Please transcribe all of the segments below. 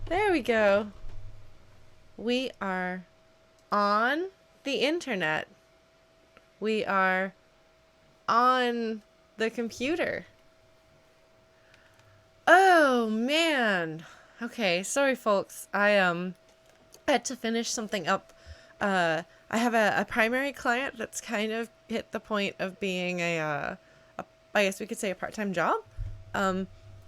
There we go. We are on the internet. We are on the computer. Oh man. Okay, sorry folks. I had to finish something up. I have a primary client that's kind of hit the point of being a I guess we could say a part-time job. Um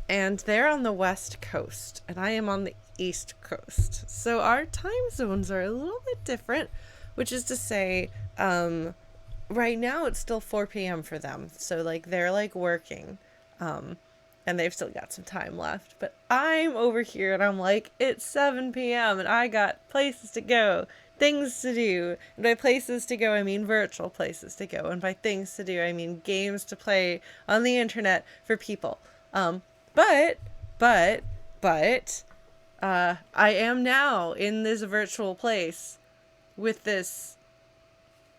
and they're on the West Coast and I am on the East Coast. So our time zones are a little bit different, which is to say right now it's still 4 p.m. for them. So like they're like working. Um and they've still got some time left. But I'm over here and I'm like, it's 7 p.m. and I got places to go, things to do. And by places to go, I mean virtual places to go. And by things to do, I mean games to play on the internet for people. But, but, but, I am now in this virtual place with this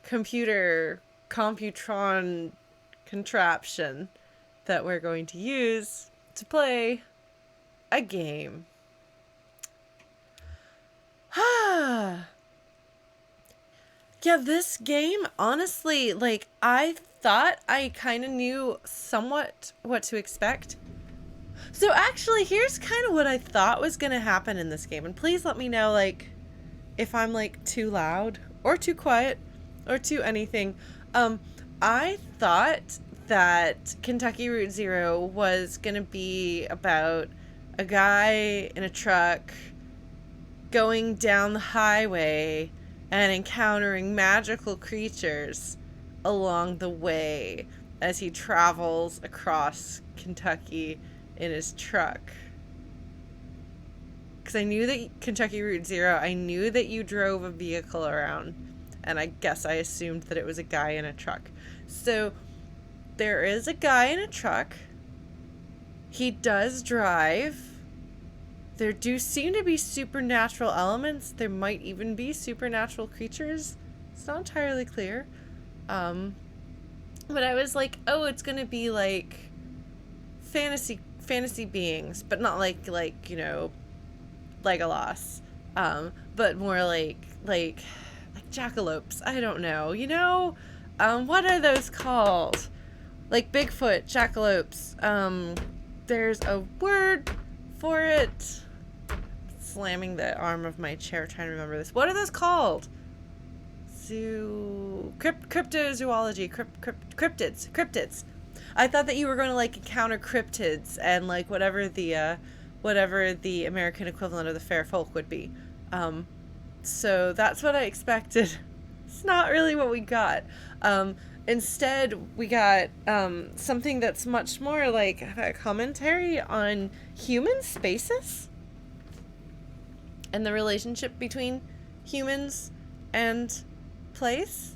computer computron contraption that we're going to use to play a game. Yeah, this game, honestly, like, I thought I kind of knew somewhat what to expect. So actually, here's kind of what I thought was going to happen in this game. And please let me know, like, if I'm, like, too loud or too quiet or too anything. I thought that Kentucky Route Zero was going to be about a guy in a truck going down the highway and encountering magical creatures along the way as he travels across Kentucky in his truck. Because I knew that Kentucky Route Zero, I knew that you drove a vehicle around, and I guess I assumed that it was a guy in a truck. So there is a guy in a truck. He does drive. There do seem to be supernatural elements. There might even be supernatural creatures. It's not entirely clear. But I was like, oh, it's gonna be like fantasy beings, but not like Legolas. But more like jackalopes. I don't know. What are those called? Like Bigfoot, jackalopes. There's a word for it. Slamming the arm of my chair trying to remember this. What are those called? Cryptozoology. Cryptids. I thought that you were going to like encounter cryptids and like whatever the American equivalent of the fair folk would be. So that's what I expected. It's not really what we got. Instead, we got something that's much more like a commentary on human spaces and the relationship between humans and place,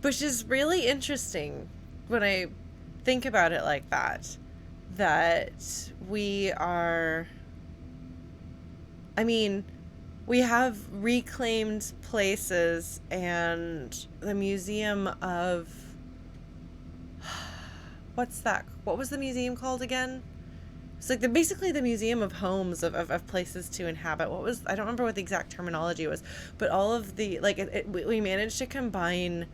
which is really interesting when I think about it like that. That we are, I mean, we have reclaimed places and the museum of, what was the museum called again? It's like basically the museum of homes, of places to inhabit. I don't remember what the exact terminology was, but all of the, like, we managed to combine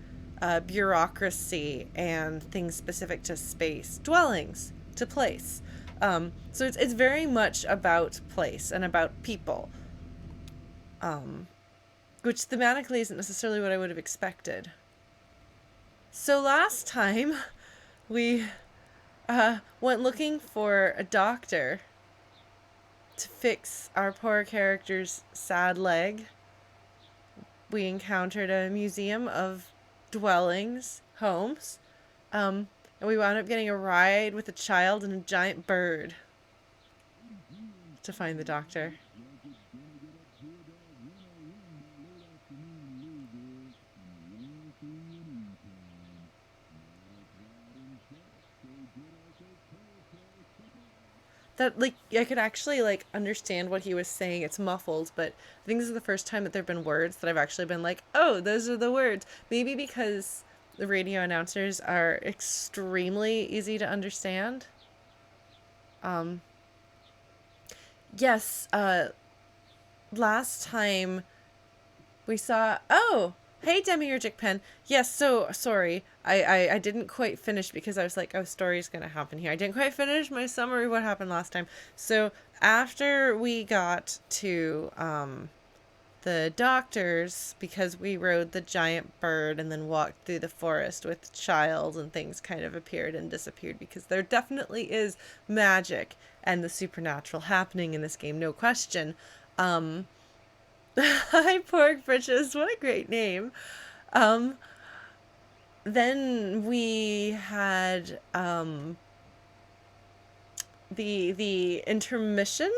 bureaucracy and things specific to space, dwellings to place. So it's very much about place and about people. Which thematically isn't necessarily what I would have expected. So last time, we went looking for a doctor to fix our poor character's sad leg. We encountered a museum of dwellings, homes, and we wound up getting a ride with a child and a giant bird to find the doctor. That, like, I could actually, like, understand what he was saying. It's muffled, but I think this is the first time that there have been words that I've actually been like, oh, those are the words. Maybe because the radio announcers are extremely easy to understand. yes, last time we saw, oh, hey, Demiurgic Pen. Yes, so sorry. I didn't quite finish because I was like, oh, story's going to happen here. I didn't quite finish my summary of what happened last time. So after we got to the doctors, because we rode the giant bird and then walked through the forest with Child, and things kind of appeared and disappeared, because there definitely is magic and the supernatural happening in this game, no question. Hi, Pork Britches. What a great name. Um, then we had the intermission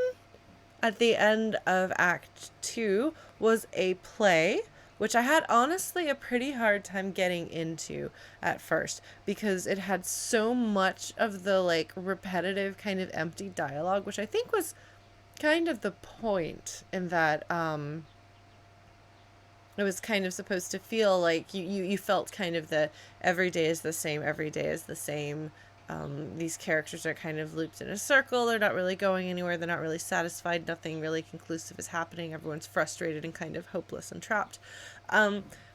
at the end of Act 2 was a play, which I had honestly a pretty hard time getting into at first, because it had so much of the like repetitive kind of empty dialogue, which I think was kind of the point, in that it was kind of supposed to feel like you felt kind of the every day is the same, every day is the same. These characters are kind of looped in a circle. They're not really going anywhere. They're not really satisfied. Nothing really conclusive is happening. Everyone's frustrated and kind of hopeless and trapped.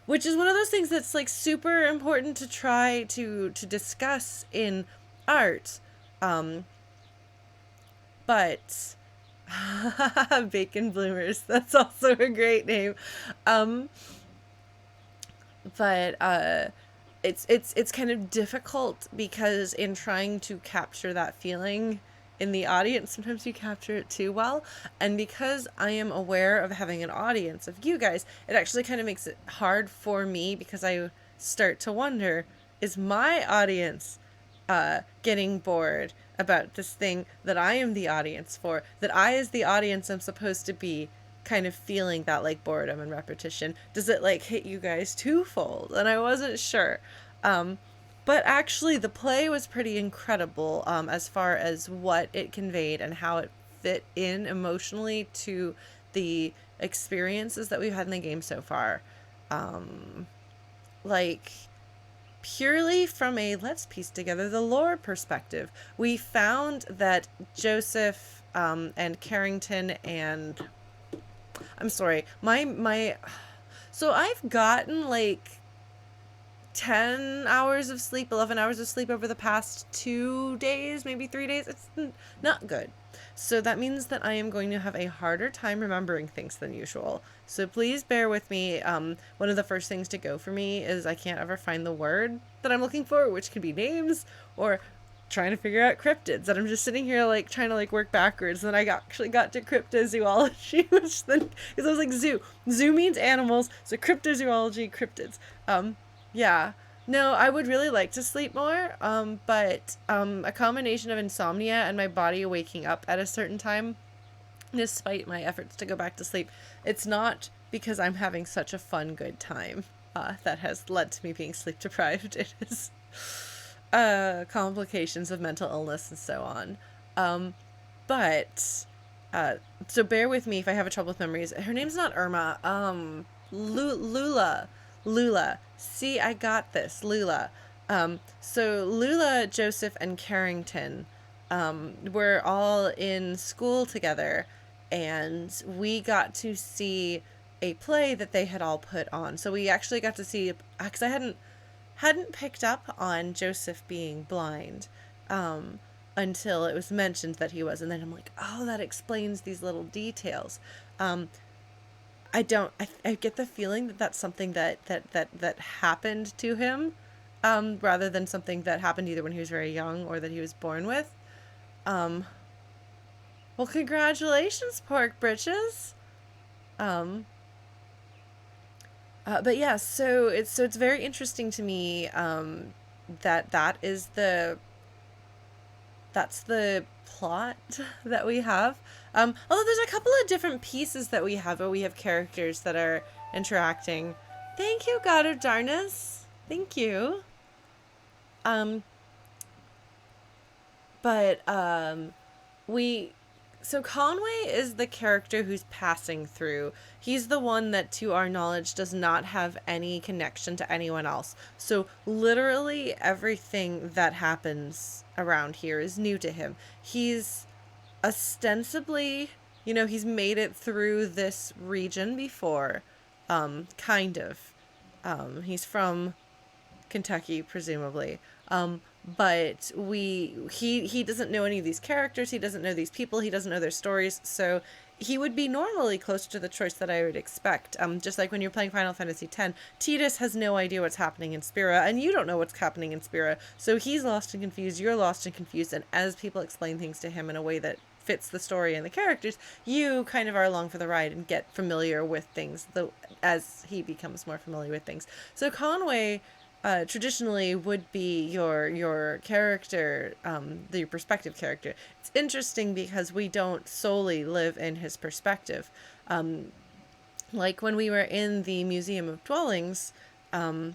Which is one of those things that's like super important to try to discuss in art. But Bacon Bloomers, that's also a great name. But it's kind of difficult, because in trying to capture that feeling in the audience, sometimes you capture it too well. And because I am aware of having an audience of you guys, it actually kind of makes it hard for me, because I start to wonder, is my audience getting bored about this thing that I am the audience for, that I as the audience am supposed to be kind of feeling that like boredom and repetition? Does it like hit you guys twofold? And I wasn't sure. But actually the play was pretty incredible as far as what it conveyed and how it fit in emotionally to the experiences that we've had in the game so far. Like, purely from a let's piece together the lore perspective, we found that Joseph and Carrington and I'm sorry, my so I've gotten like 10 hours of sleep, 11 hours of sleep over the past 2 days, maybe 3 days. It's not good. So that means that I am going to have a harder time remembering things than usual. So please bear with me. One of the first things to go for me is I can't ever find the word that I'm looking for, which could be names or trying to figure out cryptids. And I'm just sitting here like trying to like work backwards. And then I actually got to cryptozoology, which then, because I was like zoo. Zoo means animals. So cryptozoology, cryptids. Yeah. No, I would really like to sleep more, but a combination of insomnia and my body waking up at a certain time, despite my efforts to go back to sleep, it's not because I'm having such a fun, good time that has led to me being sleep deprived. It is complications of mental illness and so on. But so bear with me if I have a trouble with memories. Her name's not Irma. Lula. Lula. See, I got this. Lula. So Lula, Joseph, and Carrington were all in school together, and we got to see a play that they had all put on. So we actually got to see, because I hadn't picked up on Joseph being blind until it was mentioned that he was, and then I'm like, oh, that explains these little details. I get the feeling that that's something that happened to him, rather than something that happened either when he was very young or that he was born with. Well, congratulations, Pork Britches. But yeah, so it's very interesting to me, that's the plot that we have. Although there's a couple of different pieces that we have, where we have characters that are interacting. Thank you, God of Darkness. Thank you. But so Conway is the character who's passing through. He's the one that, to our knowledge, does not have any connection to anyone else. So literally everything that happens around here is new to him. He's ostensibly you know, he's made it through this region before, kind of. He's from Kentucky, presumably. But he doesn't know any of these characters. He doesn't know these people. He doesn't know their stories. So he would be normally close to the choice that I would expect. Just like when you're playing Final Fantasy X, Tidus has no idea what's happening in Spira, and you don't know what's happening in Spira. So he's lost and confused. You're lost and confused. And as people explain things to him in a way that fits the story and the characters, you kind of are along for the ride and get familiar with things as he becomes more familiar with things. So Conway traditionally would be your character, your perspective character. It's interesting because we don't solely live in his perspective. Like when we were in the Museum of Dwellings, I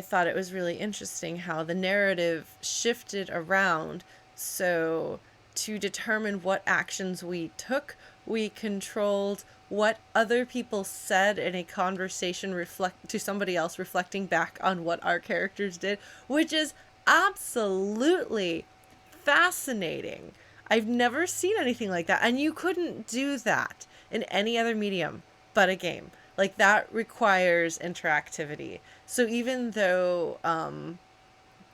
thought it was really interesting how the narrative shifted around. So to determine what actions we took, we controlled what other people said in a conversation to somebody else, reflecting back on what our characters did, which is absolutely fascinating. I've never seen anything like that, and you couldn't do that in any other medium but a game. Like, that requires interactivity. So even though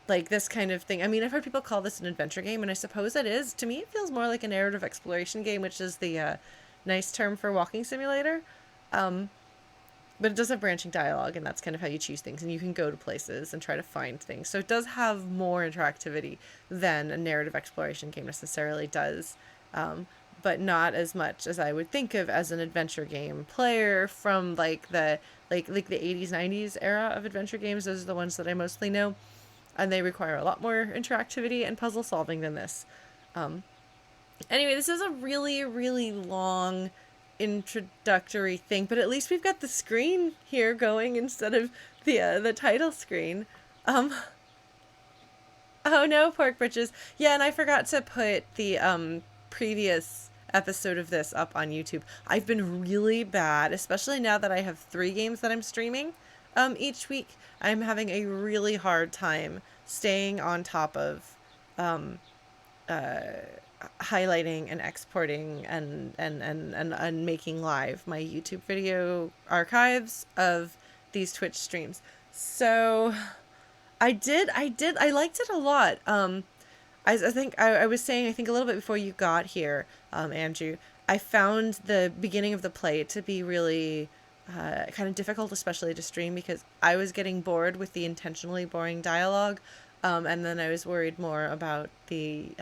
like this kind of thing, I mean, I've heard people call this an adventure game, and I suppose it is. To me, it feels more like a narrative exploration game, which is the nice term for walking simulator. But it does have branching dialogue, and that's kind of how you choose things, and you can go to places and try to find things. So it does have more interactivity than a narrative exploration game necessarily does, but not as much as I would think of as an adventure game player from like the 80s, 90s era of adventure games. Those are the ones that I mostly know, and they require a lot more interactivity and puzzle solving than this. Anyway, this is a really, really long introductory thing, but at least we've got the screen here going instead of the title screen. Oh no, pork britches. Yeah, and I forgot to put the previous episode of this up on YouTube. I've been really bad, especially now that I have 3 games that I'm streaming each week. I'm having a really hard time staying on top of highlighting and exporting and making live my YouTube video archives of these Twitch streams. So I liked it a lot. I think I was saying, I think a little bit before you got here, Andrew, I found the beginning of the play to be really kind of difficult, especially to stream, because I was getting bored with the intentionally boring dialogue, and then I was worried more about the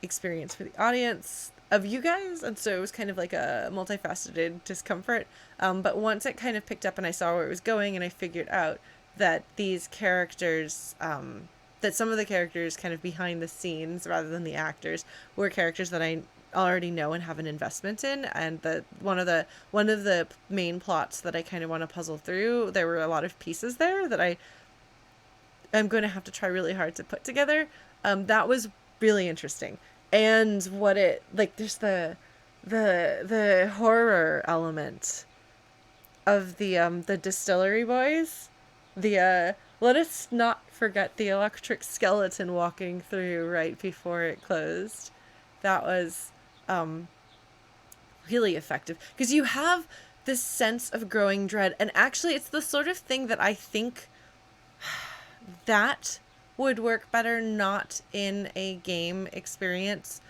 experience for the audience of you guys, and so it was kind of like a multifaceted discomfort. But once it kind of picked up and I saw where it was going, and I figured out that these characters, that some of the characters kind of behind the scenes rather than the actors were characters that I already know and have an investment in, and that one of the main plots that I kind of want to puzzle through, there were a lot of pieces there that I'm going to have to try really hard to put together. That was really interesting. And what it, like, there's the horror element of the distillery boys. Let us not forget the electric skeleton walking through right before it closed. That was really effective, because you have this sense of growing dread, and actually it's the sort of thing that I think that would work better not in a game experience.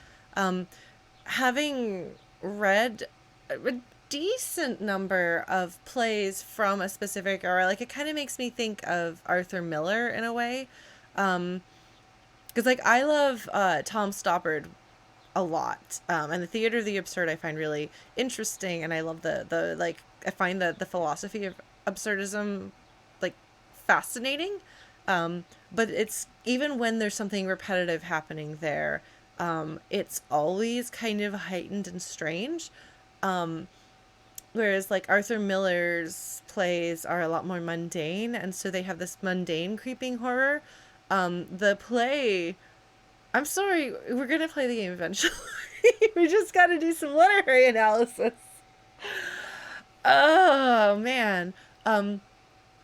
Having read a decent number of plays from a specific era, like, it kind of makes me think of Arthur Miller in a way, because like I love Tom Stoppard a lot, and the Theater of the Absurd I find really interesting, and I love the like, I find the philosophy of absurdism like fascinating, but it's, even when there's something repetitive happening there, it's always kind of heightened and strange, whereas like Arthur Miller's plays are a lot more mundane, and so they have this mundane creeping horror. The play, I'm sorry, we're gonna play the game eventually. We just gotta do some literary analysis. Oh man.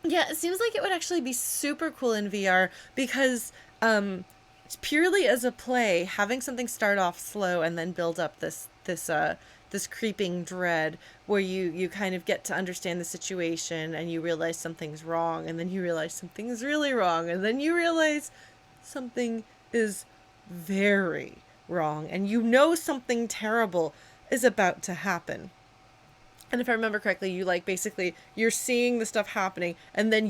Yeah, it seems like it would actually be super cool in VR, because purely as a play, having something start off slow and then build up this creeping dread where you kind of get to understand the situation and you realize something's wrong, and then you realize something's really wrong, and then you realize something is very wrong, and you know something terrible is about to happen. And if I remember correctly, you like basically you're seeing the stuff happening, and then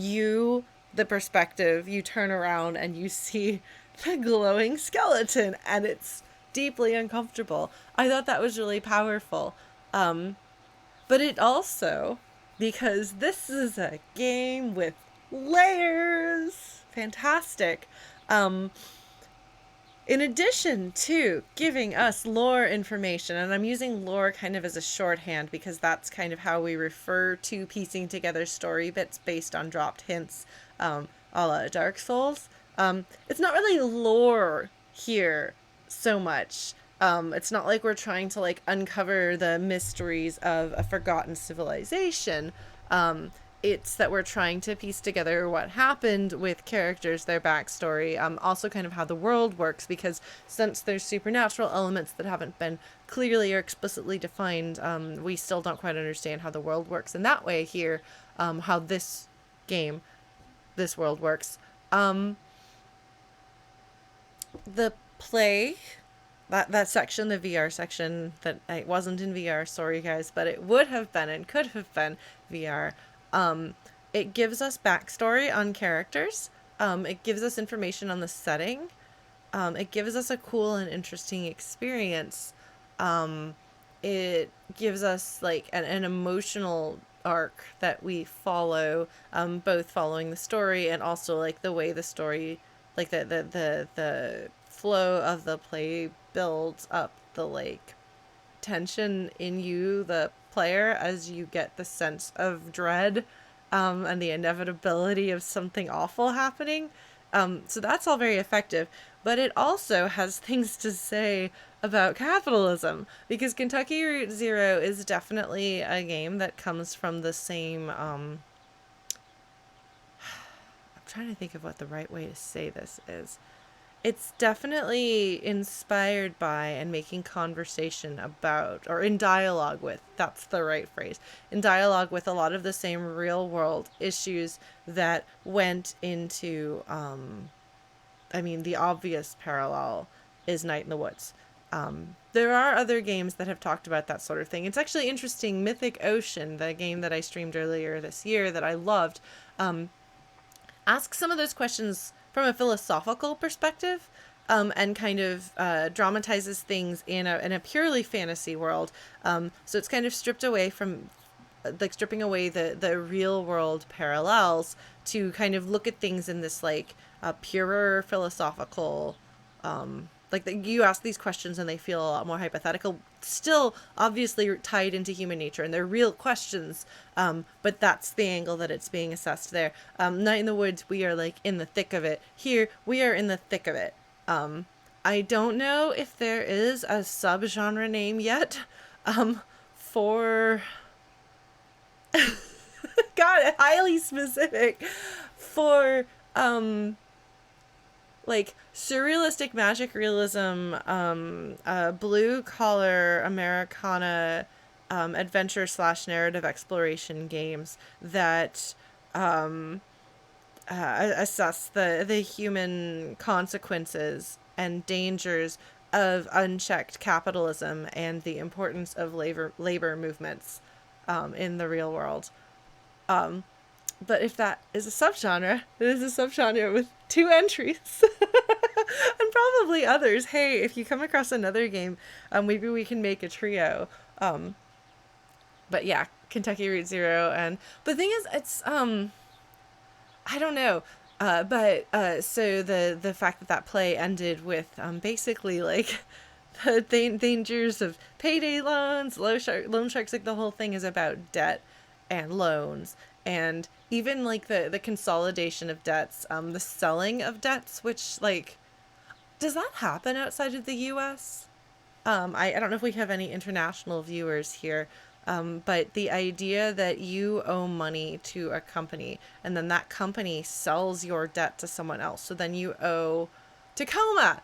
the perspective, you turn around and you see the glowing skeleton, and it's deeply uncomfortable. I thought that was really powerful. But it also, because this is a game with layers, fantastic. In addition to giving us lore information, and I'm using lore kind of as a shorthand because that's kind of how we refer to piecing together story bits based on dropped hints, a la Dark Souls. It's not really lore here so much. It's not like we're trying to like uncover the mysteries of a forgotten civilization. It's that we're trying to piece together what happened with characters, their backstory, also kind of how the world works, because since there's supernatural elements that haven't been clearly or explicitly defined, we still don't quite understand how the world works in that way here, how this world works. The play, that section, the VR section, that I wasn't in VR, sorry guys, but it would have been and could have been VR. It gives us backstory on characters. It gives us information on the setting. It gives us a cool and interesting experience. It gives us like an emotional arc that we follow, both following the story and also like the way the story, like the flow of the play builds up the like tension in you, the player, as you get the sense of dread, and the inevitability of something awful happening. So that's all very effective, but it also has things to say about capitalism, because Kentucky Route Zero is definitely a game that comes from the same, I'm trying to think of what the right way to say this is. It's definitely inspired by and making conversation about, or in dialogue with, that's the right phrase, in dialogue with a lot of the same real world issues that went into, the obvious parallel is Night in the Woods. There are other games that have talked about that sort of thing. It's actually interesting. Mythic Ocean, the game that I streamed earlier this year that I loved, asks some of those questions from a philosophical perspective, and kind of dramatizes things in a purely fantasy world. So it's kind of stripping away the real world parallels to kind of look at things in this like purer philosophical, you ask these questions and they feel a lot more hypothetical, still obviously tied into human nature, and they're real questions, but that's the angle that it's being assessed there. Night in the Woods, we are like in the thick of it. Here we are in the thick of it. I don't know if there is a subgenre name yet, for God, highly specific, for like surrealistic magic realism, blue collar Americana, adventure / narrative exploration games that assess the human consequences and dangers of unchecked capitalism and the importance of labor movements in the real world. But if that is a subgenre, it is a subgenre with 2 entries. And probably others. Hey, if you come across another game, maybe we can make a trio. But yeah, Kentucky Route Zero. And the thing is, it's, I don't know. So the fact that play ended with, basically like the dangers of payday loans, loan sharks, like the whole thing is about debt and loans. And even like the consolidation of debts, the selling of debts, which like, does that happen outside of the US? I don't know if we have any international viewers here, but the idea that you owe money to a company and then that company sells your debt to someone else. So then you owe Tacoma!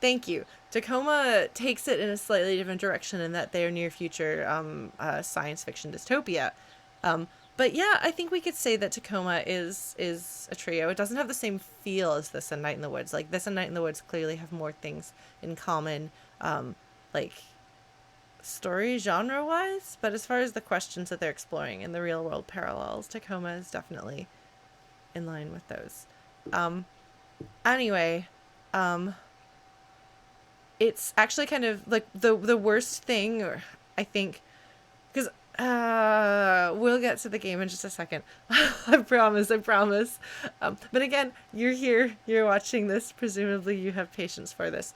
Thank you. Tacoma takes it in a slightly different direction in that they're near future science fiction dystopia. But yeah, I think we could say that Tacoma is a trio. It doesn't have the same feel as This and Night in the Woods. Like, This and Night in the Woods clearly have more things in common, like story genre wise. But as far as the questions that they're exploring and the real world parallels, Tacoma is definitely in line with those. Anyway, it's actually kind of like the worst thing, or I think, because we'll get to the game in just a second. I promise. But again, you're here, you're watching this, presumably you have patience for this.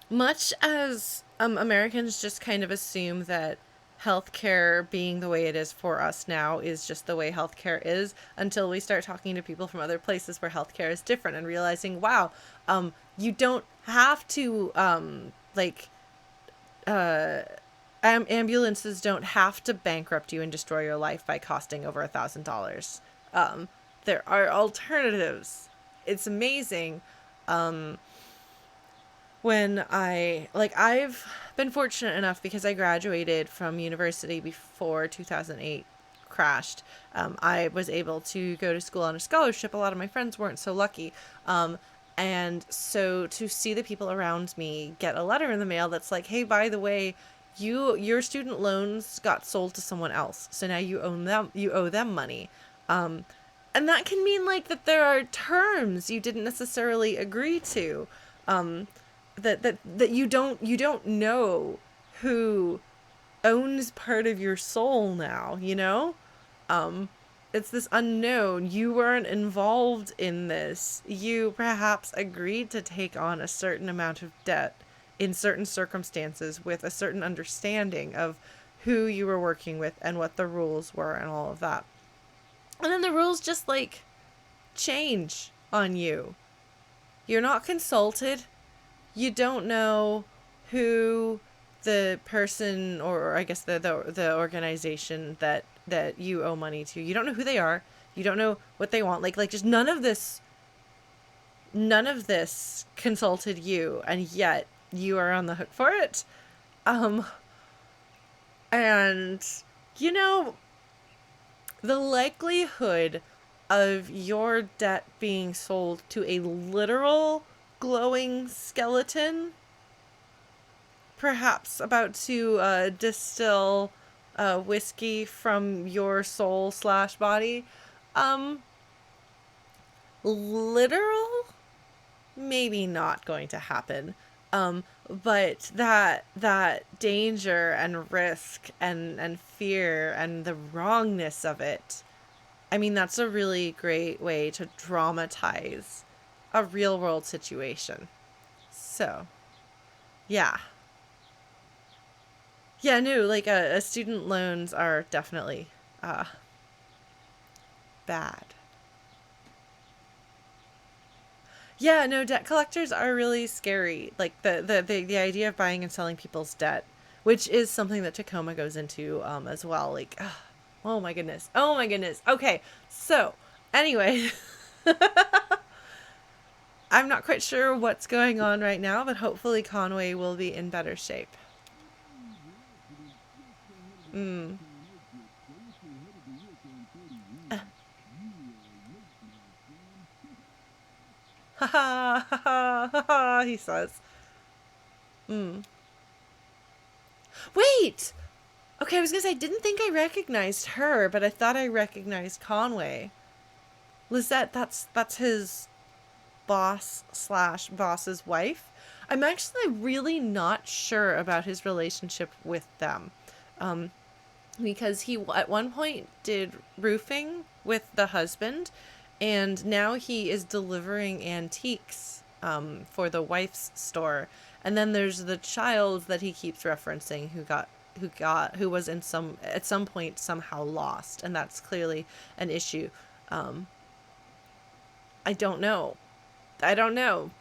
Much as Americans just kind of assume that healthcare being the way it is for us now is just the way healthcare is, until we start talking to people from other places where healthcare is different and realizing, wow, you don't have to ambulances don't have to bankrupt you and destroy your life by costing over $1,000. There are alternatives. It's amazing. When I've been fortunate enough, because I graduated from university before 2008 crashed. I was able to go to school on a scholarship. A lot of my friends weren't so lucky. And so to see the people around me get a letter in the mail that's like, hey, by the way, your student loans got sold to someone else, so now you owe them money. And that can mean like that there are terms you didn't necessarily agree to. That you don't know who owns part of your soul now, you know? It's this unknown. You weren't involved in this. You perhaps agreed to take on a certain amount of debt in certain circumstances with a certain understanding of who you were working with and what the rules were and all of that. And then the rules just like change on you. You're not consulted. You don't know who the person, or I guess the organization that you owe money to. You don't know who they are. You don't know what they want. Like just none of this consulted you, and yet you are on the hook for it. And you know, the likelihood of your debt being sold to a literal glowing skeleton, perhaps about to distill whiskey from your soul / body, literal, maybe not going to happen. But that danger and risk and fear and the wrongness of it, I mean, that's a really great way to dramatize a real world situation. So, yeah. Yeah, no, like, student loans are definitely, bad. Yeah, no, debt collectors are really scary. Like, the idea of buying and selling people's debt, which is something that Tacoma goes into, as well. Like, oh my goodness. Okay, so, anyway. I'm not quite sure what's going on right now, but hopefully Conway will be in better shape. Ha ha ha ha ha, he says. Wait! Okay, I was gonna say, I didn't think I recognized her, but I thought I recognized Conway. Lisette, that's his boss / boss's wife. I'm actually really not sure about his relationship with them. Because he at one point did roofing with the husband, and now he is delivering antiques for the wife's store. And then there's the child that he keeps referencing who was at some point somehow lost, and that's clearly an issue. I don't know. We'll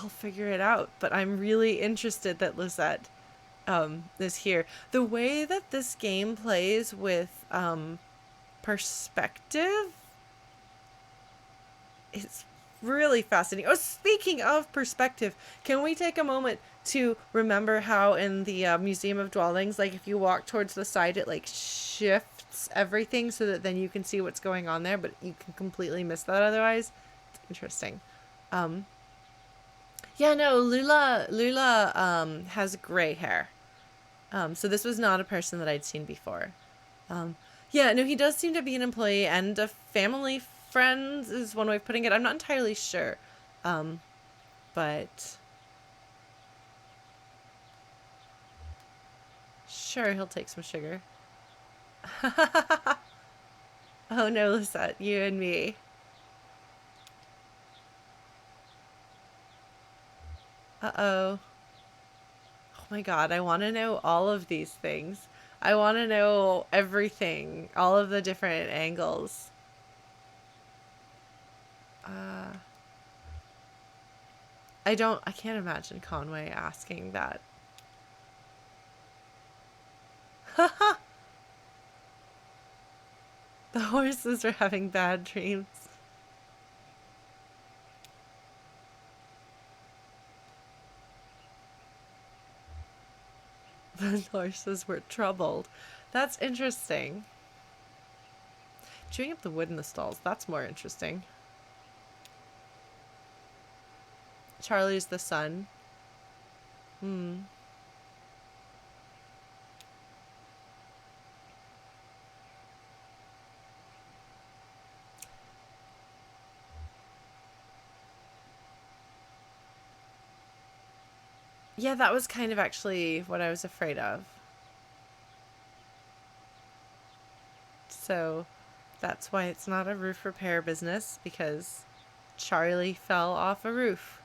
figure it out, but I'm really interested that Lisette is here. The way that this game plays with perspective is really fascinating. Oh, speaking of perspective, can we take a moment to remember how in the Museum of Dwellings, like if you walk towards the side, it like shifts everything so that then you can see what's going on there, but you can completely miss that otherwise. It's interesting. Yeah, no, Lula has gray hair. So this was not a person that I'd seen before. Yeah, no, he does seem to be an employee and a family friend is one way of putting it. I'm not entirely sure. But sure, he'll take some sugar. Oh no, Lisette, you and me. Uh-oh. Oh my god, I want to know all of these things. I want to know everything, all of the different angles. Uh, I can't imagine Conway asking that. The horses are having bad dreams. The horses were troubled. That's interesting. Chewing up the wood in the stalls, that's more interesting. Charlie's the son. Hmm. Yeah, that was kind of actually what I was afraid of. So that's why it's not a roof repair business, because Charlie fell off a roof.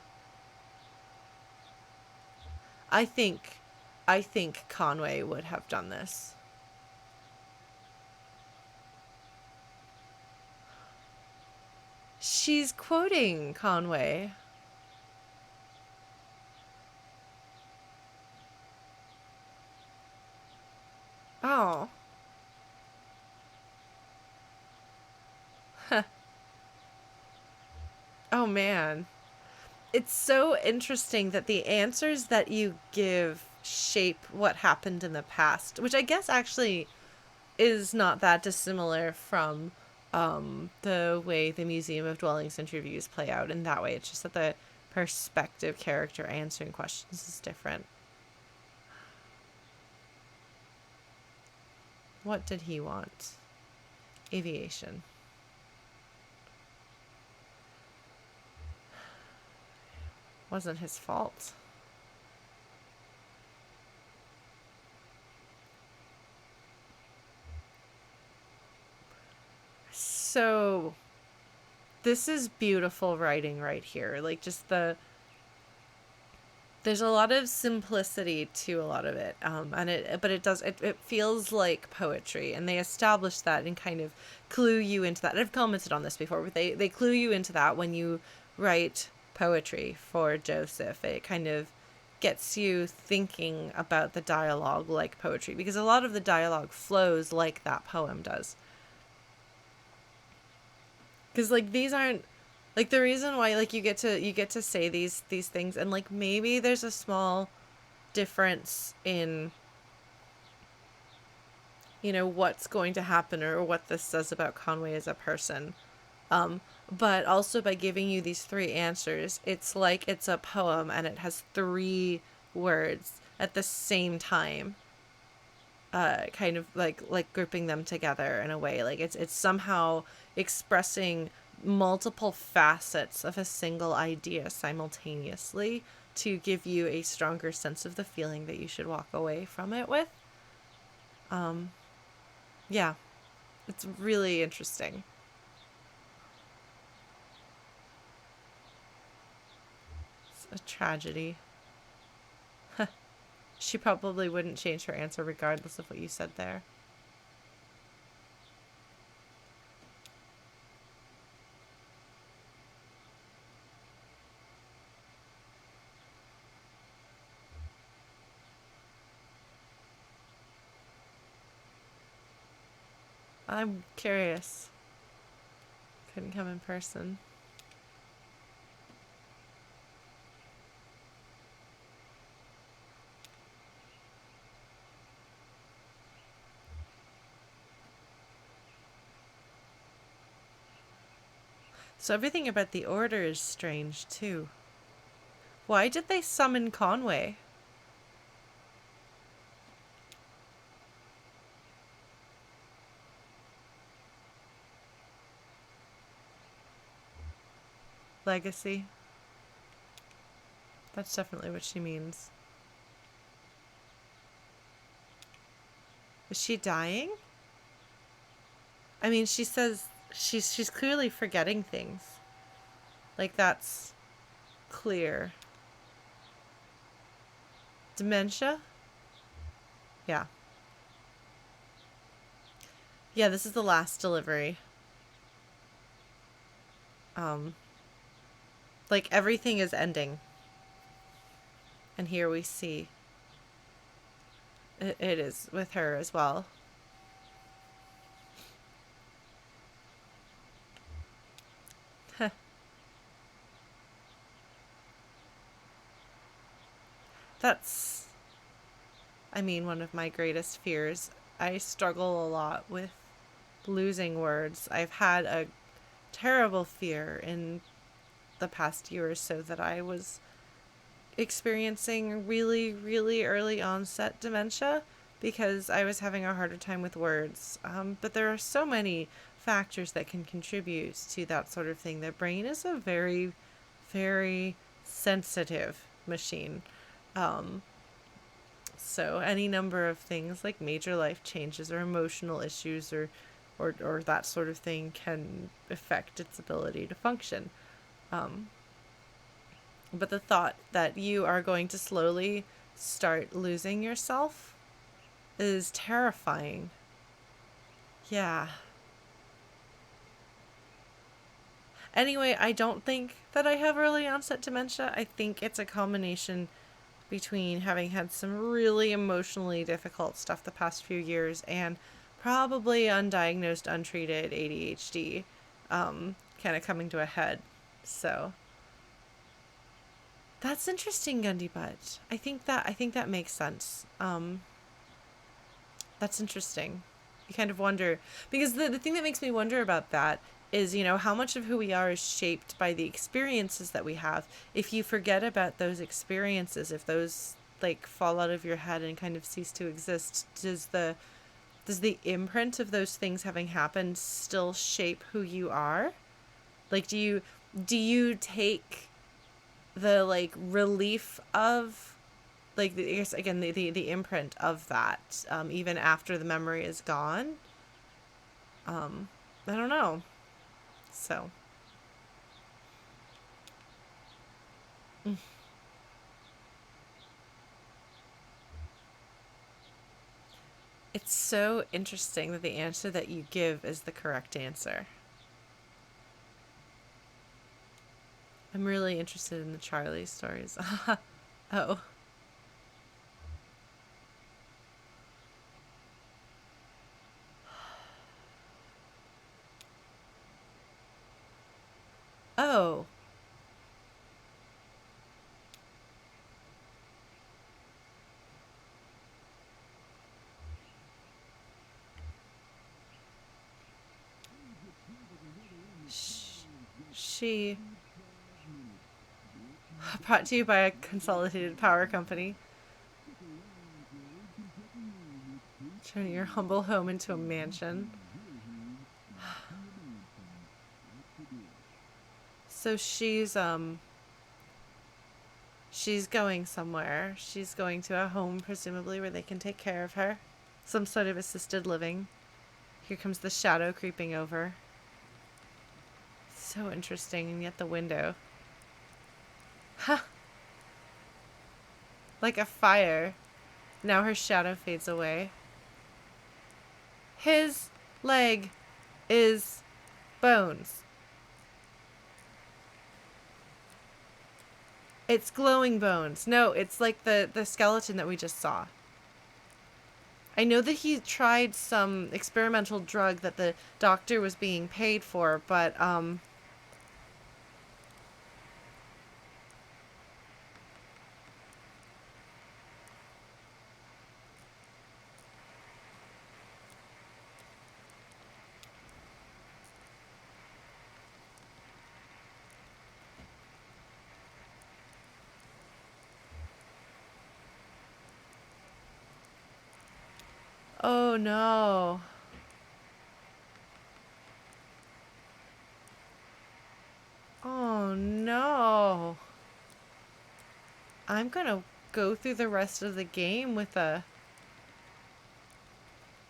I think I think Conway would have done this. She's quoting Conway. Oh. Oh man. It's so interesting that the answers that you give shape what happened in the past, which I guess actually is not that dissimilar from the way the Museum of Dwellings interviews play out in that way. It's just that the perspective character answering questions is different. What did he want? Aviation. Wasn't his fault. So this is beautiful writing right here. Like just there's a lot of simplicity to a lot of it, and it feels like poetry, and they establish that and kind of clue you into that. I've commented on this before, but they clue you into that when you write poetry for Joseph. It kind of gets you thinking about the dialogue like poetry, because a lot of the dialogue flows like that poem does. Because like these aren't like the reason why like you get to say these things, and like maybe there's a small difference in what's going to happen or what this says about Conway as a person, but also by giving you these three answers, it's like it's a poem and it has three words at the same time, kind of like grouping them together in a way, like it's somehow expressing multiple facets of a single idea simultaneously to give you a stronger sense of the feeling that you should walk away from it with. Yeah, it's really interesting. It's a tragedy. She probably wouldn't change her answer regardless of what you said there. I'm curious. Couldn't come in person. So everything about the order is strange, too. Why did they summon Conway? Legacy. That's definitely what she means. Is she dying? I mean, she says she's clearly forgetting things. Like, that's clear. Dementia? Yeah. Yeah, this is the last delivery. Like, everything is ending. And here we see it is with her as well. That's, I mean, one of my greatest fears. I struggle a lot with losing words. I've had a terrible fear in the past year or so that I was experiencing really, really early onset dementia because I was having a harder time with words. But there are so many factors that can contribute to that sort of thing. The brain is a very, very sensitive machine. So any number of things like major life changes or emotional issues or that sort of thing can affect its ability to function. But the thought that you are going to slowly start losing yourself is terrifying. Yeah. Anyway, I don't think that I have early onset dementia. I think it's a combination between having had some really emotionally difficult stuff the past few years and probably undiagnosed, untreated ADHD kind of coming to a head. So that's interesting, Gundy Butt. I think that makes sense. That's interesting. You kind of wonder because the thing that makes me wonder about that is, how much of who we are is shaped by the experiences that we have. If you forget about those experiences, if those like fall out of your head and kind of cease to exist, does the imprint of those things having happened still shape who you are? Like, do you take the like relief of like I guess again the imprint of that even after the memory is gone? I don't know. So it's so interesting that the answer that you give is the correct answer. I'm really interested in the Charlie stories. Oh. Oh. She brought to you by a consolidated power company. Turning your humble home into a mansion. So she's going somewhere. She's going to a home presumably where they can take care of her. Some sort of assisted living. Here comes the shadow creeping over. So interesting, and yet the window. Ha! Like a fire. Now her shadow fades away. His leg is bones. It's glowing bones. No, it's like the skeleton that we just saw. I know that he tried some experimental drug that the doctor was being paid for, but no. Oh no. I'm gonna go through the rest of the game with a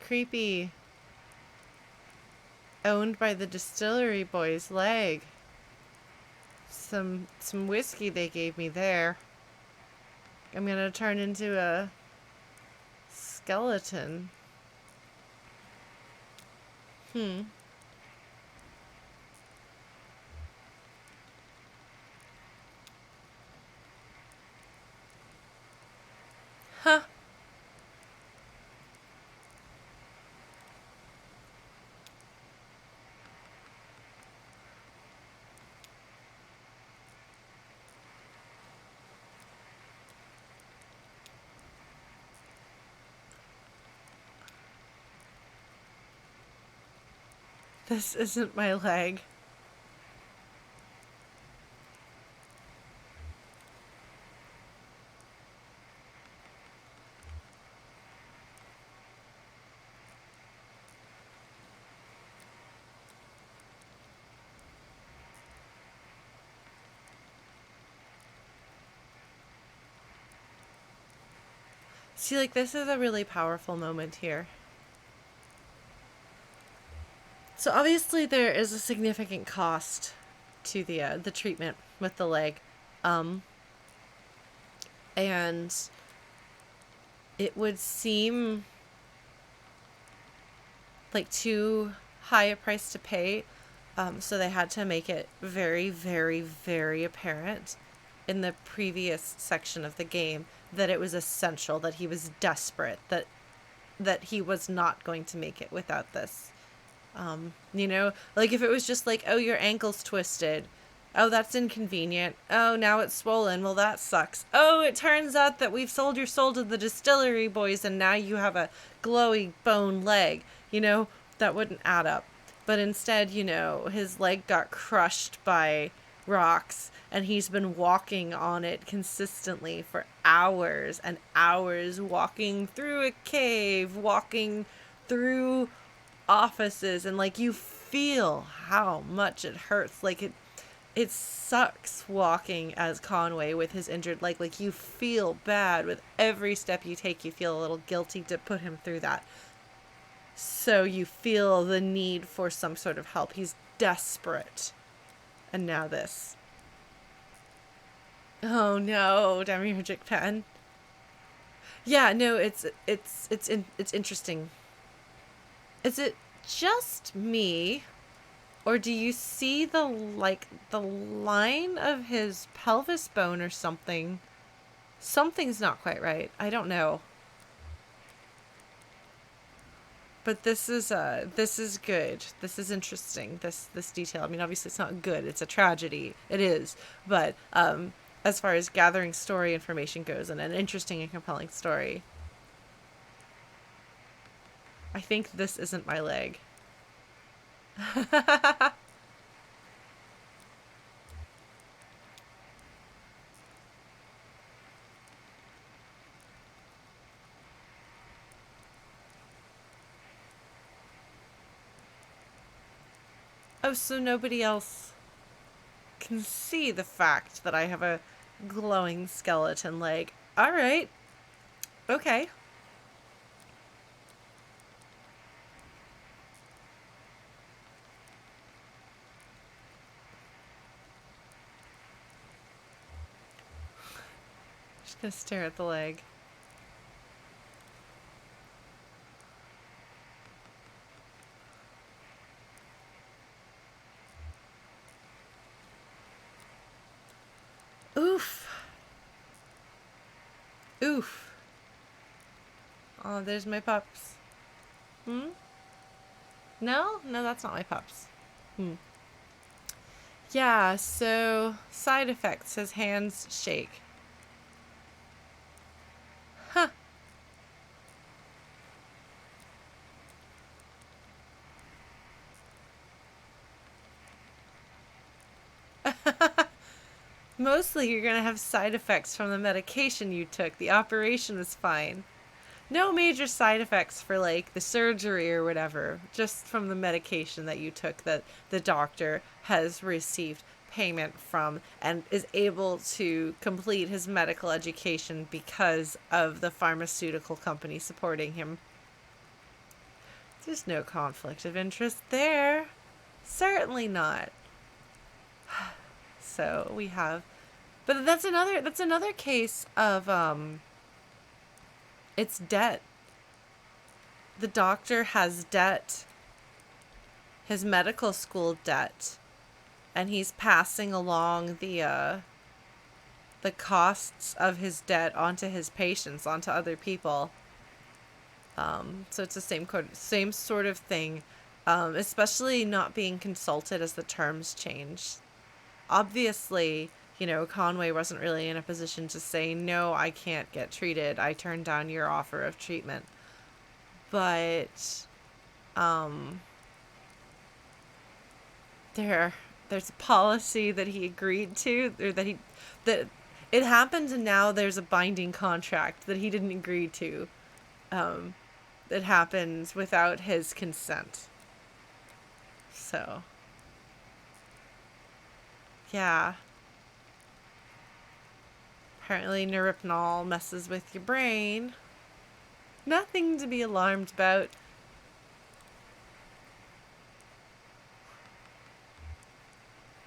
creepy owned by the distillery boys leg. Some whiskey they gave me there. I'm gonna turn into a skeleton. Huh. This isn't my leg. See, like, this is a really powerful moment here. So obviously there is a significant cost to the treatment with the leg. And it would seem like too high a price to pay. So they had to make it very, very, very apparent in the previous section of the game that it was essential, that he was desperate, that he was not going to make it without this. You know, like if it was just like, oh, your ankle's twisted. Oh, that's inconvenient. Oh, now it's swollen. Well, that sucks. Oh, it turns out that we've sold your soul to the distillery boys and now you have a glowy bone leg. You know, that wouldn't add up. But instead, you know, his leg got crushed by rocks and he's been walking on it consistently for hours and hours, walking through a cave, walking through offices, and like you feel how much it hurts. Like it sucks walking as Conway with his injured leg. Like you feel bad with every step you take. You feel a little guilty to put him through that. So you feel the need for some sort of help. He's desperate. And now this. Oh no, demiurgic pen. Yeah, no, it's interesting. Is it just me, or do you see the line of his pelvis bone or something? Something's not quite right. I don't know. But this is good. This is interesting. This detail. I mean, obviously it's not good. It's a tragedy. It is. But as far as gathering story information goes, and an interesting and compelling story, I think this isn't my leg. Oh, so nobody else can see the fact that I have a glowing skeleton leg. All right. Okay. Just gonna stare at the leg. Oof. Oof. Oh, there's my pups. Hmm? No? No, that's not my pups. Yeah, so side effects. His hands shake. Huh. Mostly you're gonna have side effects from the medication you took. The operation was fine. No major side effects for like the surgery or whatever, just from the medication that you took that the doctor has received payment from and is able to complete his medical education because of the pharmaceutical company supporting him. There's no conflict of interest there. Certainly not. So we have, but that's another case of it's debt. The doctor has debt, his medical school debt, and he's passing along the costs of his debt onto his patients, onto other people. So it's the same sort of thing, especially not being consulted as the terms change. Obviously, Conway wasn't really in a position to say, no, I can't get treated. I turned down your offer of treatment. But there's a policy that he agreed to, or that it happened, and now there's a binding contract that he didn't agree to. That happens without his consent. So, yeah. Apparently, Neuropnol messes with your brain. Nothing to be alarmed about.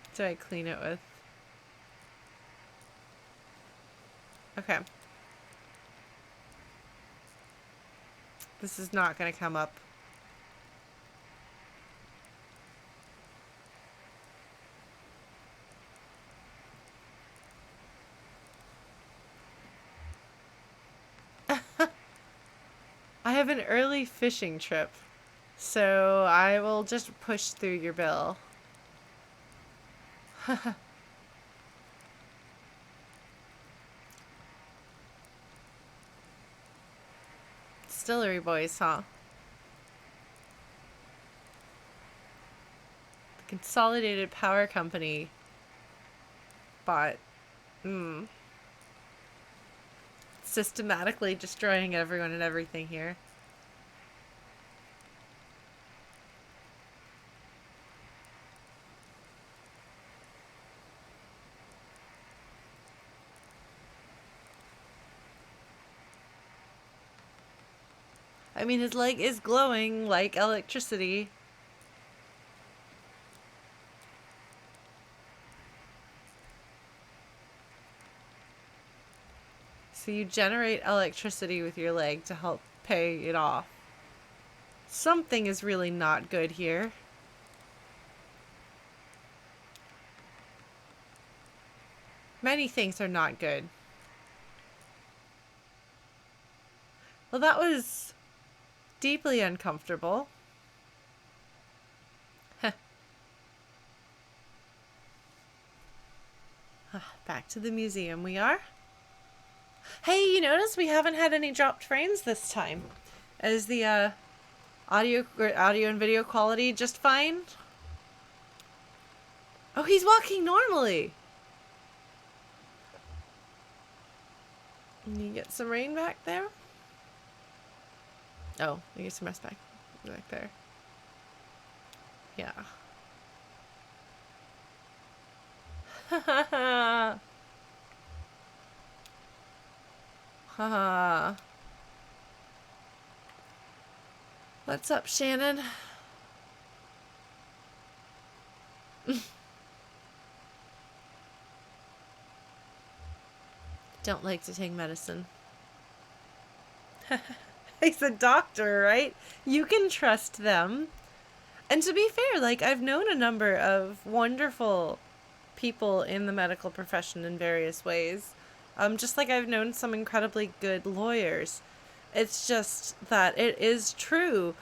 What do I clean it with? Okay. This is not going to come up. I have an early fishing trip, so I will just push through your bill. Distillery boys, huh? The Consolidated Power Company bought systematically destroying everyone and everything here. I mean, his leg is glowing like electricity. So you generate electricity with your leg to help pay it off. Something is really not good here. Many things are not good. Well, that was deeply uncomfortable. Back to the museum we are. Hey, you notice we haven't had any dropped frames this time. Is the audio and video quality just fine? Oh, he's walking normally. Can you get some rain back there? Oh, you get some rest back there. Yeah. Ha ha. What's up, Shannon? Don't like to take medicine. He's a doctor, right? You can trust them. And to be fair, like, I've known a number of wonderful people in the medical profession in various ways. Just like I've known some incredibly good lawyers. It's just that it is true.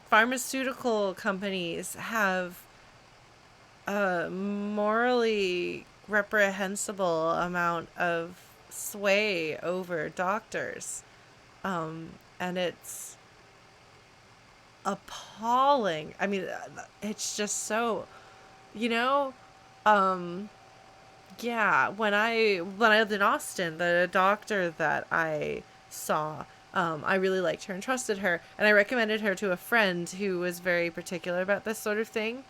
Pharmaceutical companies have a morally reprehensible amount of sway over doctors. And it's appalling. I mean, it's just so, yeah, when I lived in Austin, the doctor that I saw, I really liked her and trusted her, and I recommended her to a friend who was very particular about this sort of thing.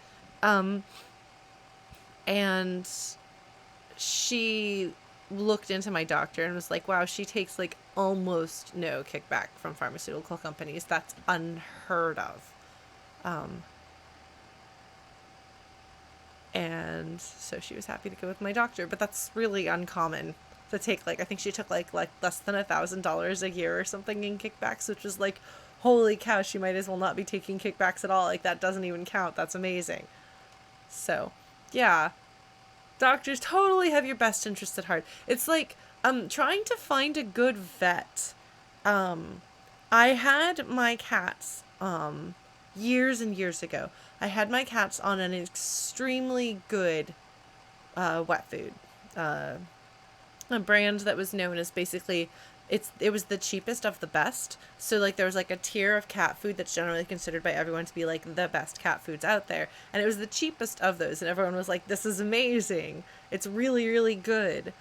And she looked into my doctor and was like, wow, she takes like almost no kickback from pharmaceutical companies. That's unheard of. And so she was happy to go with my doctor, but that's really uncommon to take. Like, I think she took like less than $1,000 a year or something in kickbacks, which is like, holy cow, she might as well not be taking kickbacks at all. Like, that doesn't even count. That's amazing. So yeah, doctors totally have your best interest at heart. It's like trying to find a good vet. I had my cats years and years ago. I had my cats on an extremely good wet food, a brand that was known as basically it was the cheapest of the best. So like there was like a tier of cat food that's generally considered by everyone to be like the best cat foods out there, and it was the cheapest of those, and everyone was like, this is amazing, it's really really good.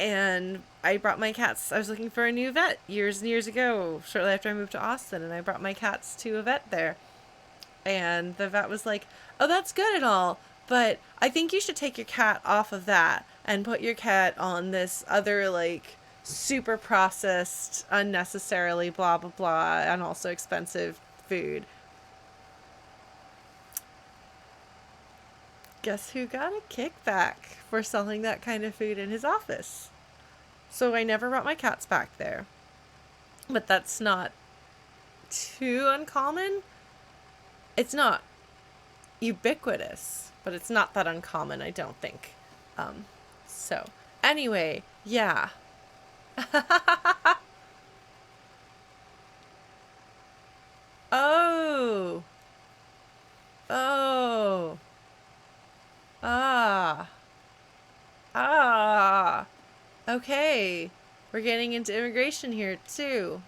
And I brought my cats, I was looking for a new vet years and years ago, shortly after I moved to Austin, and I brought my cats to a vet there. And the vet was like, oh, that's good and all, but I think you should take your cat off of that and put your cat on this other, like, super processed, unnecessarily blah, blah, blah, and also expensive food. Guess who got a kickback for selling that kind of food in his office? So I never brought my cats back there. But that's not too uncommon. It's not ubiquitous, but it's not that uncommon, I don't think. So anyway, yeah. Oh. Oh. Ah. Ah. Okay. We're getting into immigration here too.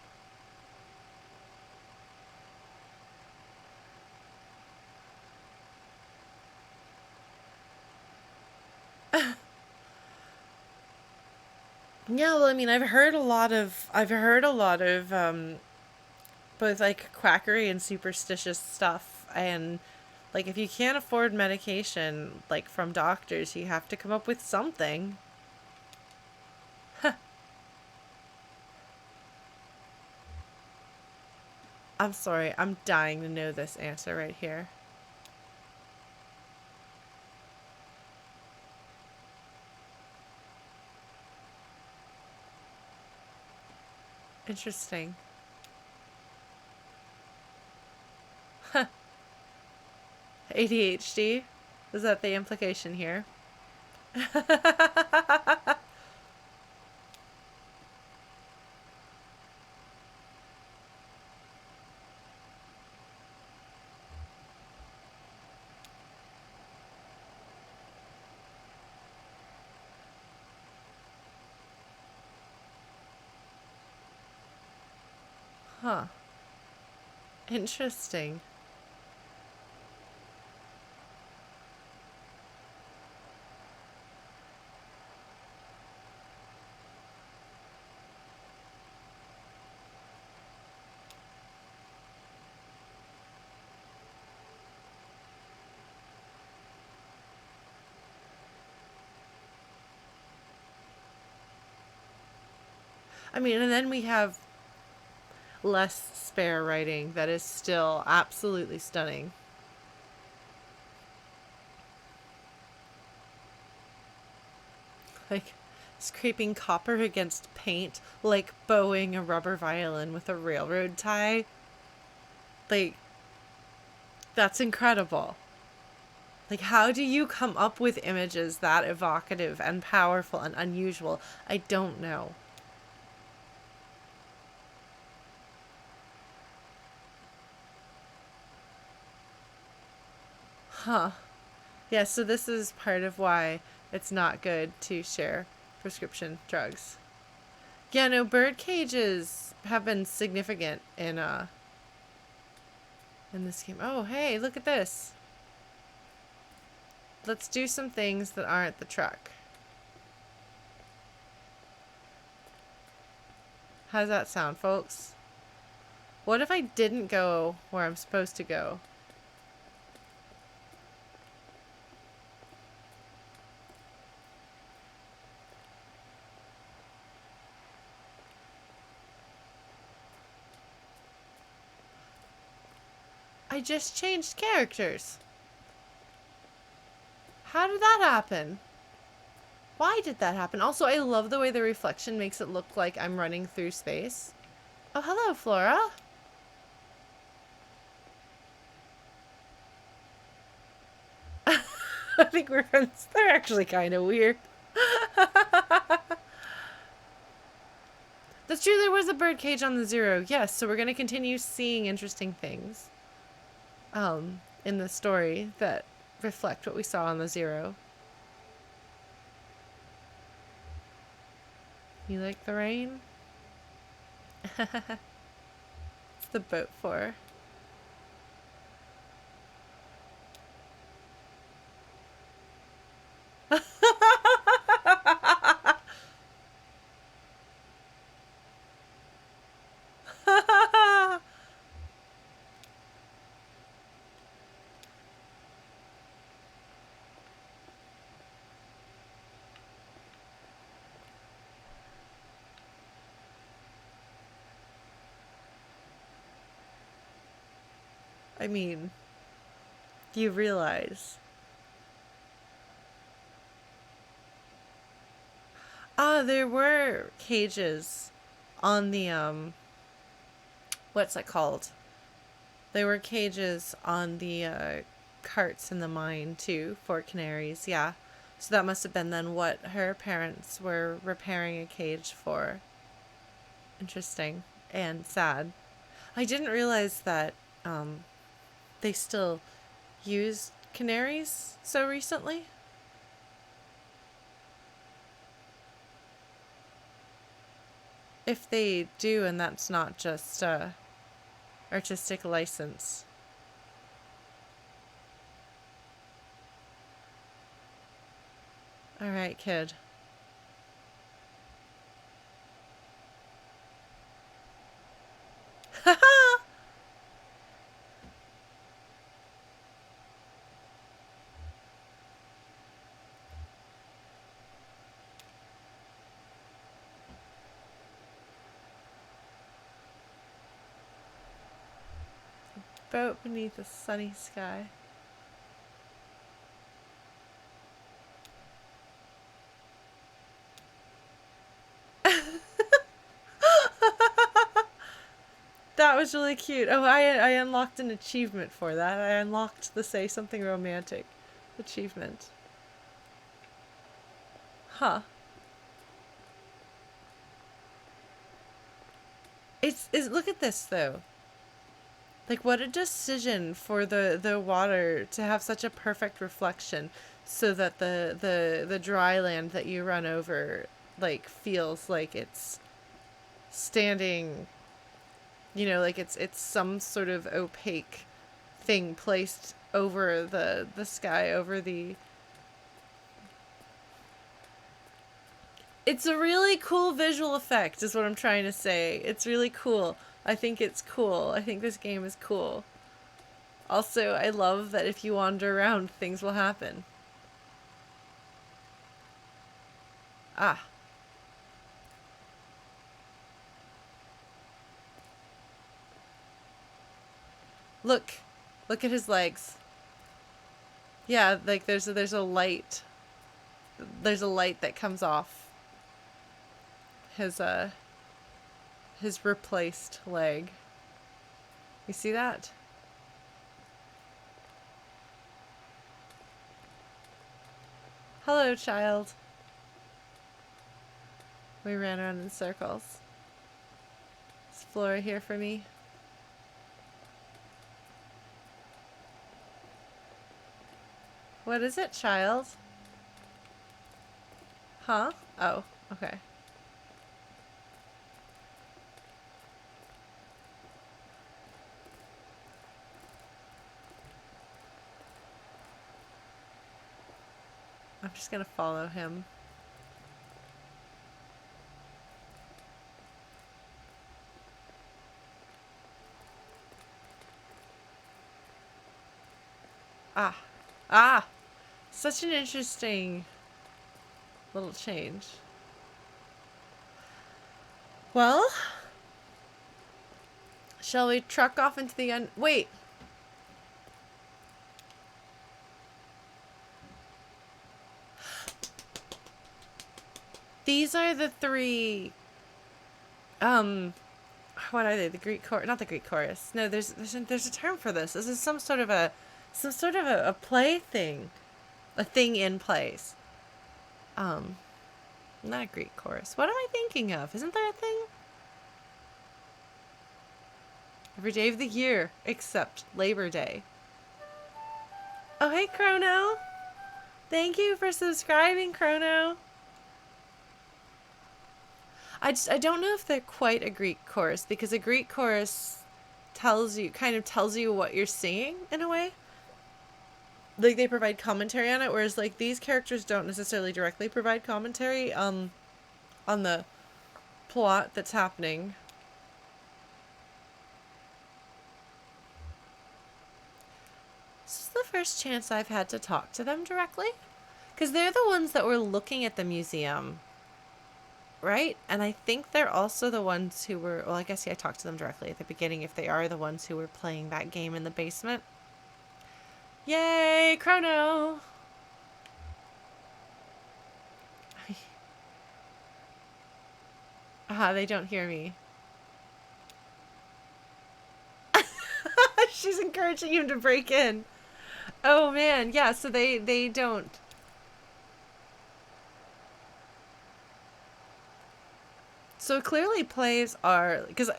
Yeah, well, I mean, I've heard a lot of both like quackery and superstitious stuff, and like if you can't afford medication like from doctors, you have to come up with something. I'm sorry, I'm dying to know this answer right here. Interesting. ADHD? Is that the implication here? Huh. Interesting. I mean, and then we have less spare writing that is still absolutely stunning. Like scraping copper against paint, like bowing a rubber violin with a railroad tie. Like, that's incredible. Like, how do you come up with images that evocative and powerful and unusual? I don't know. Huh. Yeah, so this is part of why it's not good to share prescription drugs. Yeah, no, bird cages have been significant in this game. Oh, hey, look at this. Let's do some things that aren't the truck. How's that sound, folks? What if I didn't go where I'm supposed to go? I just changed characters. How did that happen? Why did that happen? Also, I love the way the reflection makes it look like I'm running through space. Oh, hello, Flora. I think we're friends. They're actually kind of weird. That's true, there was a bird cage on the Zero. Yes, so we're going to continue seeing interesting things in the story that reflect what we saw on the Zero. You like the rain? It's the boat for. I mean, you realize. There were cages on the, what's that called? There were cages on the carts in the mine, too, for canaries, yeah. So that must have been then what her parents were repairing a cage for. Interesting. And sad. I didn't realize that they still used canaries so recently. If they do, and that's not just artistic license. All right, kid. Boat beneath a sunny sky. That was really cute. Oh, I unlocked an achievement for that. I unlocked the Say Something Romantic achievement. Huh. Look at this though. Like, what a decision for the water to have such a perfect reflection so that the dry land that you run over, like, feels like it's standing, you know, like it's some sort of opaque thing placed over the sky, over the... It's a really cool visual effect, is what I'm trying to say. It's really cool. I think it's cool. I think this game is cool. Also, I love that if you wander around, things will happen. Ah. Look. Look at his legs. Yeah, like there's a light. There's a light that comes off his replaced leg. You see that? Hello, child. We ran around in circles. Is Flora here for me? What is it, child? Huh? Oh, okay. I'm just gonna follow him. Ah. Ah! Such an interesting little change. Well, shall we truck off into the wait! These are the three, what are they? The Greek chorus? Not the Greek chorus. No, there's a term for this. This is some sort of a play thing. A thing in place. Not a Greek chorus. What am I thinking of? Isn't there a thing? Every day of the year except Labor Day. Oh, hey, Chrono. Thank you for subscribing, Chrono. I don't know if they're quite a Greek chorus, because a Greek chorus tells you what you're seeing in a way. Like, they provide commentary on it, whereas like these characters don't necessarily directly provide commentary on the plot that's happening. This is the first chance I've had to talk to them directly, because they're the ones that were looking at the museum, right? And I think they're also the ones who were, well, I guess I talked to them directly at the beginning if they are the ones who were playing that game in the basement. Yay, Chrono! They don't hear me. She's encouraging him to break in. Oh man, yeah, so they don't. So clearly plays are, because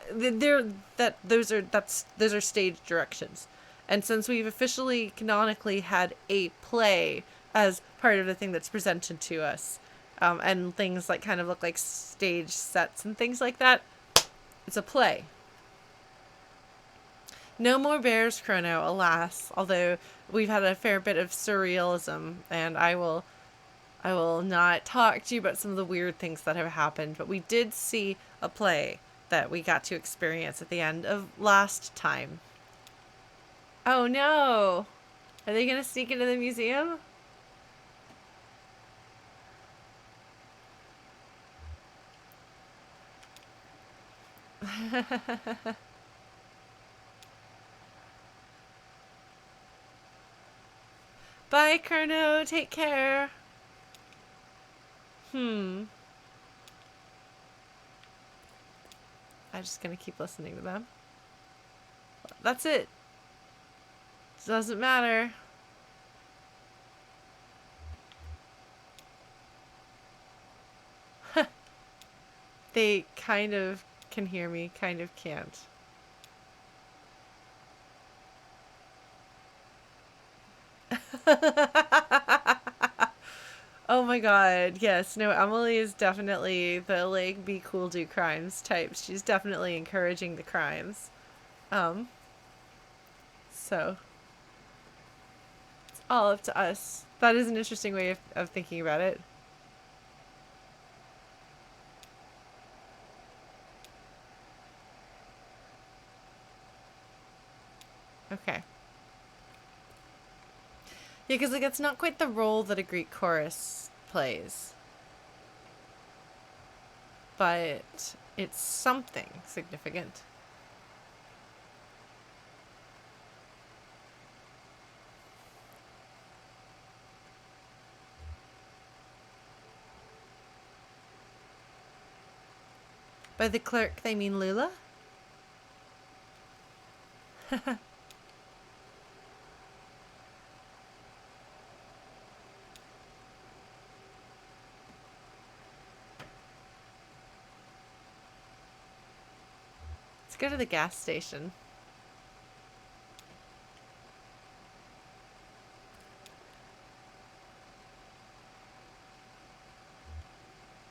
those are stage directions. And since we've officially canonically had a play as part of the thing that's presented to us, and things like kind of look like stage sets and things like that, it's a play. No more bears, Chrono, alas. Although we've had a fair bit of surrealism, and I will not talk to you about some of the weird things that have happened, but we did see a play that we got to experience at the end of last time. Oh no! Are they gonna sneak into the museum? Bye, Kerno. Take care. I'm just gonna keep listening to them. That's it. Doesn't matter. They kind of can hear me, kind of can't. Oh my god, yes. No, Emily is definitely the, like, be cool, do crimes type. She's definitely encouraging the crimes. So. It's all up to us. That is an interesting way of thinking about it. Okay. Yeah, because, like, it's not quite the role that a Greek chorus plays. But it's something significant. By the clerk, they mean Lula? Let's go to the gas station.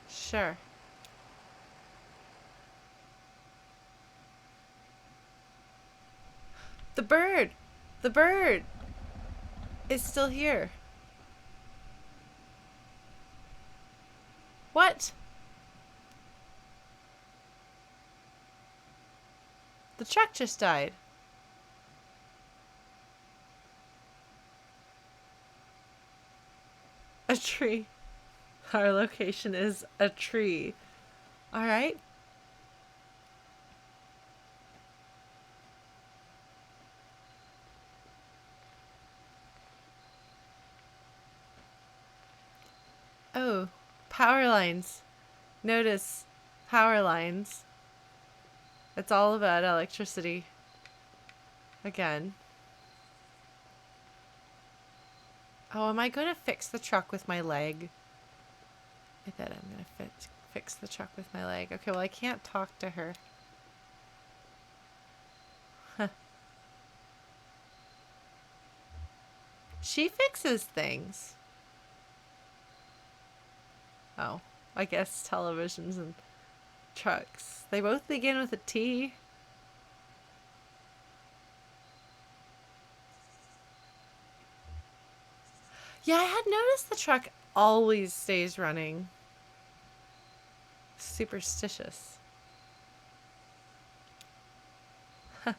Sure. The bird! The bird is still here. What? The truck just died. A tree. Our location is a tree. All right. Oh, power lines. Notice power lines. It's all about electricity. Again. Oh, am I going to fix the truck with my leg? I bet I'm going to fix the truck with my leg. Okay, well, I can't talk to her. Huh. She fixes things. Oh, I guess televisions and trucks. They both begin with a T. Yeah, I had noticed the truck always stays running. Superstitious. Huh.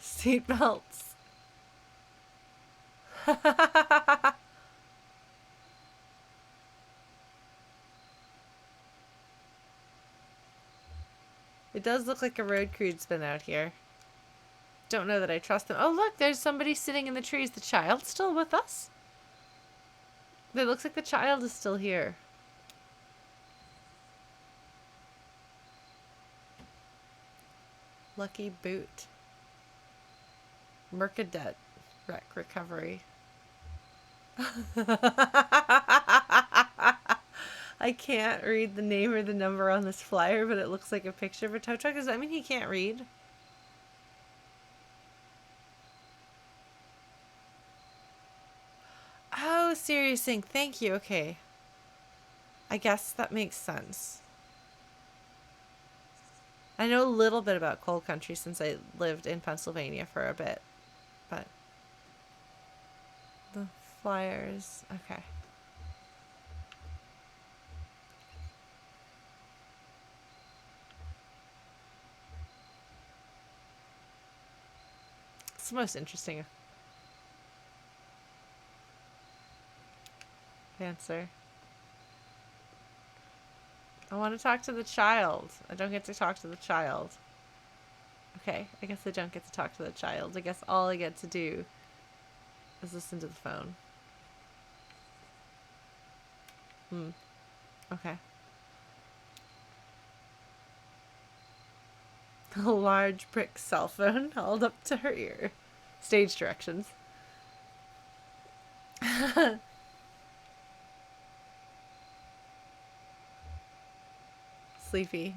Seatbelts. It does look like a road crew's been out here. Don't know that I trust them. Oh, look, there's somebody sitting in the trees. The child's still with us? It looks like the child is still here. Lucky boot. Mercadet. Wreck recovery. I can't read the name or the number on this flyer, but it looks like a picture of a tow truck. Does that mean he can't read? Oh, serious thing. Thank you. Okay. I guess that makes sense. I know a little bit about coal country since I lived in Pennsylvania for a bit, but the flyers. Okay. It's the most interesting answer. I want to talk to the child. I don't get to talk to the child. Okay, I guess I don't get to talk to the child. I guess all I get to do is listen to the phone. Okay. A large brick cell phone held up to her ear. Stage directions. Sleepy.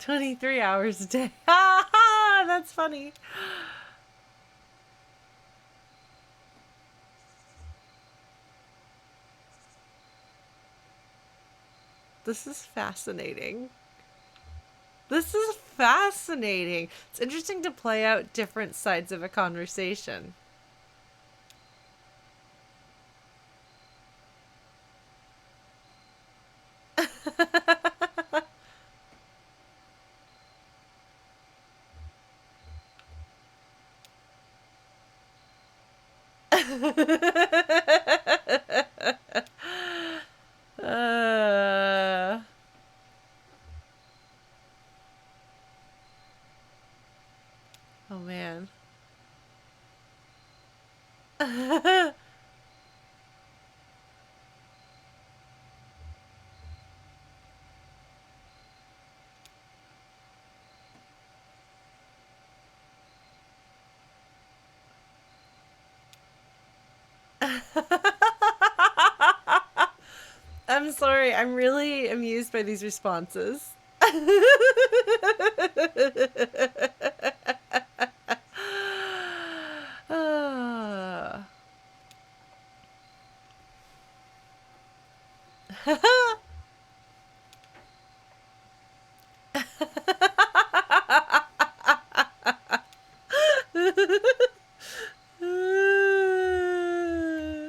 23 hours a day. Ha! That's funny. This is fascinating. This is fascinating. It's interesting to play out different sides of a conversation. Oh man. I'm sorry. I'm really amused by these responses.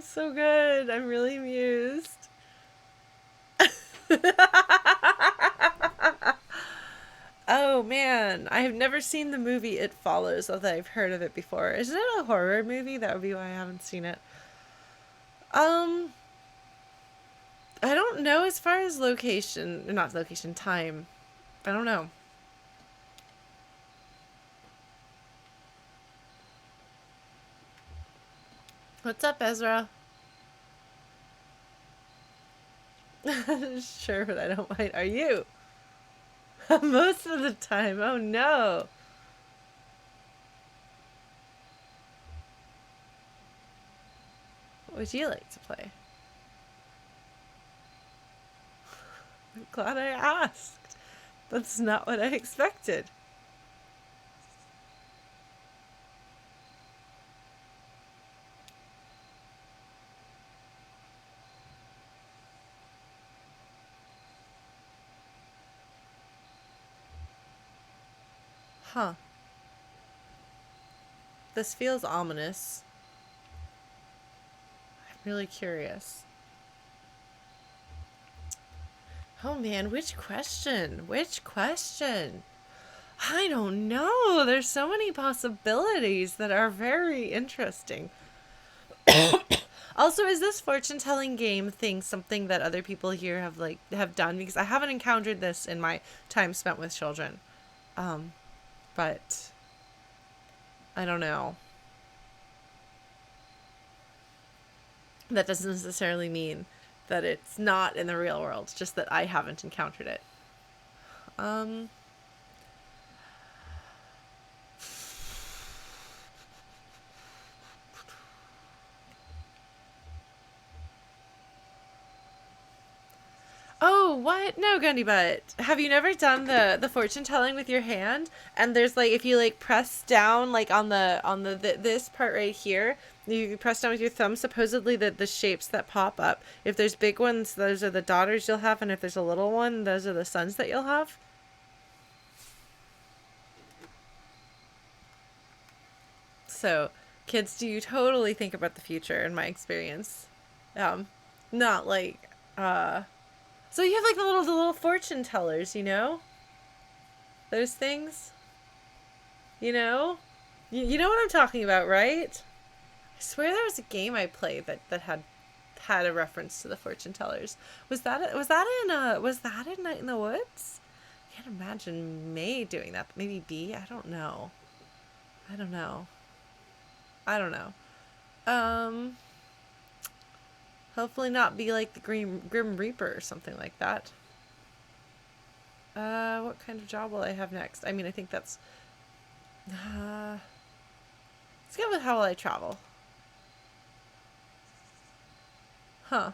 So good. I'm really amused. Oh, Oh man, I have never seen the movie It Follows, although I've heard of it before. Isn't it a horror movie? That would be why I haven't seen it. Um, I don't know as far as location, not location, time. I don't know. What's up, Ezra? Sure, but I don't mind. Are you? Most of the time. Oh no. What would you like to play? I'm glad I asked. That's not what I expected. Huh. This feels ominous. I'm really curious. Oh man, which question? Which question? I don't know. There's so many possibilities that are very interesting. Also, is this fortune telling game thing something that other people here have done? Because I haven't encountered this in my time spent with children. But I don't know. That doesn't necessarily mean that it's not in the real world, just that I haven't encountered it. Oh, what? No, Gundy Butt. Have you never done the fortune telling with your hand? And there's like, if you like press down like on the this part right here, you press down with your thumb. Supposedly the shapes that pop up. If there's big ones, those are the daughters you'll have, and if there's a little one, those are the sons that you'll have. So, kids do totally think about the future, in my experience. Not like So you have like the little fortune tellers, you know? Those things? You know? You know what I'm talking about, right? I swear there was a game I played that had a reference to the fortune tellers. Was that in Night in the Woods? I can't imagine May doing that. Maybe B? I don't know. I don't know. I don't know. Hopefully not be like the Grim Reaper or something like that. What kind of job will I have next? I mean, I think that's... let's go with how will I travel. Huh.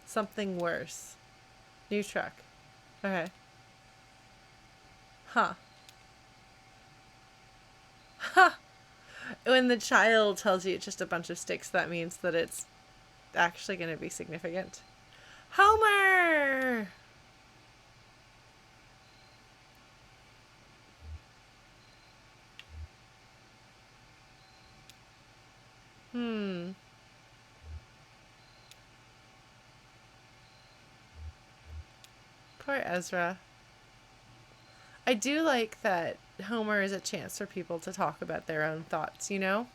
Something worse. New truck. Okay. Huh. Huh. When the child tells you it's just a bunch of sticks, that means that it's actually going to be significant. Homer! Poor Ezra. I do like that Homer is a chance for people to talk about their own thoughts, you know?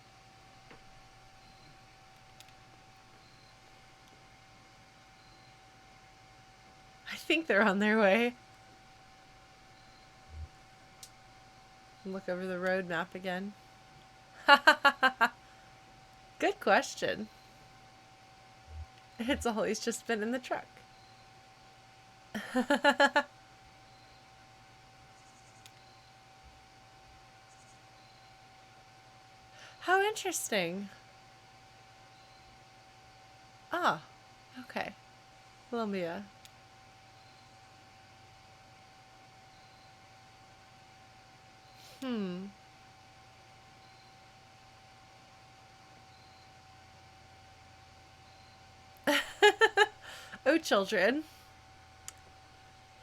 I think they're on their way. Look over the road map again. Good question. It's always just been in the truck. How interesting. Ah, okay. Columbia. Oh, children.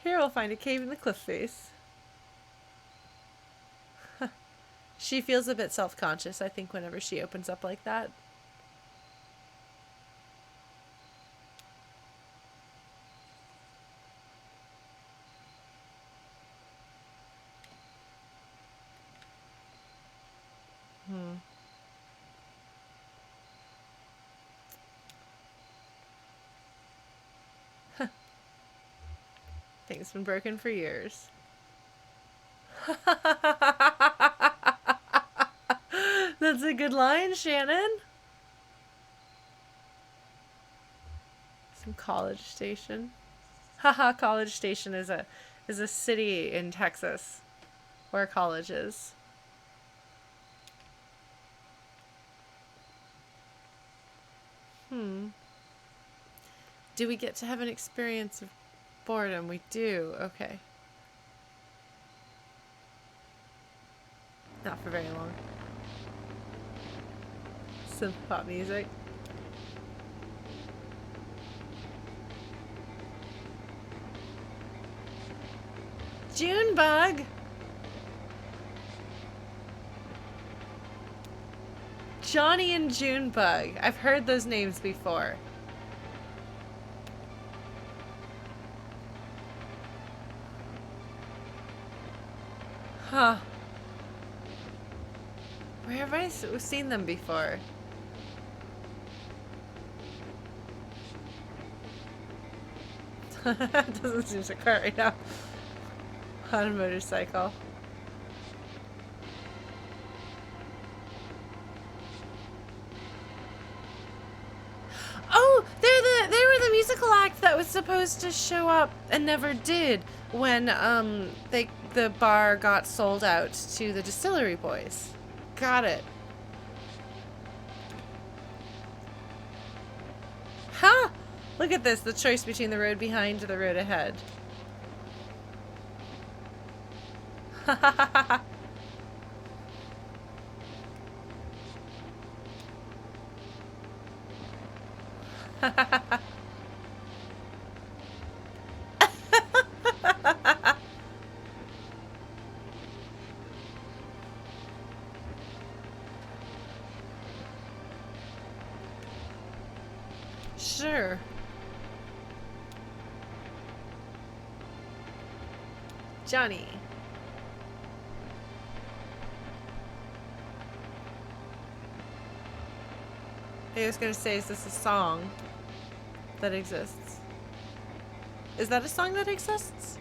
Here we'll find a cave in the cliff face. She feels a bit self-conscious, I think, whenever she opens up like that. Thing's been broken for years. That's a good line, Shannon. Some College Station. Haha, College Station is a city in Texas where college is. Do we get to have an experience of boredom? We do. Okay. Not for very long. Synth pop music. Junebug! Johnny and Junebug. I've heard those names before. Huh. Where have I seen them before? Doesn't seem so quiet right now. On a motorcycle. Oh, they were the musical act that was supposed to show up and never did when the bar got sold out to the distillery boys. Got it. Ha! Huh! Look at this, the choice between the road behind and the road ahead. Ha ha ha ha. Sure. Johnny. I was gonna say, is this a song that exists? Is that a song that exists?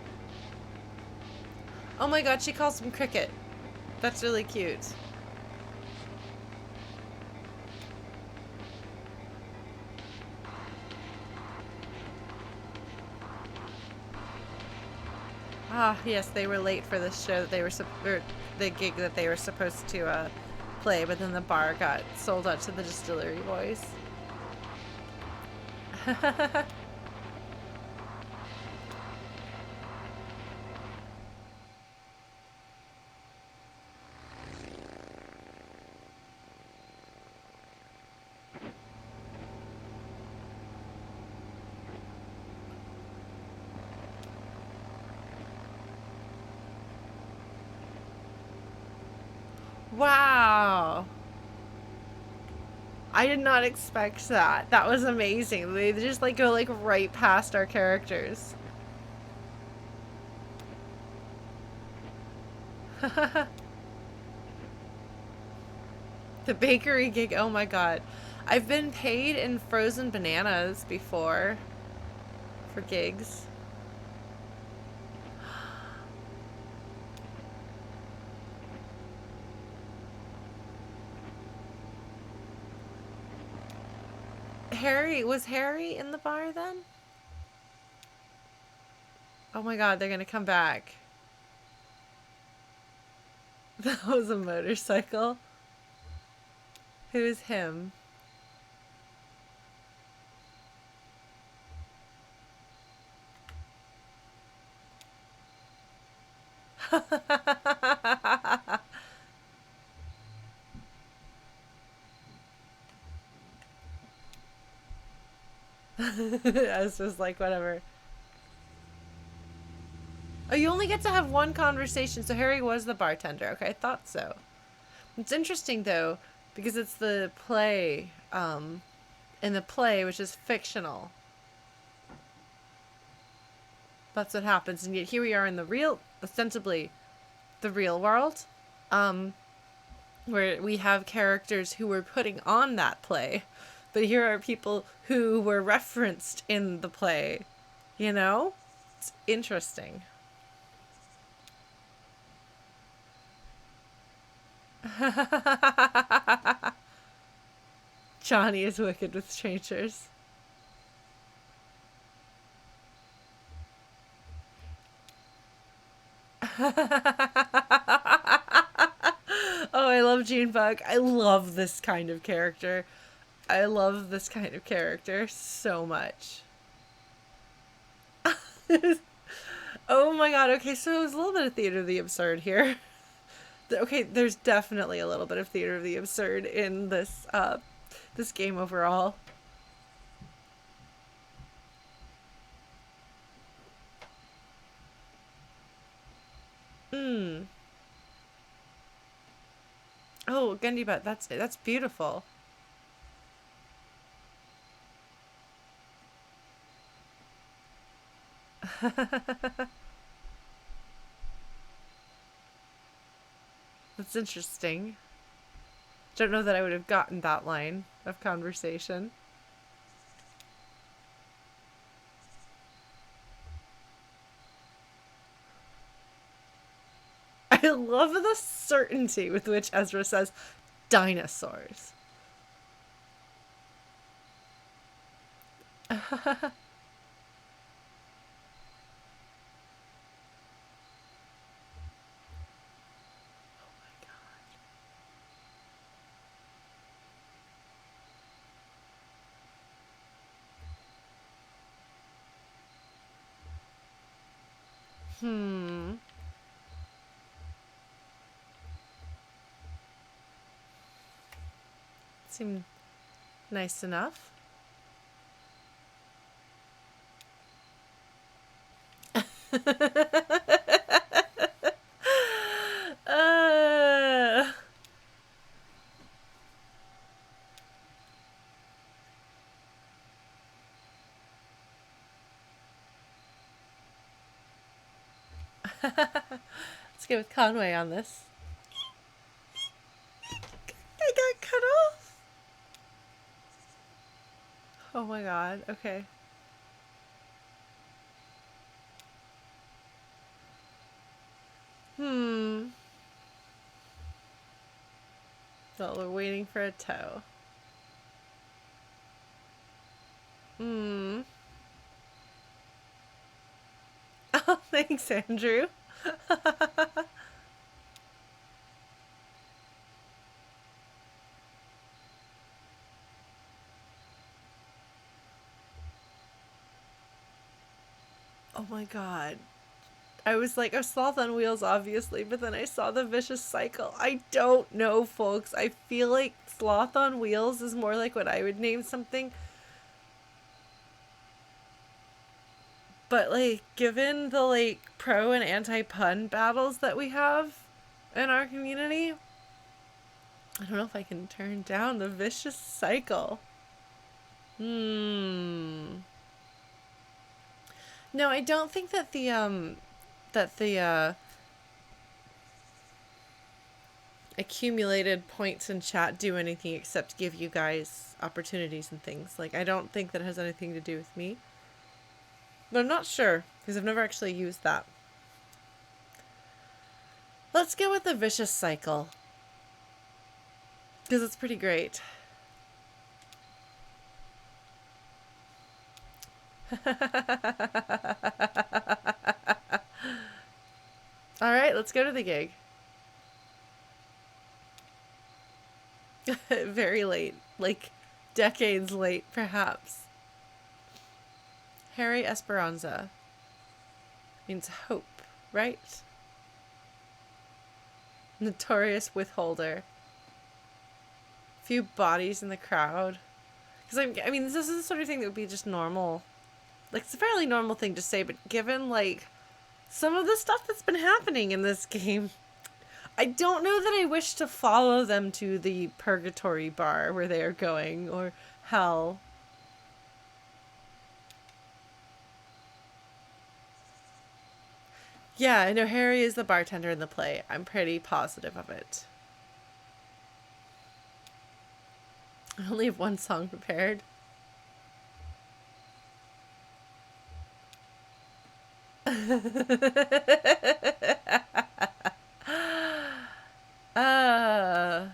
Oh my god, she calls him Cricket. That's really cute. Ah, yes, they were late for this show that they were or the gig that they were supposed to play, but then the bar got sold out to the distillery boys. Wow. I did not expect that. That was amazing. They just like go like right past our characters. The bakery gig, oh my god. I've been paid in frozen bananas before for gigs. Was Harry in the bar then? Oh my god, they're gonna come back. That was a motorcycle. Who is him? I was just like, whatever. Oh, you only get to have one conversation, so Harry was the bartender. Okay, I thought so. It's interesting, though, because it's the play, in the play, which is fictional. That's what happens, and yet here we are in the real, ostensibly, the real world, where we have characters who were putting on that play. But here are people who were referenced in the play, you know? It's interesting. Johnny is wicked with strangers. Oh, I love Junebug. I love this kind of character. I love this kind of character so much. Oh my god, okay, so there's a little bit of theater of the absurd here. Okay, there's definitely a little bit of theater of the absurd in this game overall. Hmm. Oh, Gundibut, that's beautiful. That's interesting. Don't know that I would have gotten that line of conversation. I love the certainty with which Ezra says dinosaurs. Hmm. Seemed nice enough. uh... Let's go with Conway on this. I got cut off. Oh my god, okay. Hmm. Well, we're waiting for a toe. Hmm. Oh, thanks, Andrew. Oh my god. I was like, a sloth on wheels, obviously, but then I saw the vicious cycle. I don't know, folks. I feel like sloth on wheels is more like what I would name something. But, like, given the, like, pro and anti-pun battles that we have in our community, I don't know if I can turn down the vicious cycle. Hmm. No, I don't think that the accumulated points in chat do anything except give you guys opportunities and things. Like, I don't think that has anything to do with me. But I'm not sure, because I've never actually used that. Let's go with the vicious cycle. Because it's pretty great. Alright, let's go to the gig. Very late. Like, decades late, perhaps. Harry Esperanza. Means hope, right? Notorious withholder. Few bodies in the crowd. Because I mean, this is the sort of thing that would be just normal. Like, it's a fairly normal thing to say, but given, like, some of the stuff that's been happening in this game, I don't know that I wish to follow them to the purgatory bar where they are going, or hell. Yeah, I know Harry is the bartender in the play. I'm pretty positive of it. I only have one song prepared. uh,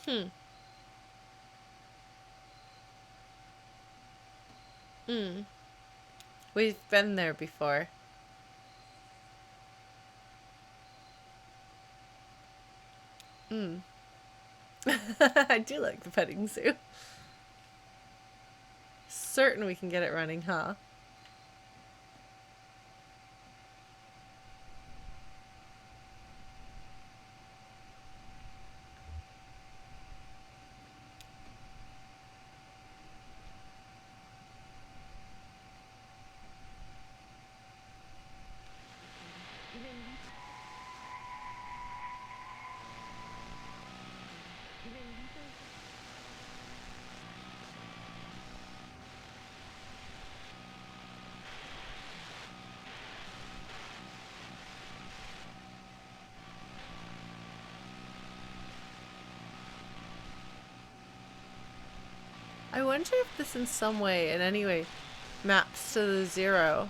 hmm. Mm. We've been there before. Mm. I do like the petting zoo. Certain we can get it running, huh? I wonder if this in some way, in any way, maps to the zero.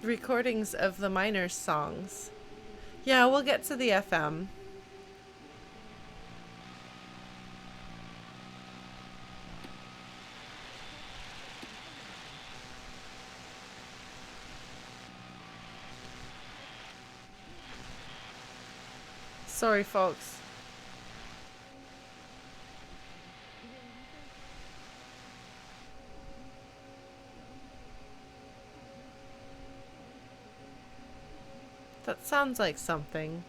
Recordings of the miners' songs. Yeah, we'll get to the FM. Sorry, folks. That sounds like something.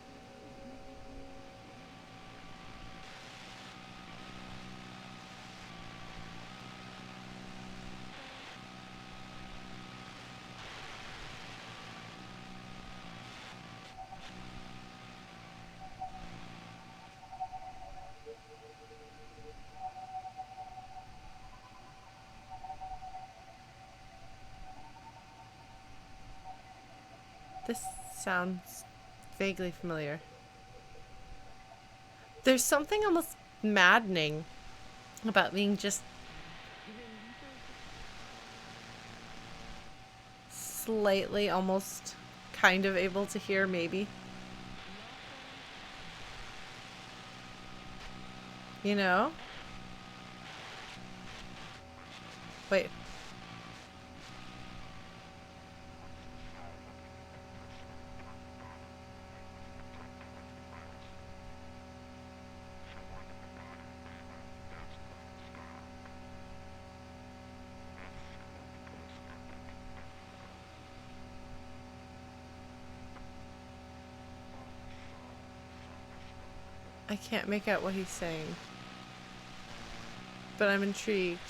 This sounds vaguely familiar. There's something almost maddening about being just slightly, almost kind of able to hear, maybe. You know? Wait. I can't make out what he's saying. But I'm intrigued.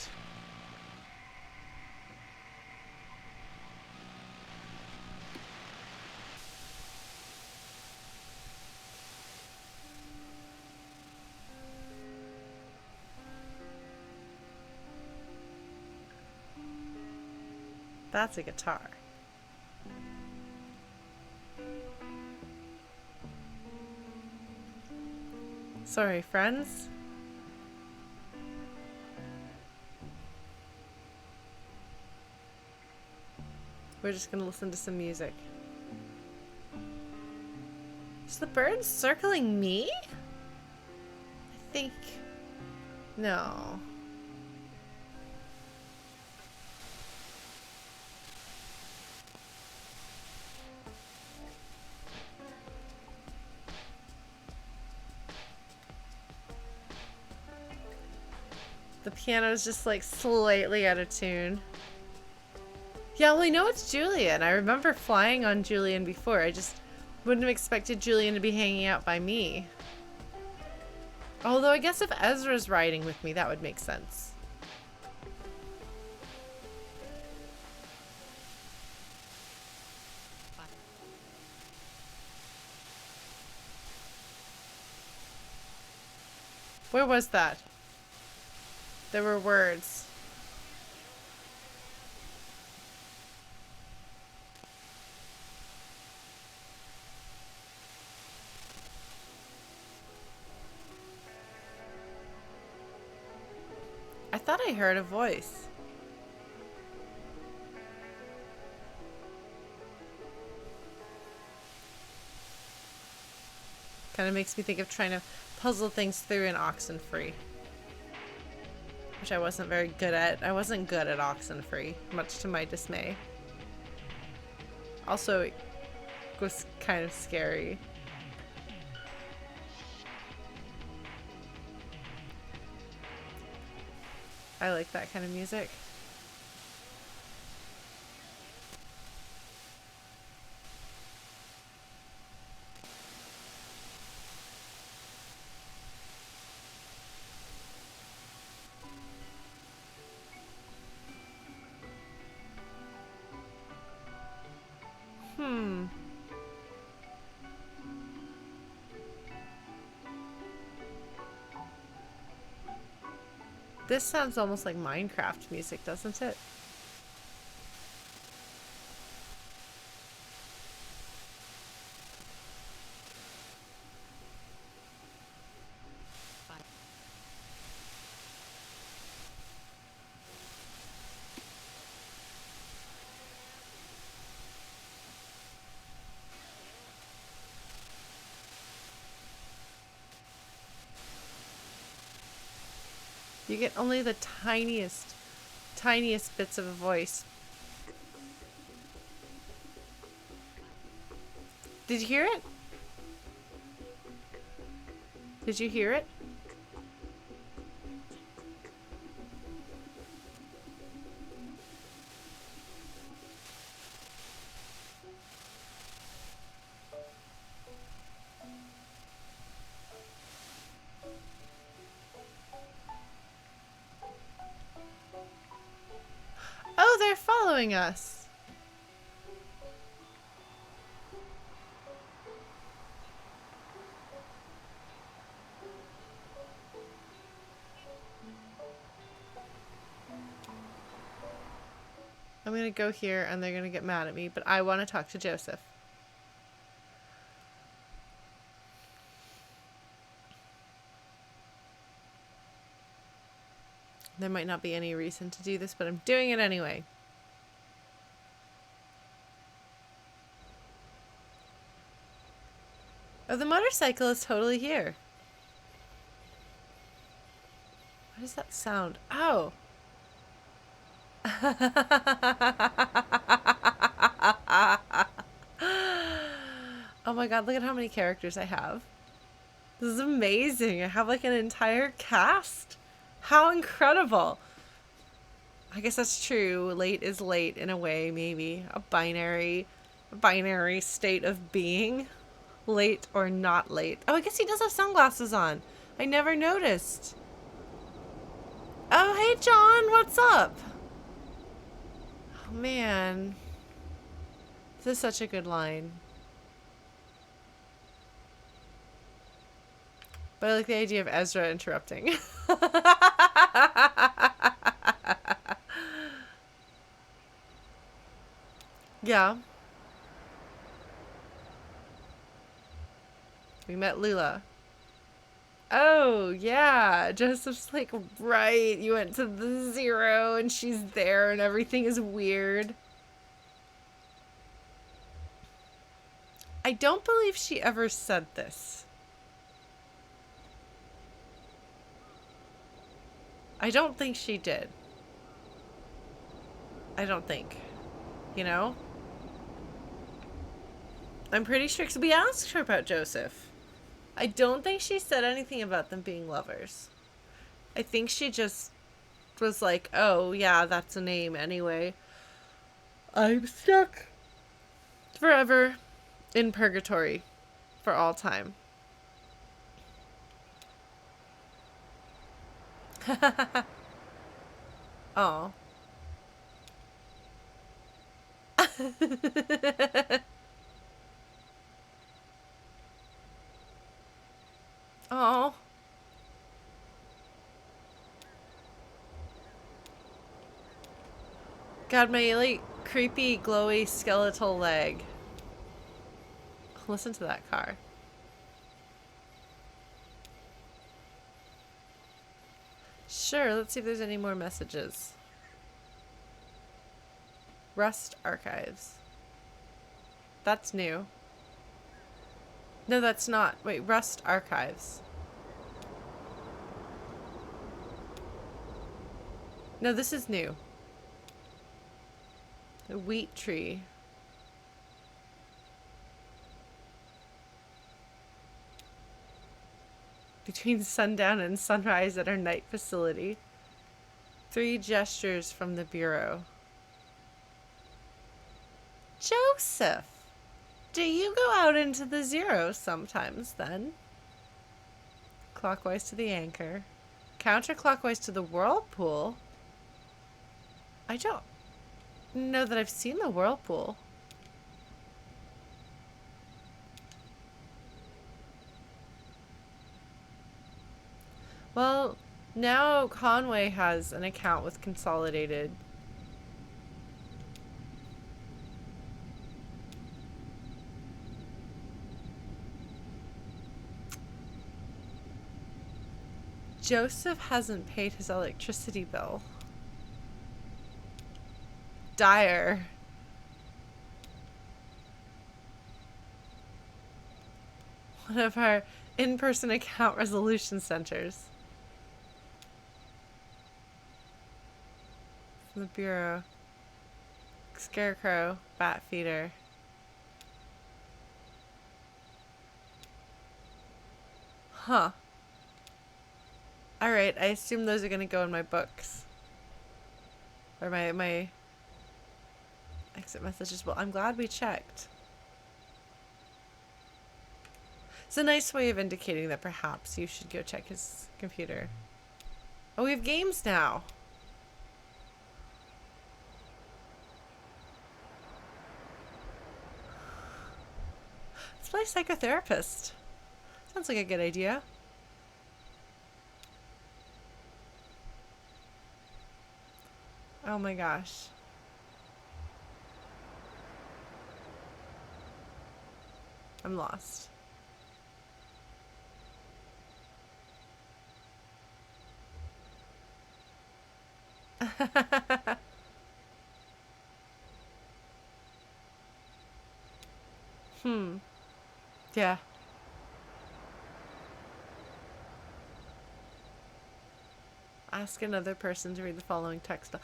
That's a guitar. Sorry, friends. We're just gonna listen to some music. Is the bird circling me? I think... No. The piano is just like slightly out of tune. Yeah, well, I know it's Julian. I remember flying on Julian before. I just wouldn't have expected Julian to be hanging out by me. Although I guess if Ezra's riding with me, that would make sense. Where was that? There were words. I thought I heard a voice. Kind of makes me think of trying to puzzle things through in Oxenfree, which I wasn't very good at. I wasn't good at Oxenfree, much to my dismay. Also, it was kind of scary. I like that kind of music. This sounds almost like Minecraft music, doesn't it? You get only the tiniest bits of a voice. Did you hear it? Did you hear it? Oh, they're following us. I'm gonna go here and they're gonna get mad at me, but I want to talk to Joseph. There might not be any reason to do this, but I'm doing it anyway. Oh, the motorcycle is totally here. What does that sound? Oh. Oh my god, look at how many characters I have. This is amazing. I have like an entire cast. How incredible. I guess that's true. Late is late in a way, maybe. A binary state of being. Late or not late. Oh, I guess he does have sunglasses on. I never noticed. Oh, hey John, what's up? Oh man. This is such a good line. But I like the idea of Ezra interrupting. Yeah. We met Lula. Oh, yeah. Joseph's like, right. You went to the 0 and she's there and everything is weird. I don't believe she ever said this. I don't think she did. I don't think. You know? I'm pretty sure because we asked her about Joseph. I don't think she said anything about them being lovers. I think she just was like, oh, yeah, that's a name anyway. I'm stuck forever in purgatory for all time. Oh. Oh. God, my like creepy, glowy skeletal leg. Listen to that car. Sure, let's see if there's any more messages. Rust archives. That's new. No, that's not. Wait, Rust archives. No, this is new. The wheat tree. Between sundown and sunrise at our night facility. 3 gestures from the Bureau. Joseph, do you go out into the zero sometimes then? Clockwise to the anchor. Counterclockwise to the whirlpool? I don't know that I've seen the whirlpool. Well, now Conway has an account with Consolidated. Joseph hasn't paid his electricity bill. Dire. One of our in-person account resolution centers. From the Bureau. Scarecrow, bat feeder. Huh. Alright, I assume those are gonna go in my books. Or my exit messages. Well, I'm glad we checked. It's a nice way of indicating that perhaps you should go check his computer. Oh, we have games now. Let's play psychotherapist. Sounds like a good idea. Oh my gosh. I'm lost. Yeah. Ask another person to read the following text.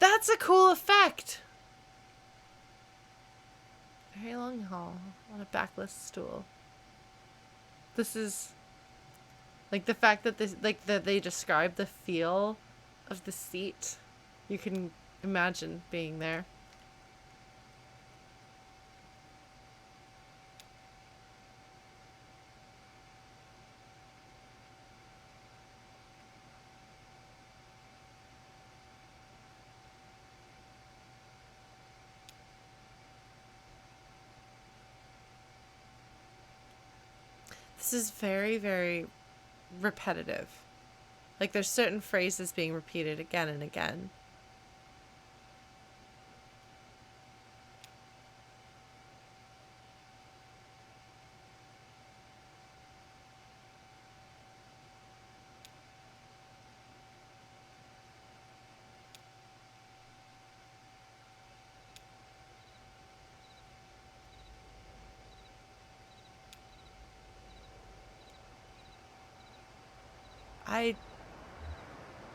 That's a cool effect! Very long hall on a backless stool. This is like the fact that this that they describe the feel of the seat. You can imagine being there. This is very, very repetitive. Like there's certain phrases being repeated again and again.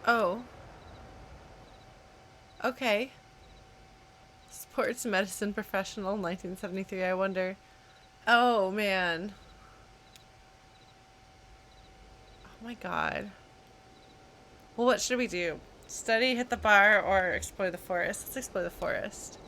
Oh. Okay. Sports medicine professional, 1973. I wonder. Oh, man. Oh my god. Well, what should we do? Study, hit the bar, or explore the forest? Let's explore the forest.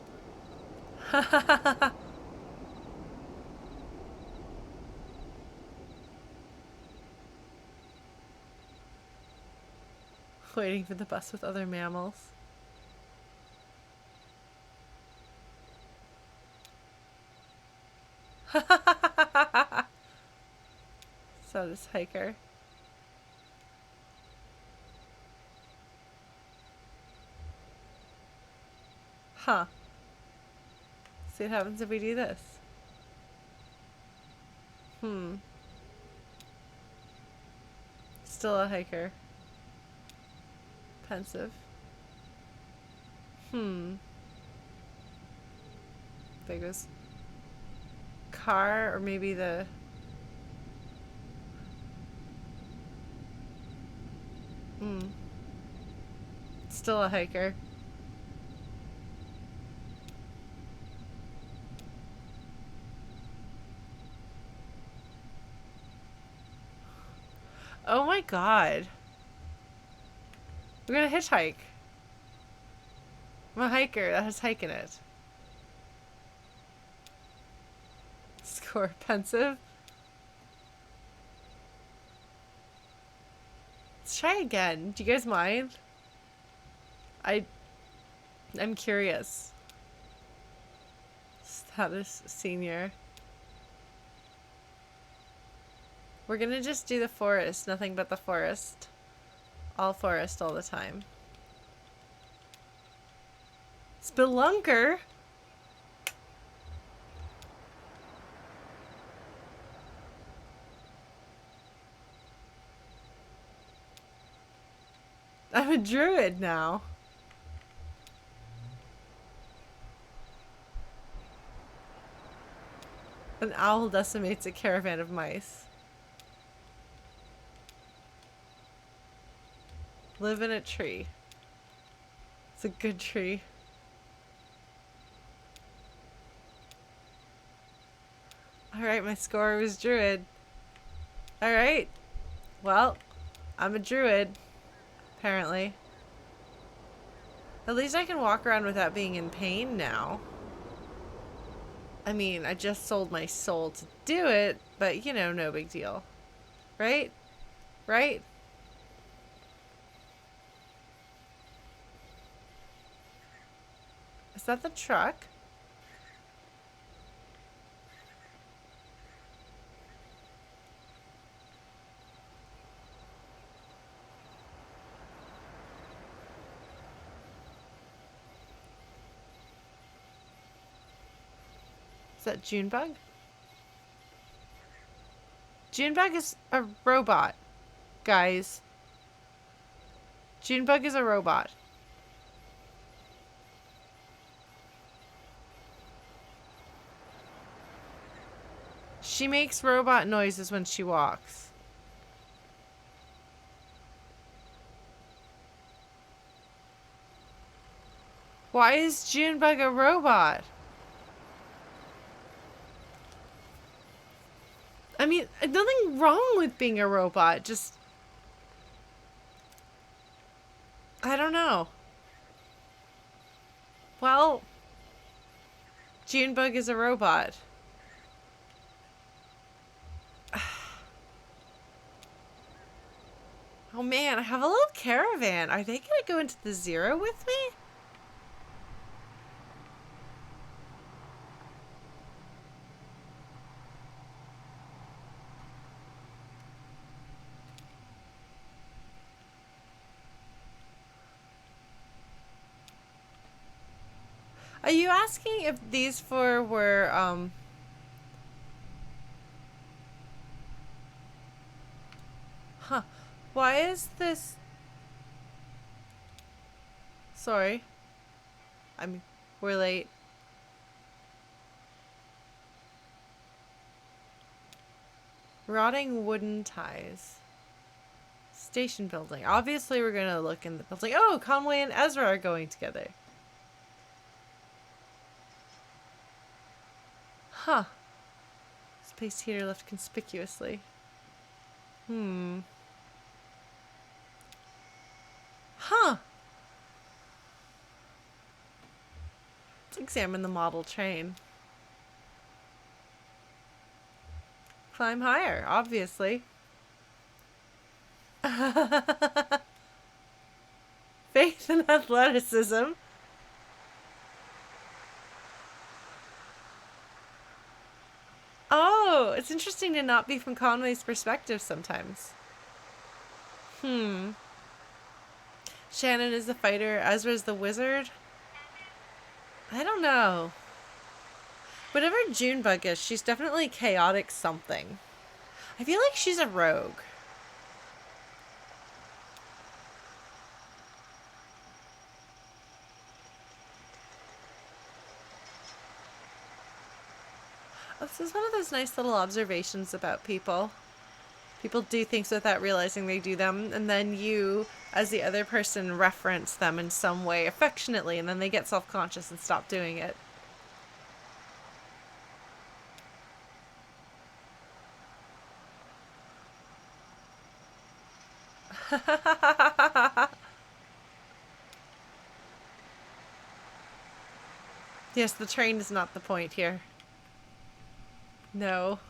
Waiting for the bus with other mammals. So this hiker. Huh. See what happens if we do this. Still a hiker. Pensive. There goes car, or maybe the... Still a hiker. Oh my god. We're gonna hitchhike. I'm a hiker that has hiking it. Score pensive. Let's try again. Do you guys mind? I'm curious. Status senior. We're gonna just do the forest, nothing but the forest. All forest all the time. Spelunker? I'm a druid now. An owl decimates a caravan of mice. Live in a tree. It's a good tree. Alright, my score was druid. Alright. Well, I'm a druid. Apparently. At least I can walk around without being in pain now. I mean, I just sold my soul to do it, but you know, no big deal. Right? Right? Is that the truck? Is that Junebug? Junebug is a robot, guys. Junebug is a robot. She makes robot noises when she walks. Why is Junebug a robot? I mean, nothing wrong with being a robot, just... I don't know. Well, Junebug is a robot. Oh man, I have a little caravan. Are they gonna go into the zero with me? Are you asking if these four were, Huh. Why is this... Sorry. I mean, we're late. Rotting wooden ties. Station building. Obviously, we're gonna look in the building. Oh, Conway and Ezra are going together. Huh. Space heater left conspicuously. Huh. Let's examine the model train. Climb higher, obviously. Faith and athleticism. Oh, it's interesting to not be from Conway's perspective sometimes. Shannon is the fighter, Ezra's the wizard. I don't know. Whatever Junebug is, she's definitely chaotic something. I feel like she's a rogue. This is one of those nice little observations about people. People do things without realizing they do them, and then you, as the other person, reference them in some way affectionately, and then they get self-conscious and stop doing it. Yes, the train is not the point here. No.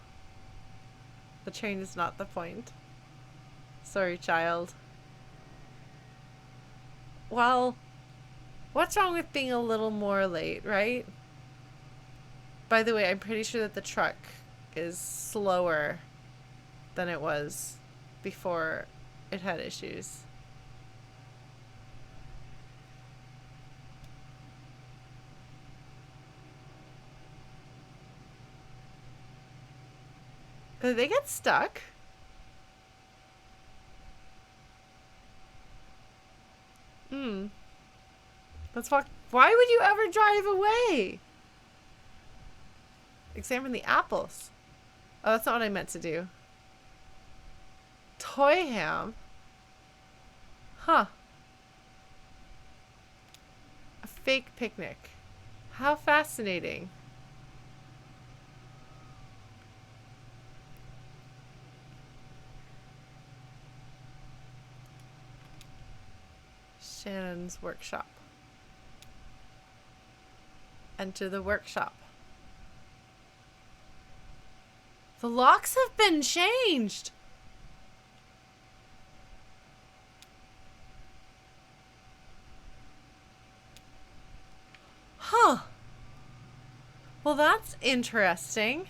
The train is not the point. Sorry, child. Well, what's wrong with being a little more late, right? By the way, I'm pretty sure that the truck is slower than it was before it had issues. Did they get stuck? Let's walk. Why would you ever drive away? Examine the apples. Oh, that's not what I meant to do. Toy ham? Huh. A fake picnic. How fascinating. Shannon's workshop. Enter the workshop. The locks have been changed. Huh. Well, that's interesting.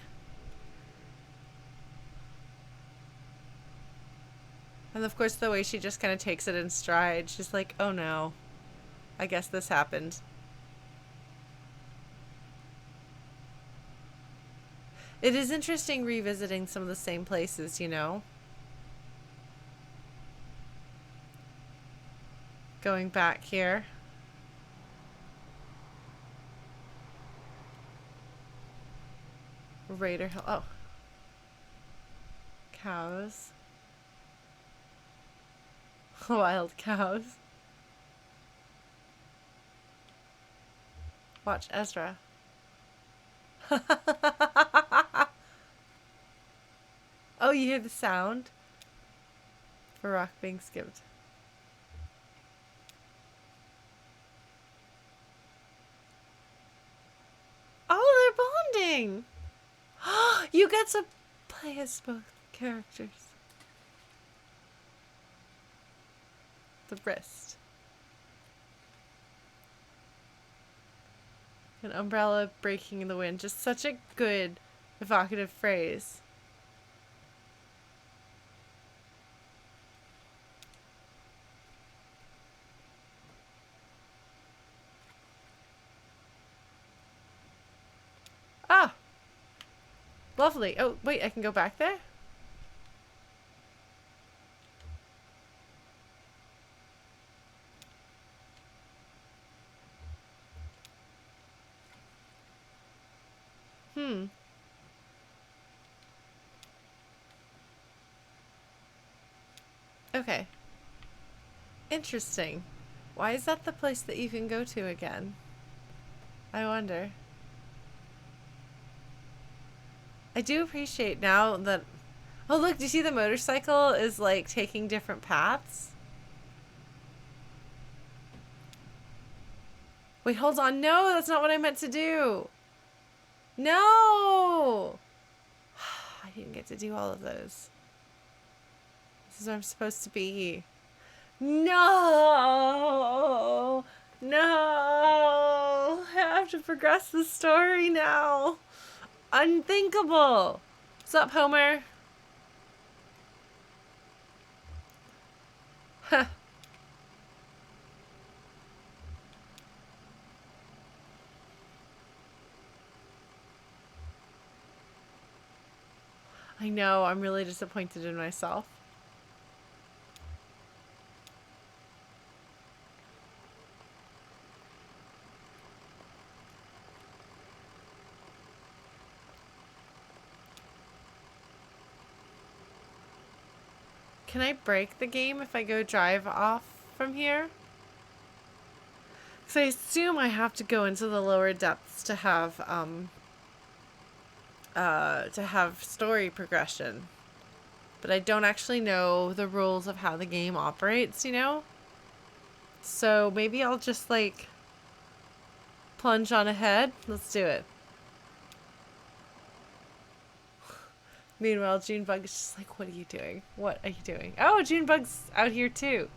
And of course, the way she just kind of takes it in stride. She's like, oh no. I guess this happened. It is interesting revisiting some of the same places, you know? Going back here. Raider Hill. Oh. Cows. Wild cows. Watch Ezra. Oh, you hear the sound? For rock being skipped. Oh, they're bonding! You get to play as both characters. The wrist. An umbrella breaking in the wind. Just such a good, evocative phrase. Ah! Lovely. Oh, wait, I can go back there? Okay. Interesting. Why is that the place that you can go to again? I wonder. I do appreciate now that... Oh, look, do you see the motorcycle is, like, taking different paths? Wait, hold on. No, that's not what I meant to do. No! I didn't get to do all of those. This is where I'm supposed to be. No! No! I have to progress the story now. Unthinkable. What's up, Homer? Huh. I know, I'm really disappointed in myself. Can I break the game if I go drive off from here? Because I assume I have to go into the lower depths to have story progression. But I don't actually know the rules of how the game operates, you know? So maybe I'll just, like, plunge on ahead. Let's do it. Meanwhile, Junebug is just like, what are you doing? What are you doing? Oh, Junebug's out here too.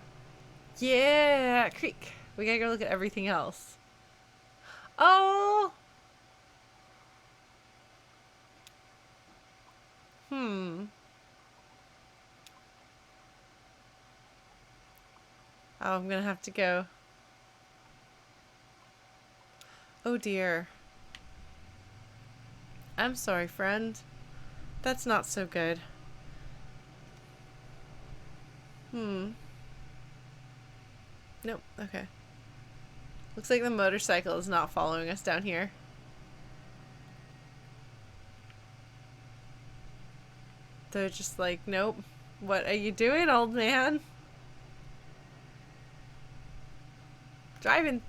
Yeah, creek. We gotta go look at everything else. Oh! Oh, I'm gonna have to go. Oh dear. I'm sorry, friend. That's not so good. Nope, okay. Looks like the motorcycle is not following us down here. They're just like, nope. What are you doing, old man? Driving.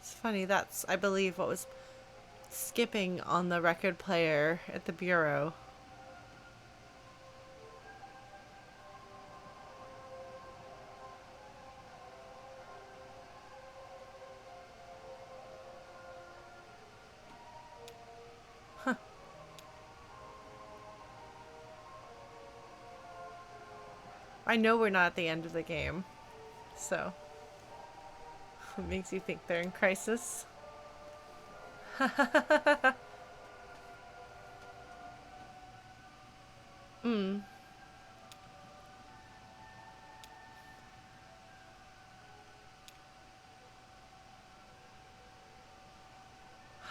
It's funny, that's, I believe, what was skipping on the record player at the bureau. I know we're not at the end of the game, so it makes you think they're in crisis.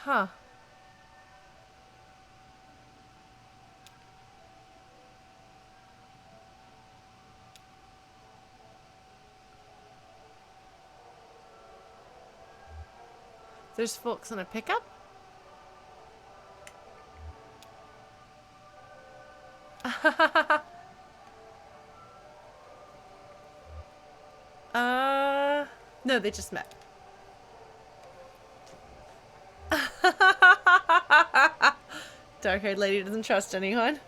Huh. There's folks in a pickup? No, they just met. Dark-haired lady doesn't trust anyone.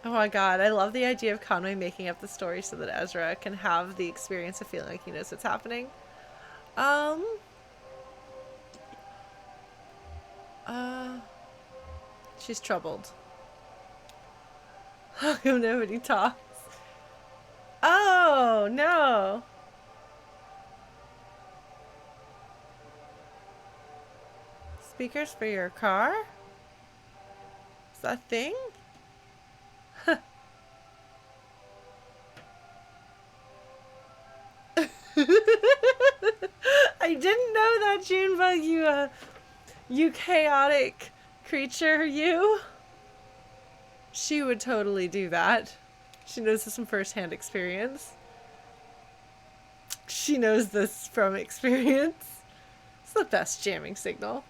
Oh my god, I love the idea of Conway making up the story so that Ezra can have the experience of feeling like he knows what's happening. Uh, she's troubled. How come nobody talks? Oh, no. Speakers for your car? Is that a thing? I didn't know that, Junebug, you chaotic creature, you. She would totally do that. She knows this from first-hand experience. She knows this from experience. It's the best jamming signal.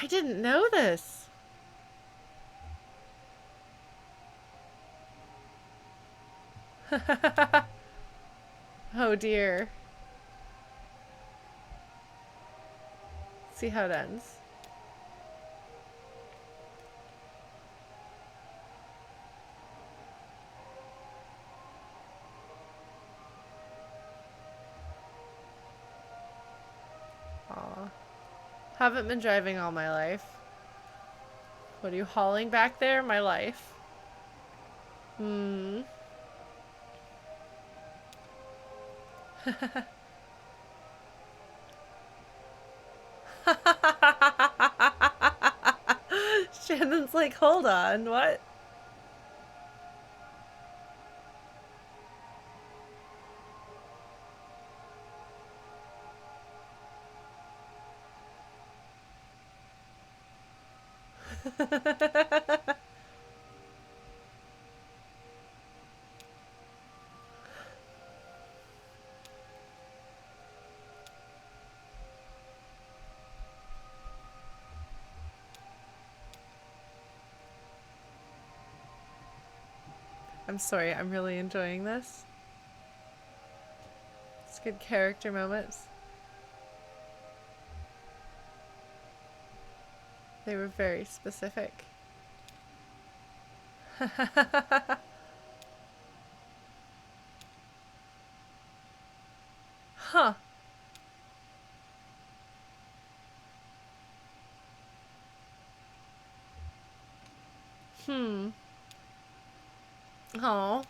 I didn't know this. Oh dear. See how it ends. Haven't been driving all my life. What are you hauling back there? My life. Hmm. Shannon's like, hold on, what? I'm sorry, I'm really enjoying this. It's good character moments. They were very specific. Huh. Hmm. Oh.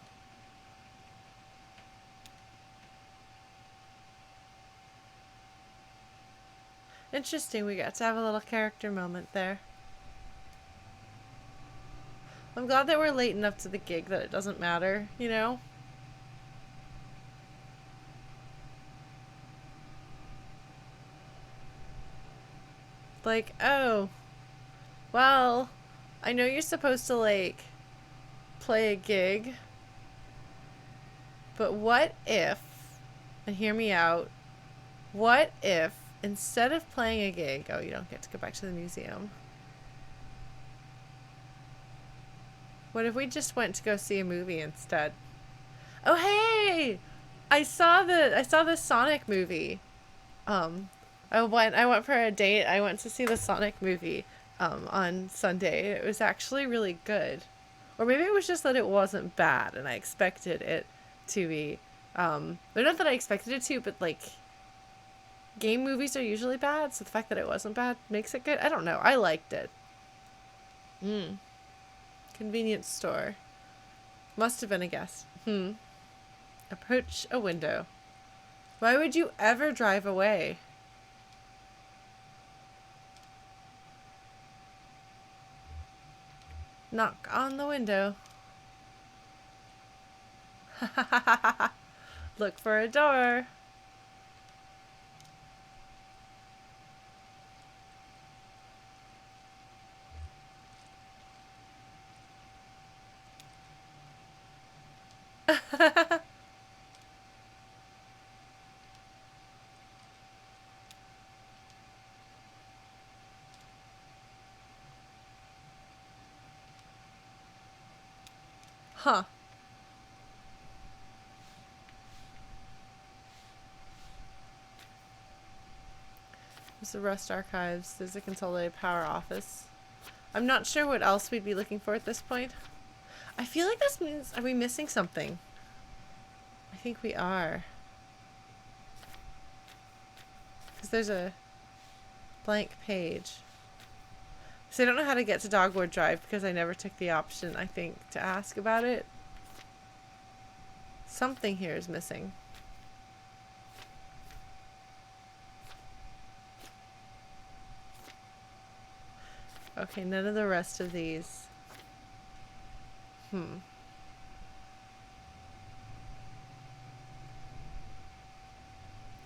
Interesting, we got to have a little character moment there. I'm glad that we're late enough to the gig that it doesn't matter, you know? Like, oh, well, I know you're supposed to, like, play a gig, but what if, and hear me out, what if instead of playing a gig, oh, you don't get to go back to the museum. What if we just went to go see a movie instead? Oh, hey! I saw the Sonic movie. Um, I went for a date. I went to see the Sonic movie on Sunday. It was actually really good. Or maybe it was just that it wasn't bad and I expected it to be. Or not that I expected it to, but like game movies are usually bad, so the fact that it wasn't bad makes it good. I don't know. I liked it. Convenience store. Must have been a guess. Approach a window. Why would you ever drive away? Knock on the window. Look for a door. Huh. There's the Rust Archives. There's the Consolidated Power Office. I'm not sure what else we'd be looking for at this point. I feel like this means... Are we missing something? I think we are. Because there's a blank page. So I don't know how to get to Dogwood Drive because I never took the option, I think, to ask about it. Something here is missing. Okay, none of the rest of these.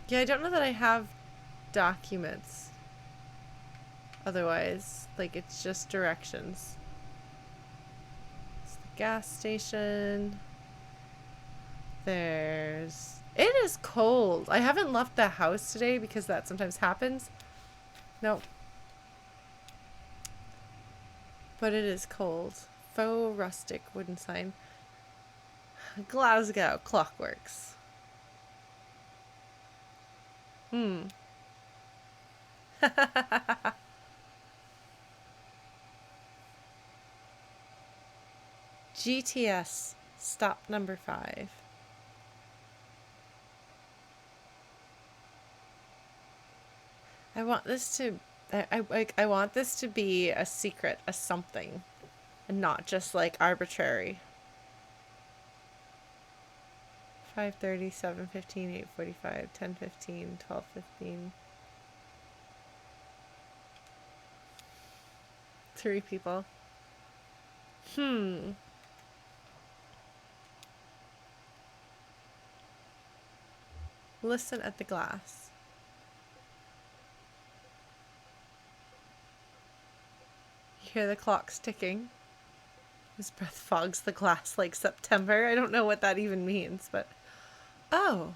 Yeah, I don't know that I have documents. Otherwise, like, it's just directions. It's the gas station. There's... It is cold. I haven't left the house today because that sometimes happens. Nope. But it is cold. Faux rustic wooden sign. Glasgow Clockworks. GTS stop number 5. I want this to I want this to be a secret, a something, and not just like arbitrary. 5:30, 7:15, 8:45, 10:15, 12:15. 3 people. Listen at the glass. You hear the clocks ticking. His breath fogs the glass like September. I don't know what that even means, but... Oh.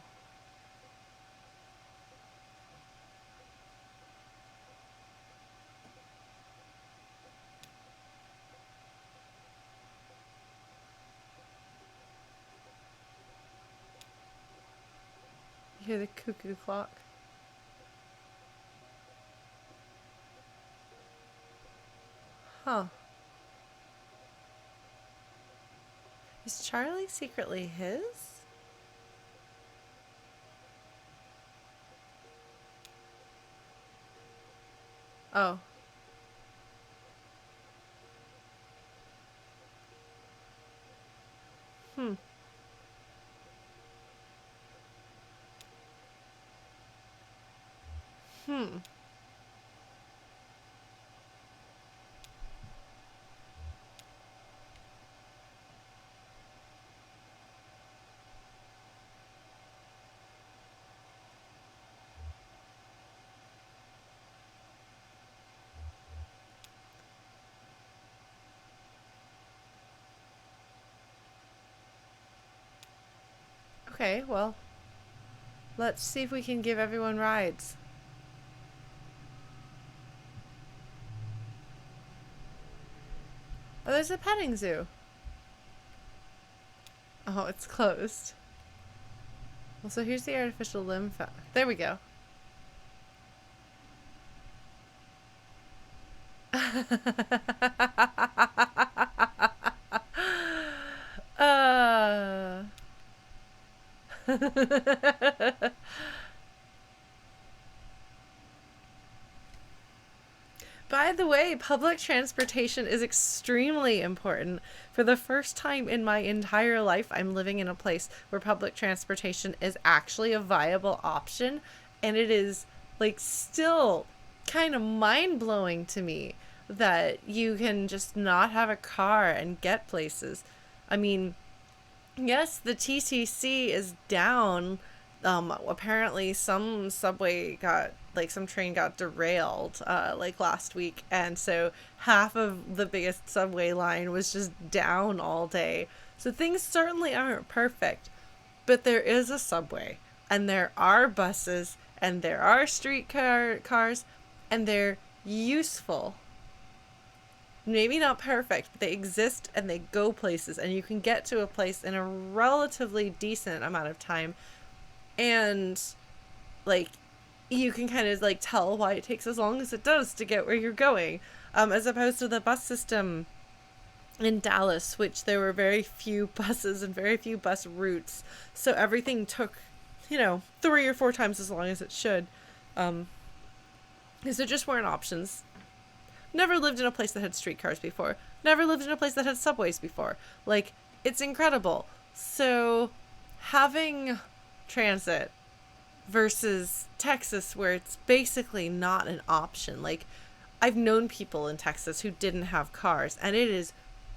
You hear the cuckoo clock. Huh. Is Charlie secretly his? Oh. Hmm. Hmm. Okay, well, let's see if we can give everyone rides. Oh, there's a petting zoo. Oh, it's closed. Well, so here's the artificial limb. There we go. uh... By the way, public transportation is extremely important. For the first time in my entire life, I'm living in a place where public transportation is actually a viable option, and it is like still kind of mind-blowing to me that you can just not have a car and get places. I mean, yes, the TTC is down. Apparently some train got derailed, like last week. And so half of the biggest subway line was just down all day. So things certainly aren't perfect, but there is a subway and there are buses and there are cars and they're useful. Maybe not perfect, but they exist and they go places, and you can get to a place in a relatively decent amount of time, and like you can kind of like tell why it takes as long as it does to get where you're going, as opposed to the bus system in Dallas, which there were very few buses and very few bus routes, so everything took 3 or 4 times as long as it should, because there just weren't options. Never lived in a place that had streetcars before. Never lived in a place that had subways before. Like, it's incredible. So, having transit versus Texas, where it's basically not an option. Like, I've known people in Texas who didn't have cars, and it is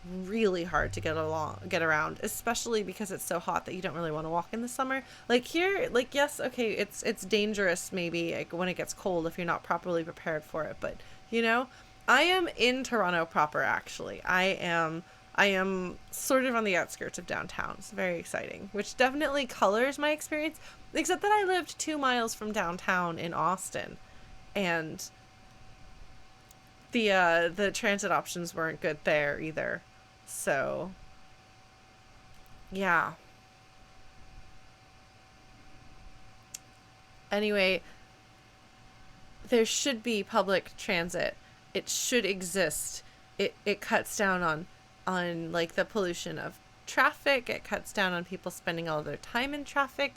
really hard to get around, especially because it's so hot that you don't really want to walk in the summer. Like here, like, yes, okay, it's dangerous maybe like when it gets cold if you're not properly prepared for it, but I am in Toronto proper, actually. I am sort of on the outskirts of downtown. It's very exciting, which definitely colors my experience, except that I lived 2 miles from downtown in Austin, and the transit options weren't good there either. So, yeah. Anyway, there should be public transit. It should exist. It cuts down on like the pollution of traffic. It cuts down on people spending all of their time in traffic.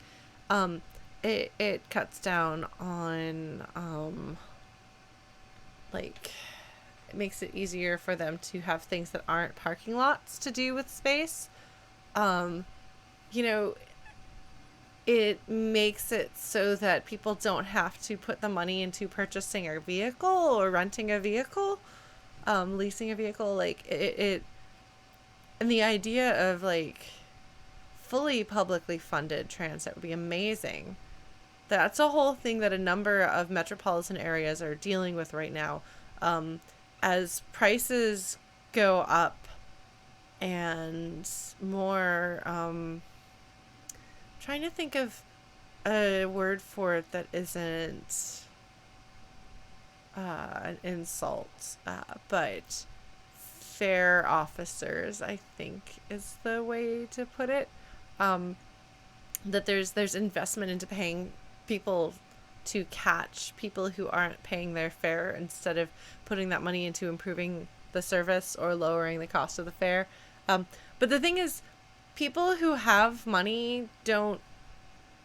It cuts down on like, it makes it easier for them to have things that aren't parking lots to do with space. You know, it makes it so that people don't have to put the money into purchasing a vehicle or renting a vehicle, leasing a vehicle. Like, it and the idea of, like, fully publicly funded transit would be amazing. That's a whole thing that a number of metropolitan areas are dealing with right now. As prices go up and more, trying to think of a word for it that isn't an insult, but fare officers, I think, is the way to put it. That there's investment into paying people to catch people who aren't paying their fare, instead of putting that money into improving the service or lowering the cost of the fare. But the thing is, people who have money don't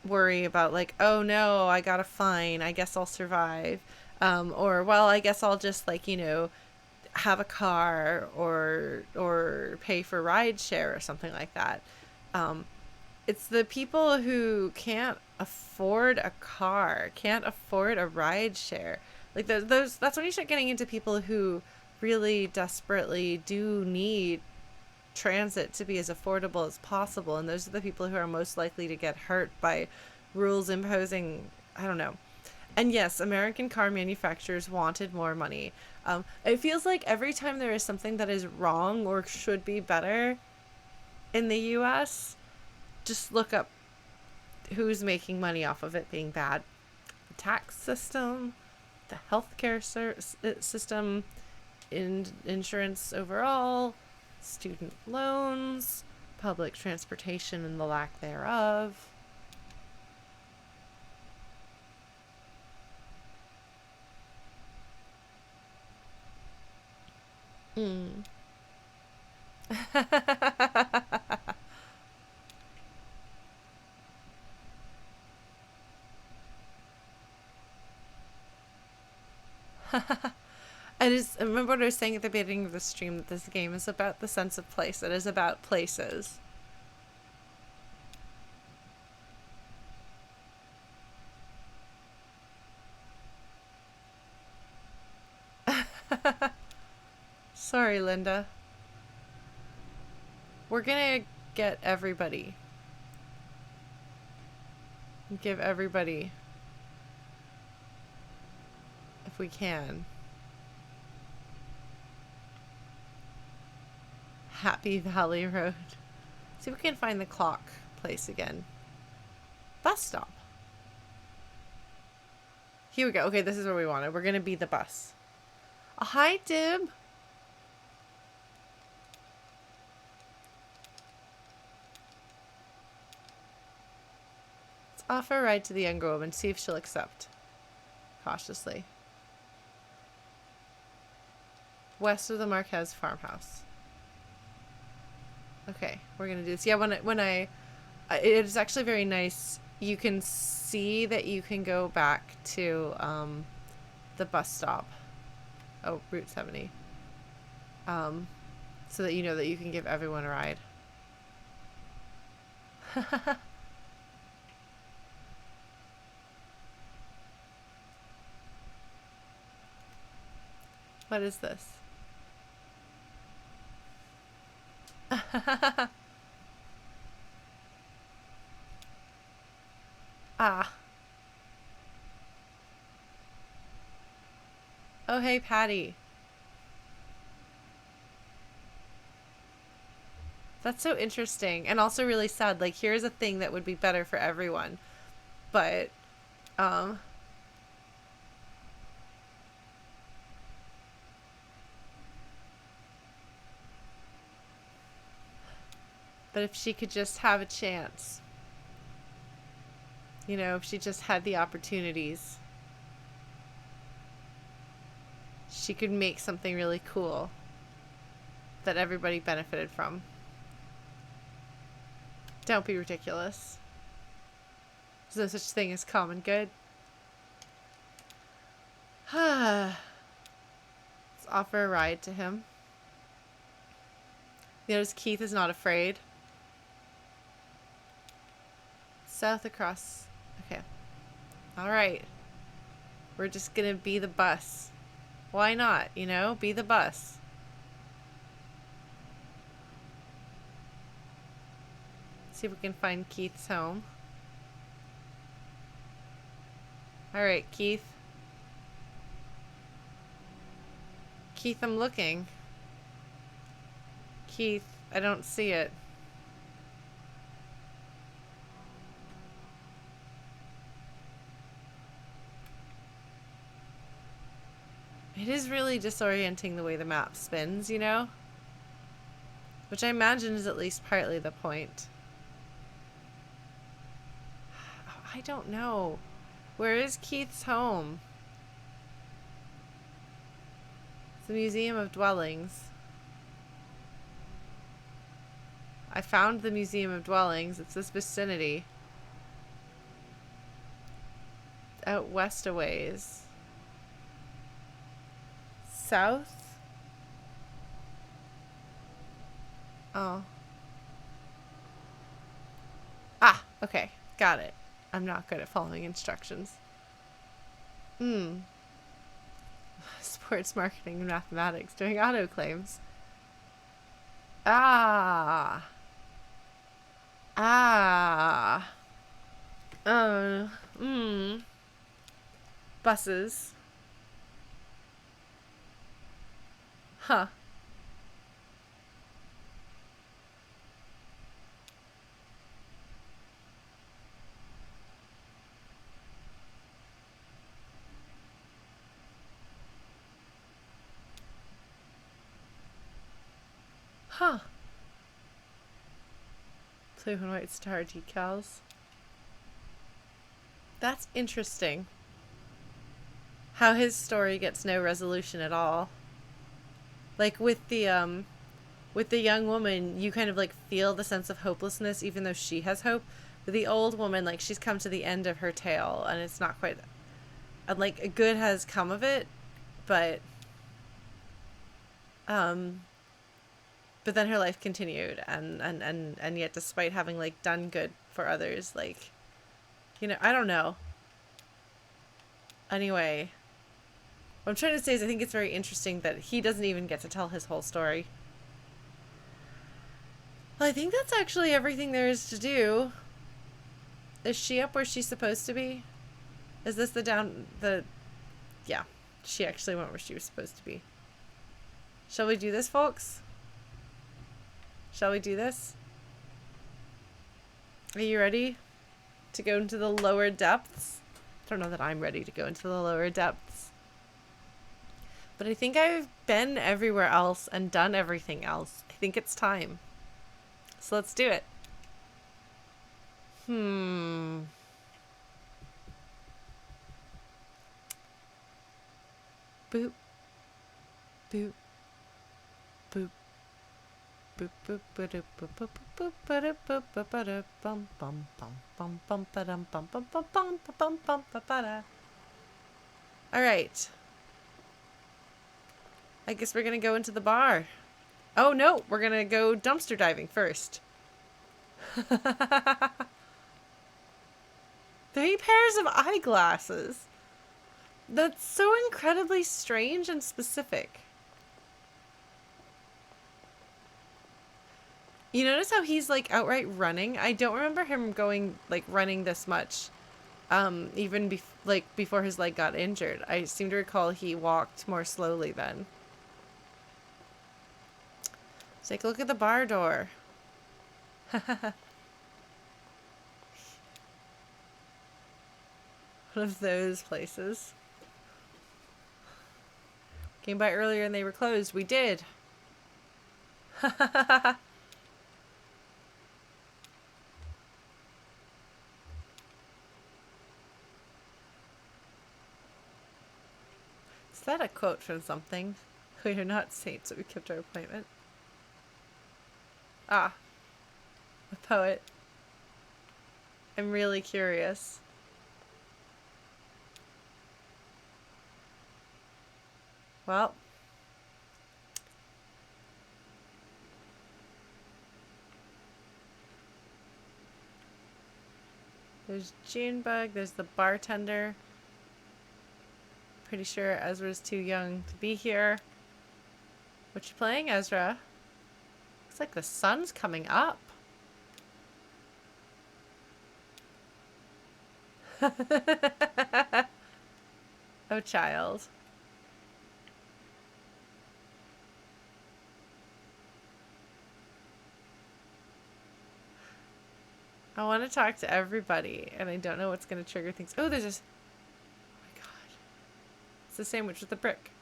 worry about, like, oh no, I got a fine, I guess I'll survive. Or, well, I guess I'll just, like, have a car or pay for ride share or something like that. It's the people who can't afford a car, can't afford a ride share. Like, that's when you start getting into people who really desperately do need transit to be as affordable as possible, and those are the people who are most likely to get hurt by rules imposing, I don't know. And yes, American car manufacturers wanted more money. It feels like every time there is something that is wrong or should be better in the US, just look up who's making money off of it being bad. The tax system, the healthcare system, insurance overall, student loans, public transportation and the lack thereof. I remember what I was saying at the beginning of the stream, that this game is about the sense of place. It is about places. Sorry, Linda. We're gonna get everybody. Give everybody, if we can, Happy Valley Road. See if we can find the clock place again. Bus stop. Here we go. Okay, this is where we wanted. We're gonna be the bus. Oh, hi, Dib. Let's offer a ride to the younger woman. See if she'll accept. Cautiously. West of the Marquez farmhouse. Okay, we're gonna do this. Yeah, it's actually very nice. You can see that you can go back to the bus stop. Oh, Route 70. So that you know that you can give everyone a ride. What is this? Ah. Oh, hey, Patty. That's so interesting and also really sad. Like, here's a thing that would be better for everyone. But, but if she could just have a chance, if she just had the opportunities, she could make something really cool that everybody benefited from. Don't be ridiculous. There's no such thing as common good. offer a ride to him. Notice Keith is not afraid. South across. Okay. Alright. We're just gonna be the bus. Why not, you know? Be the bus. See if we can find Keith's home. Alright, Keith. Keith, I'm looking. Keith, I don't see it. It is really disorienting the way the map spins, you know? Which I imagine is at least partly the point. I don't know. Where is Keith's home? It's the Museum of Dwellings. I found the Museum of Dwellings. It's this vicinity. Out west a ways. South? Oh. Ah, okay. Got it. I'm not good at following instructions. Sports marketing and mathematics doing autoclaims. Ah. Ah. Buses. Huh. Huh. Blue and white star decals. That's interesting. How his story gets no resolution at all. Like with the young woman, you kind of like feel the sense of hopelessness even though she has hope. But the old woman, like she's come to the end of her tale and it's not quite, and like a good has come of it, but then her life continued and yet despite having like done good for others, like, you know, I don't know. Anyway, what I'm trying to say is I think it's very interesting that he doesn't even get to tell his whole story. Well, I think that's actually everything there is to do. Is she up where she's supposed to be? Is this yeah, she actually went where she was supposed to be. Shall we do this, folks? Shall we do this? Are you ready to go into the lower depths? I don't know that I'm ready to go into the lower depths. But I think I've been everywhere else and done everything else. I think it's time. So let's do it. Boop. Boop. Boop. Boop boop boop boop boop boop boop boop boop bum bum bum bum bum bum bum bum bum bum bum bum bum. All right. I guess we're gonna go into the bar. Oh no, we're gonna go dumpster diving first. 3 pairs of eyeglasses. That's so incredibly strange and specific. You notice how he's like outright running? I don't remember him going like running this much. Even before his leg got injured. I seem to recall he walked more slowly then. Let's take a look at the bar door. One of those places. Came by earlier and they were closed. We did. Is that a quote from something? We are not saints, but we kept our appointment. Ah. A poet. I'm really curious. Well, There's Junebug. There's the bartender. Pretty sure Ezra's too young to be here. What you playing, Ezra? Looks like the sun's coming up. Oh, child. I want to talk to everybody, and I don't know what's going to trigger things. Oh, there's this. Oh my god. It's a sandwich with a brick.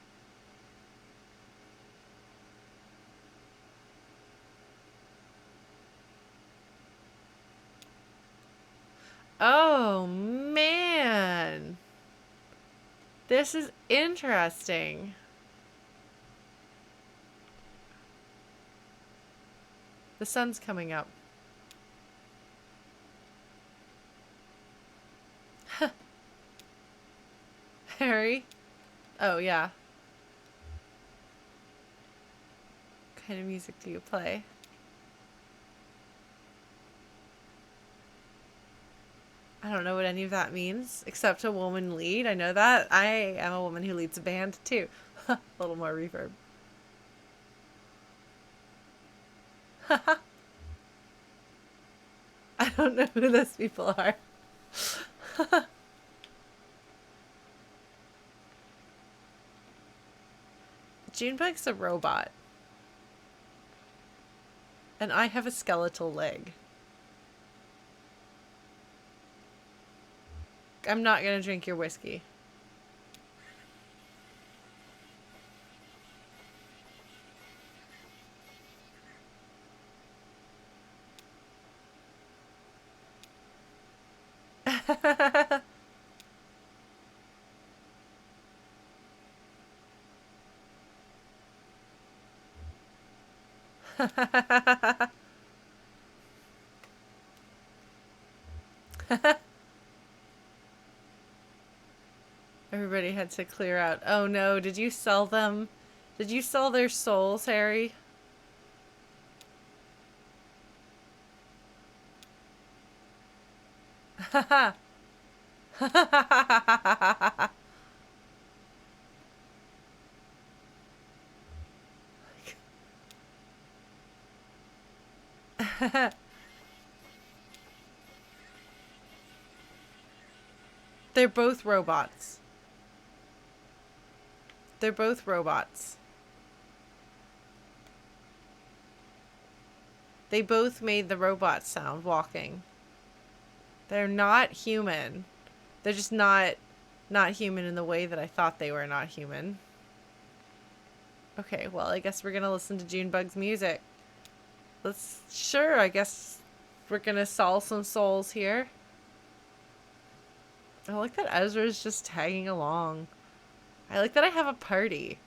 Oh, man. This is interesting. The sun's coming up. Harry? Oh, yeah. What kind of music do you play? I don't know what any of that means, except a woman lead. I know that. I am a woman who leads a band, too. A little more reverb. I don't know who those people are. Junebug's a robot. And I have a skeletal leg. I'm not gonna drink your whiskey. Everybody had to clear out. Oh no, did you sell them? Did you sell their souls, Harry? They're both robots. They're both robots. They both made the robot sound walking. They're not human. They're just not human in the way that I thought they were not human. Okay, well, I guess we're gonna listen to Junebug's music. Sure, I guess we're gonna sell some souls here. I like that Ezra's just tagging along. I like that I have a party.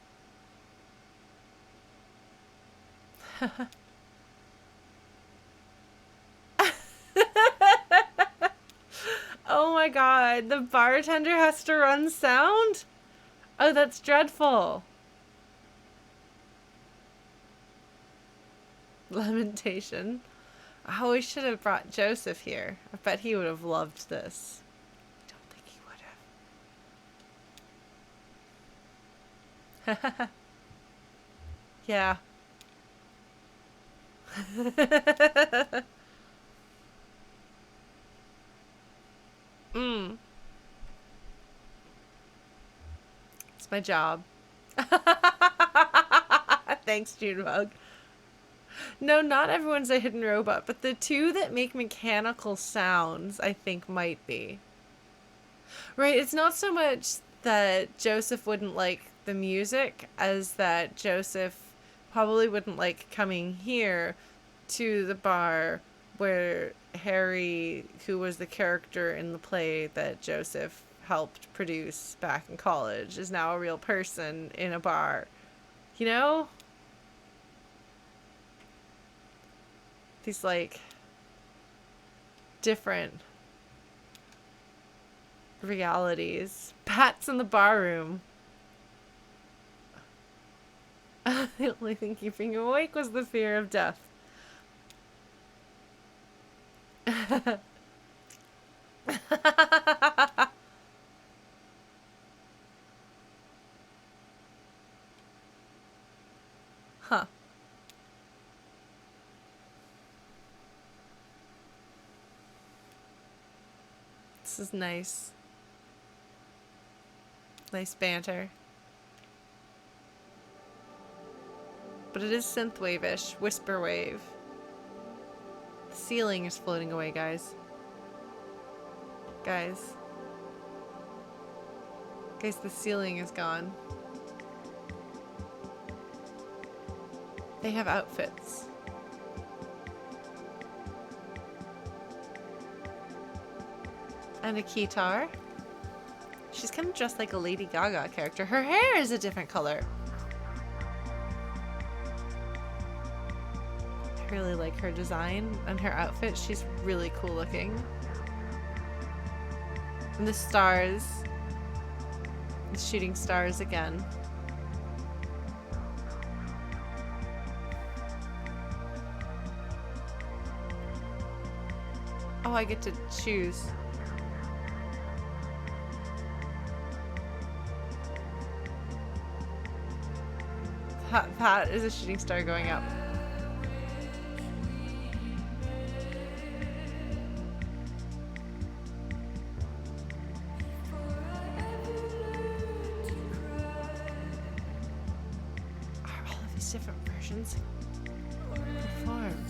Oh my god, the bartender has to run sound? Oh, that's dreadful. Lamentation. Oh, we should have brought Joseph here. I bet he would have loved this. I don't think he would have. Yeah. It's my job. Thanks, Junebug. No, not everyone's a hidden robot, but the two that make mechanical sounds, I think, might be. Right, it's not so much that Joseph wouldn't like the music as that Joseph probably wouldn't like coming here to the bar where Harry, who was the character in the play that Joseph helped produce back in college, is now a real person in a bar. You know? These, like, different realities. Bats in the bar room. The only thing keeping you awake was the fear of death. Huh. This is nice. Nice banter. But it is synthwave-ish. Whisper wave. The ceiling is floating away, guys. Guys. Guys, the ceiling is gone. They have outfits. And a keytar. She's kind of dressed like a Lady Gaga character. Her hair is a different color. I really like her design and her outfit. She's really cool looking. And the stars. The shooting stars again. Oh, I get to choose. That is a shooting star going up. Are all of these different versions performed?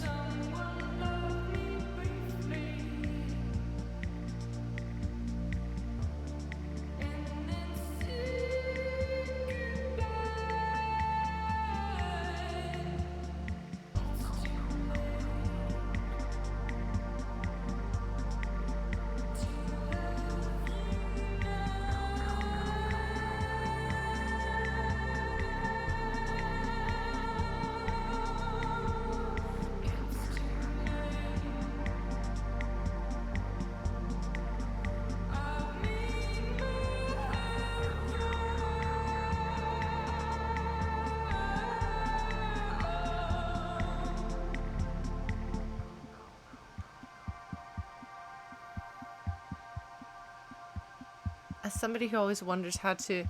As somebody who always wonders how to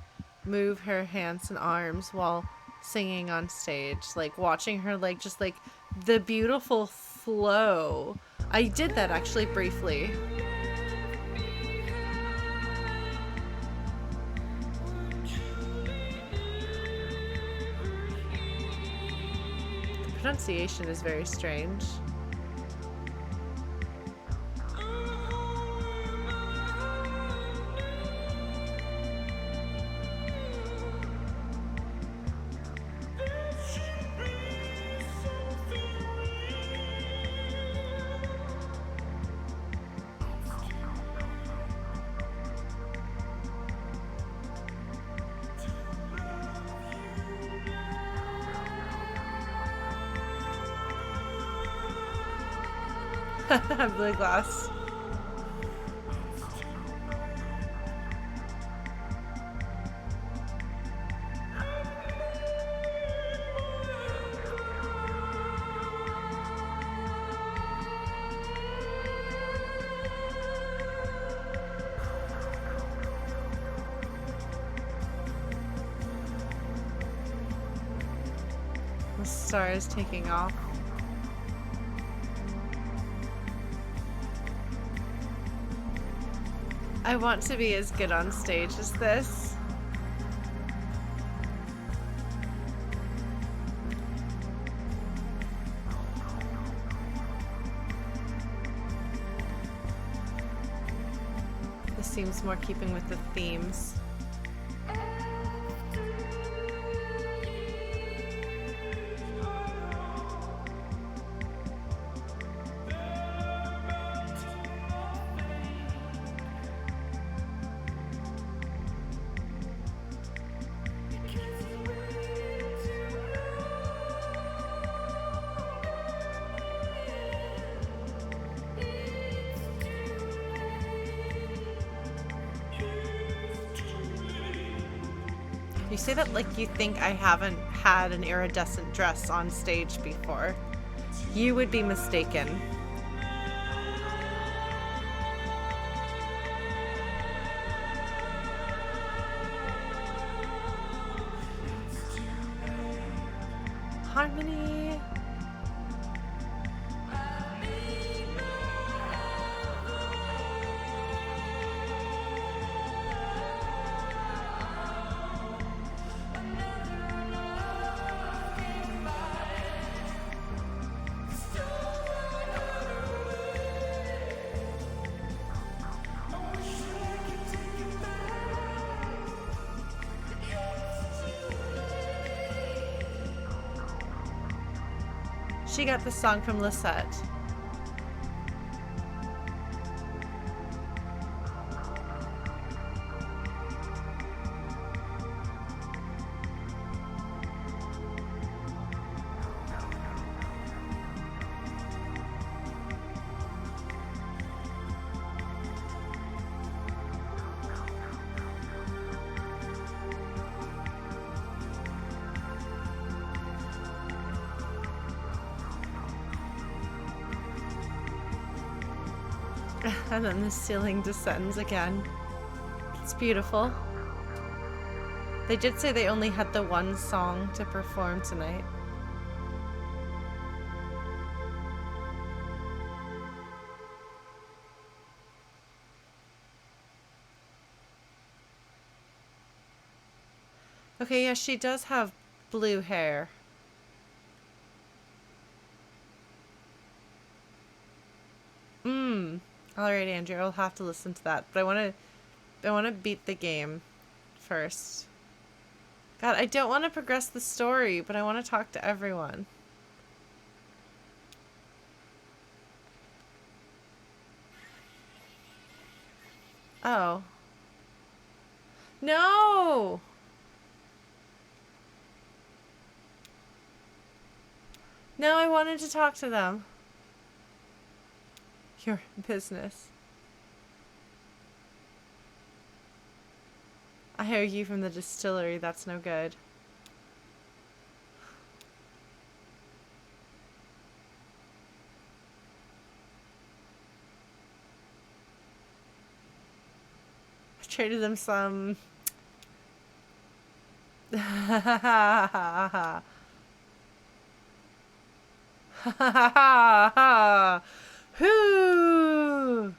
move her hands and arms while singing on stage, like watching her, like just like the beautiful flow. I did that actually briefly. The pronunciation is very strange. Blue glass. The star is taking off. I want to be as good on stage as this. This seems more keeping with the themes. You say that like you think I haven't had an iridescent dress on stage before. You would be mistaken. harmony. She got the song from Lisette. And then the ceiling descends again. It's beautiful. They did say they only had the one song to perform tonight. Okay, yeah, she does have blue hair. Alright, Andrew, I'll have to listen to that. But I wanna beat the game first. God, I don't want to progress the story, but I want to talk to everyone. Oh. No! No, I wanted to talk to them. Your business. I hear you from the distillery. That's no good. I traded them some... Whoo!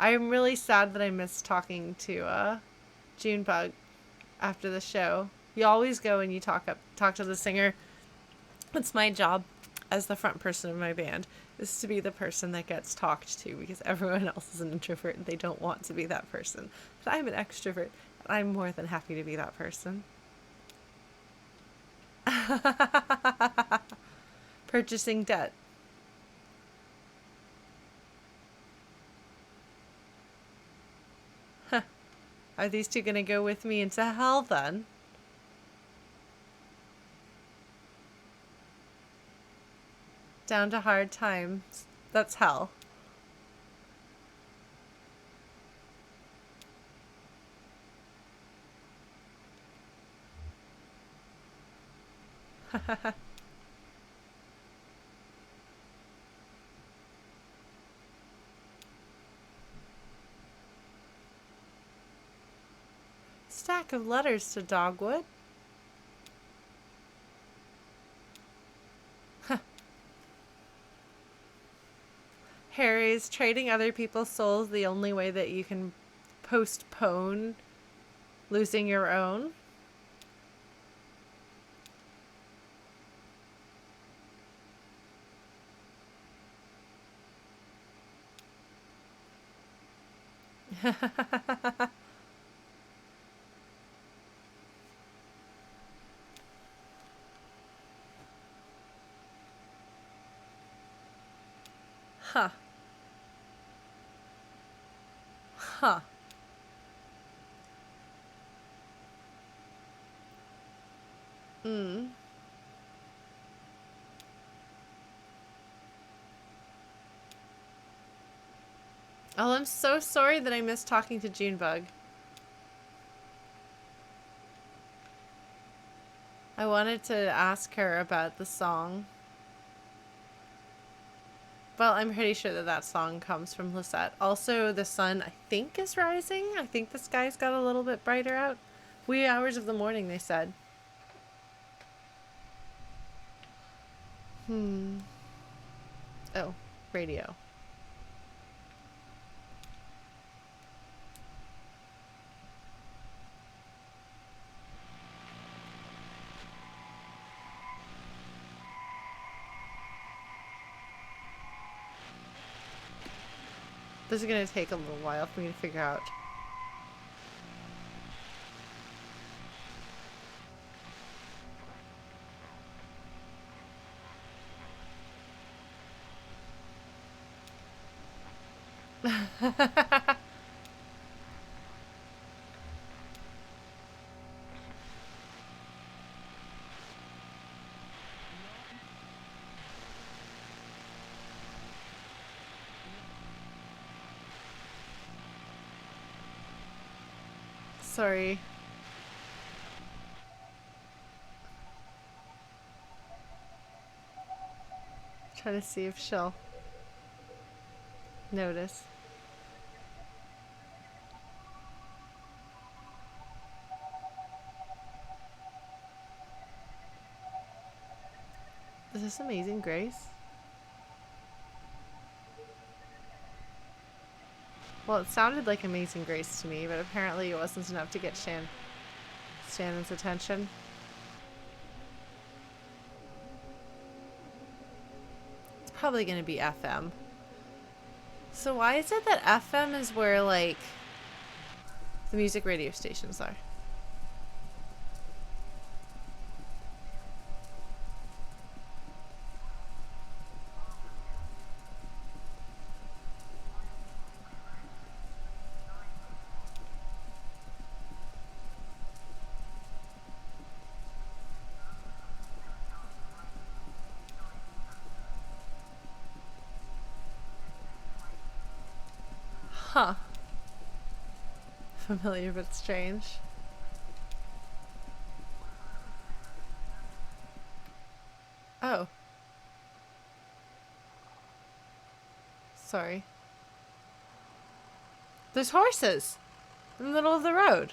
I'm really sad that I missed talking to Junebug after the show. You always go and you talk to the singer. It's my job as the front person of my band is to be the person that gets talked to because everyone else is an introvert and they don't want to be that person. But I'm an extrovert and I'm more than happy to be that person. Purchasing debt. Huh. Are these two gonna go with me into hell then? Down to hard times. That's hell. Stack of letters to Dogwood. Harry's trading other people's souls the only way that you can postpone losing your own. Huh. Huh. Mm. Oh, I'm so sorry that I missed talking to Junebug. I wanted to ask her about the song. Well, I'm pretty sure that that song comes from Lisette. Also, the sun, I think, is rising. I think the sky's got a little bit brighter out. Wee hours of the morning, they said. Oh, radio. This is going to take a little while for me to figure out. Sorry. Trying to see if she'll notice. Is this Amazing Grace? Well, it sounded like Amazing Grace to me, but apparently it wasn't enough to get Shannon's attention. It's probably going to be FM. So why is it that FM is where, like, the music radio stations are? Huh. Familiar but strange. Oh. Sorry. There's horses in the middle of the road.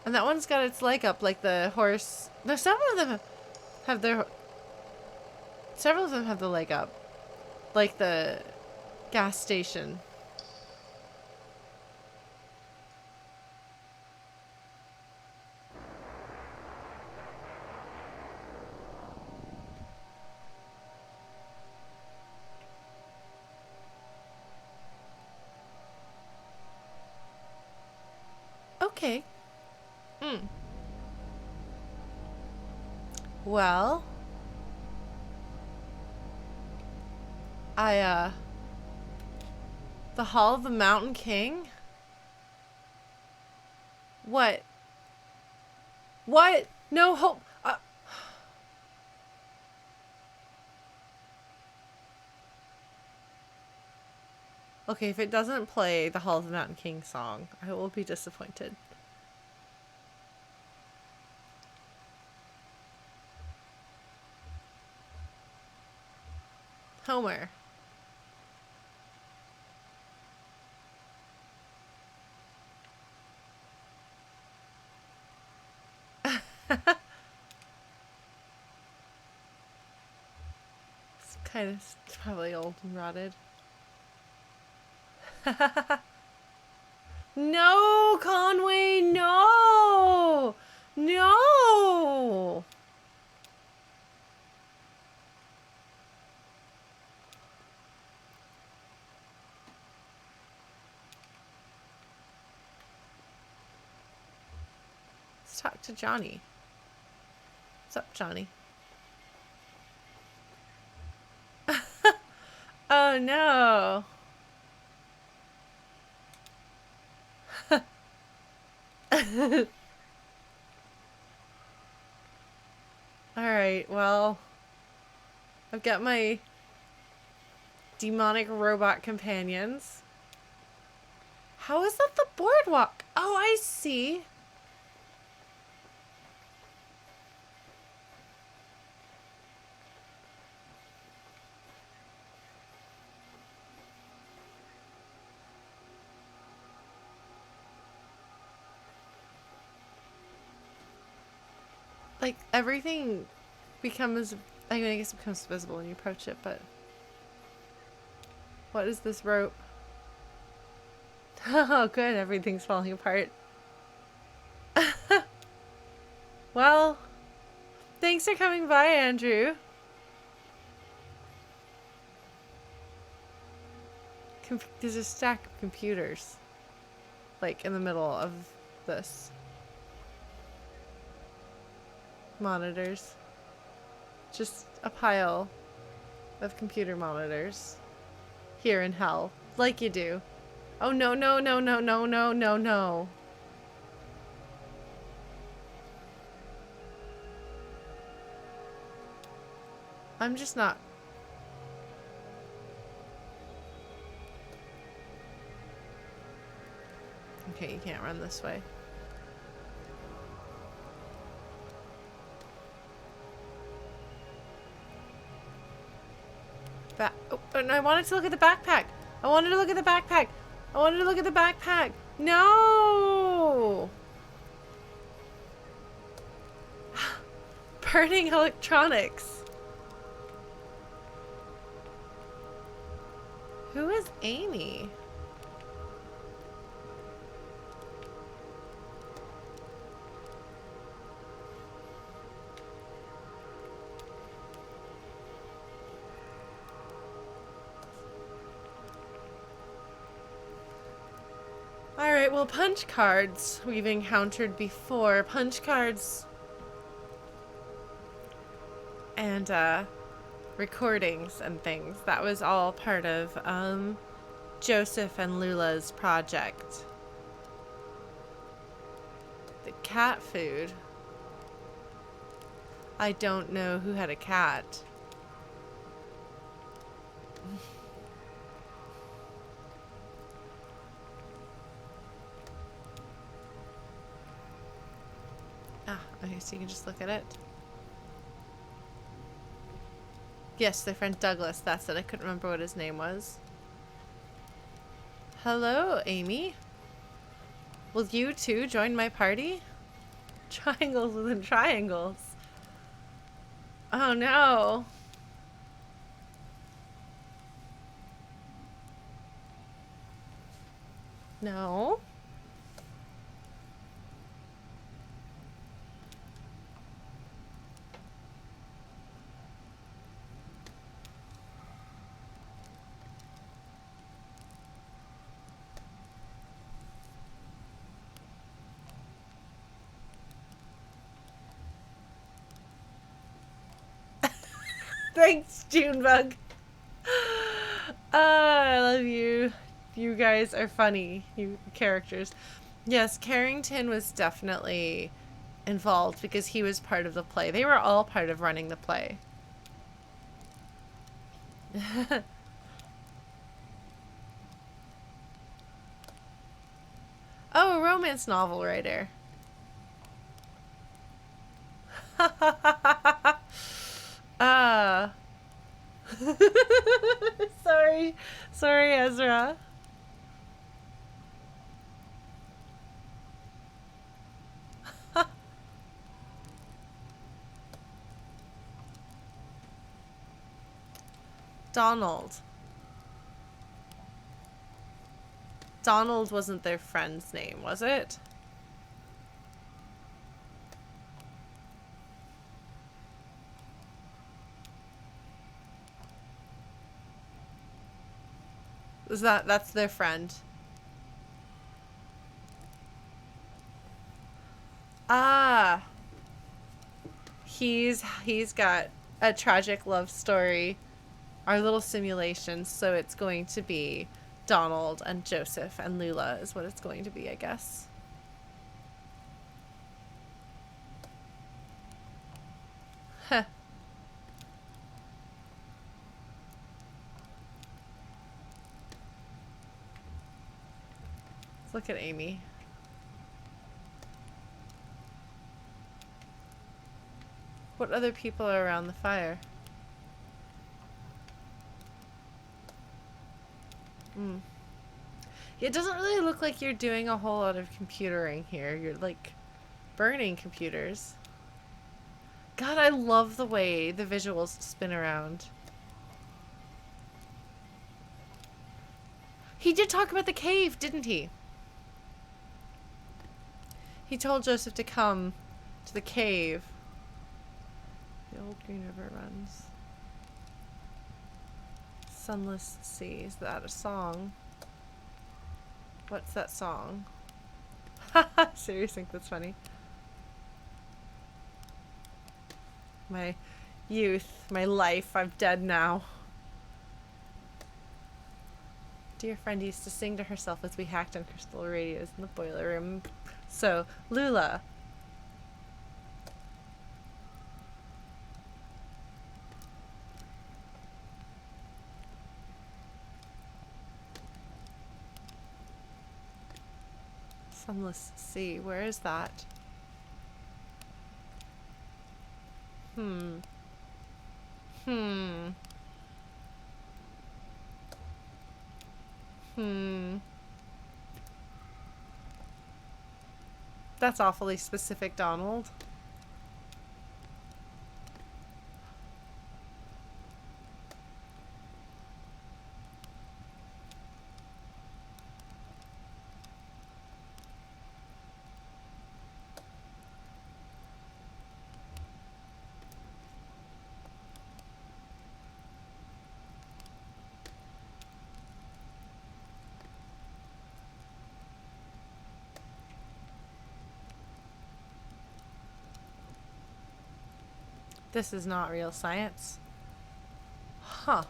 And that one's got its leg up like the horse. No, several of them have their... Several of them have the leg up. Like the gas station. Okay. Well, the Hall of the Mountain King? What? What? No hope. Okay, if it doesn't play the Hall of the Mountain King song, I will be disappointed. Homer. It's probably old and rotted. No, Conway, no! No! Let's talk to Johnny. What's up, Johnny? Oh no. Alright, well, I've got my demonic robot companions. How is that the boardwalk? Oh, I see. Like, everything becomes, I mean, I guess it becomes visible when you approach it, but what is this rope? Oh, good, everything's falling apart. Well, thanks for coming by, Andrew. There's a stack of computers, like, in the middle of this. Monitors. Just a pile of computer monitors. Here in hell. Like you do. Oh, no, no, no, no, no, no, no, no. I'm just not... Okay, you can't run this way. Oh, and I wanted to look at the backpack. I wanted to look at the backpack. I wanted to look at the backpack. No! Burning electronics. Who is Amy? Alright, well, punch cards we've encountered before. Punch cards and recordings and things. That was all part of Joseph and Lula's project. The cat food. I don't know who had a cat. Okay, so you can just look at it. Yes, their friend Douglas, that's it. I couldn't remember what his name was. Hello, Amy. Will you too join my party? Triangles within triangles. Oh no. No. Thanks, Junebug. I love you. You guys are funny, you characters. Yes, Carrington was definitely involved because he was part of the play. They were all part of running the play. Oh, a romance novel writer. Sorry. Sorry, Ezra. Donald. Donald wasn't their friend's name, was it? That's their friend? Ah. He's got a tragic love story. Our little simulation, so it's going to be Donald and Joseph and Lula is what it's going to be, I guess. Huh. Let's look at Amy. What other people are around the fire? It doesn't really look like you're doing a whole lot of computering here. You're like burning computers. God, I love the way the visuals spin around. He did talk about the cave, didn't he? He told Joseph to come to the cave. The old Green River runs. Sunless Sea. Is that a song? What's that song? Haha, seriously, think that's funny. My youth, my life, I'm dead now. Dear friend used to sing to herself as we hacked on crystal radios in the boiler room. So, Lula. Sunless Sea. Where is that? Hmm. That's awfully specific, Donald. This is not real science. Huh.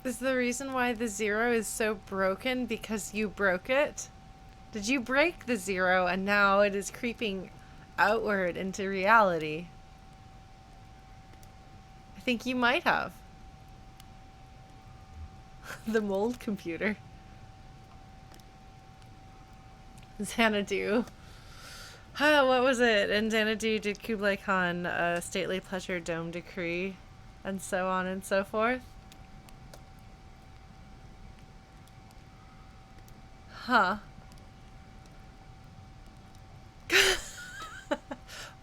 Is the reason why the zero is so broken because you broke it? Did you break the zero and now it is creeping outward into reality? I think you might have. The mold computer. Xanadu. What was it? In Xanadu did Kublai Khan a stately pleasure dome decree, and so on and so forth? Huh.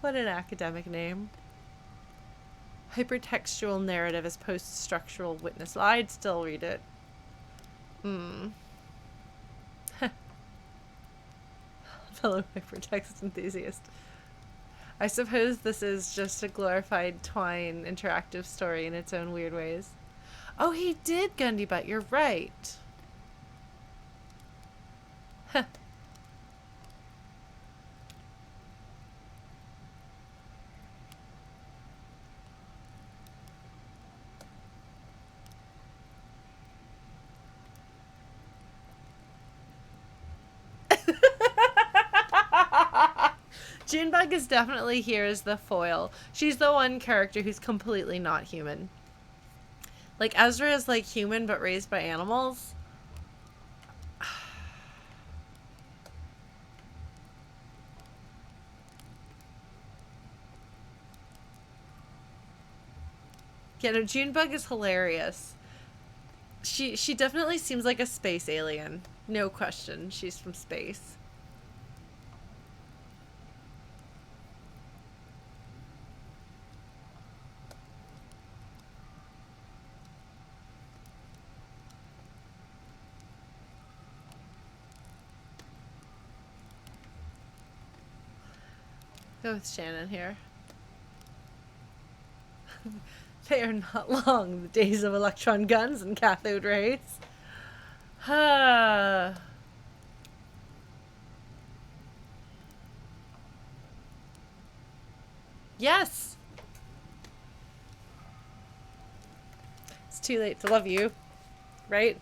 What an academic name. Hypertextual narrative as post-structural witness. Well, I'd still read it. Fellow hypertext enthusiast. I suppose this is just a glorified Twine interactive story in its own weird ways. Oh, he did Gundy Butt, you're right. Junebug is definitely here as the foil. She's the one character who's completely not human. Like, Ezra is like human but raised by animals. Yeah, no, Junebug is hilarious. She definitely seems like a space alien. No question, she's from space. Go with Shannon here. They are not long, the days of electron guns and cathode rays. Yes! It's too late to love you, right?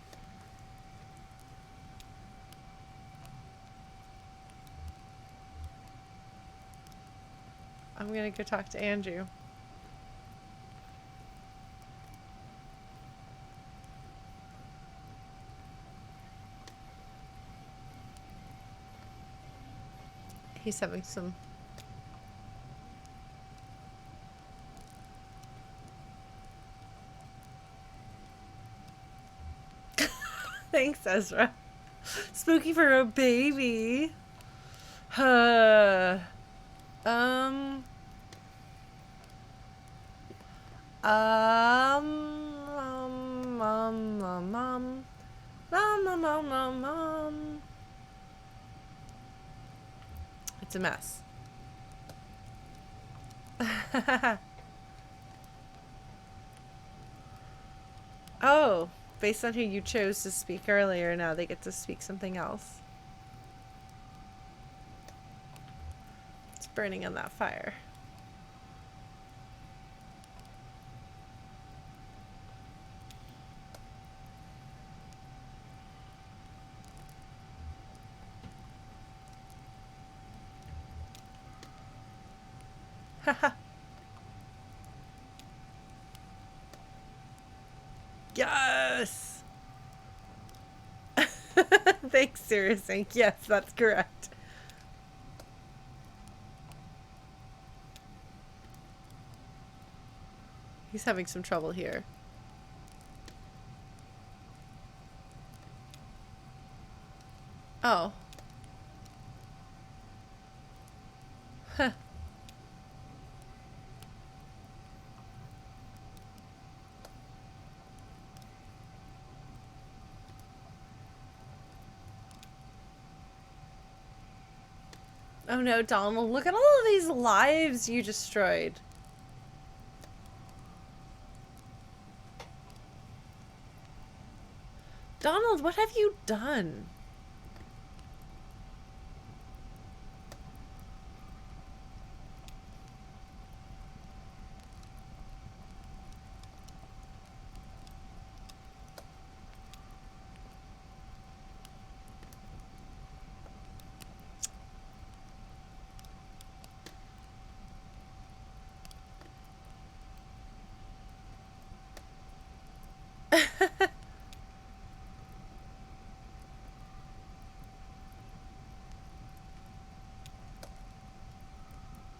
I'm gonna go talk to Andrew. He's having some... Thanks, Ezra. Spooky for a baby. Uh, um, um, um, um, um, um, It's a mess. Oh, based on who you chose to speak earlier, now they get to speak something else. It's burning on that fire. Haha. Yes! Thanks, Serious Inc. Yes, that's correct. He's having some trouble here. Oh. Huh. Oh no, Donald, look at all of these lives you destroyed. Donald, what have you done?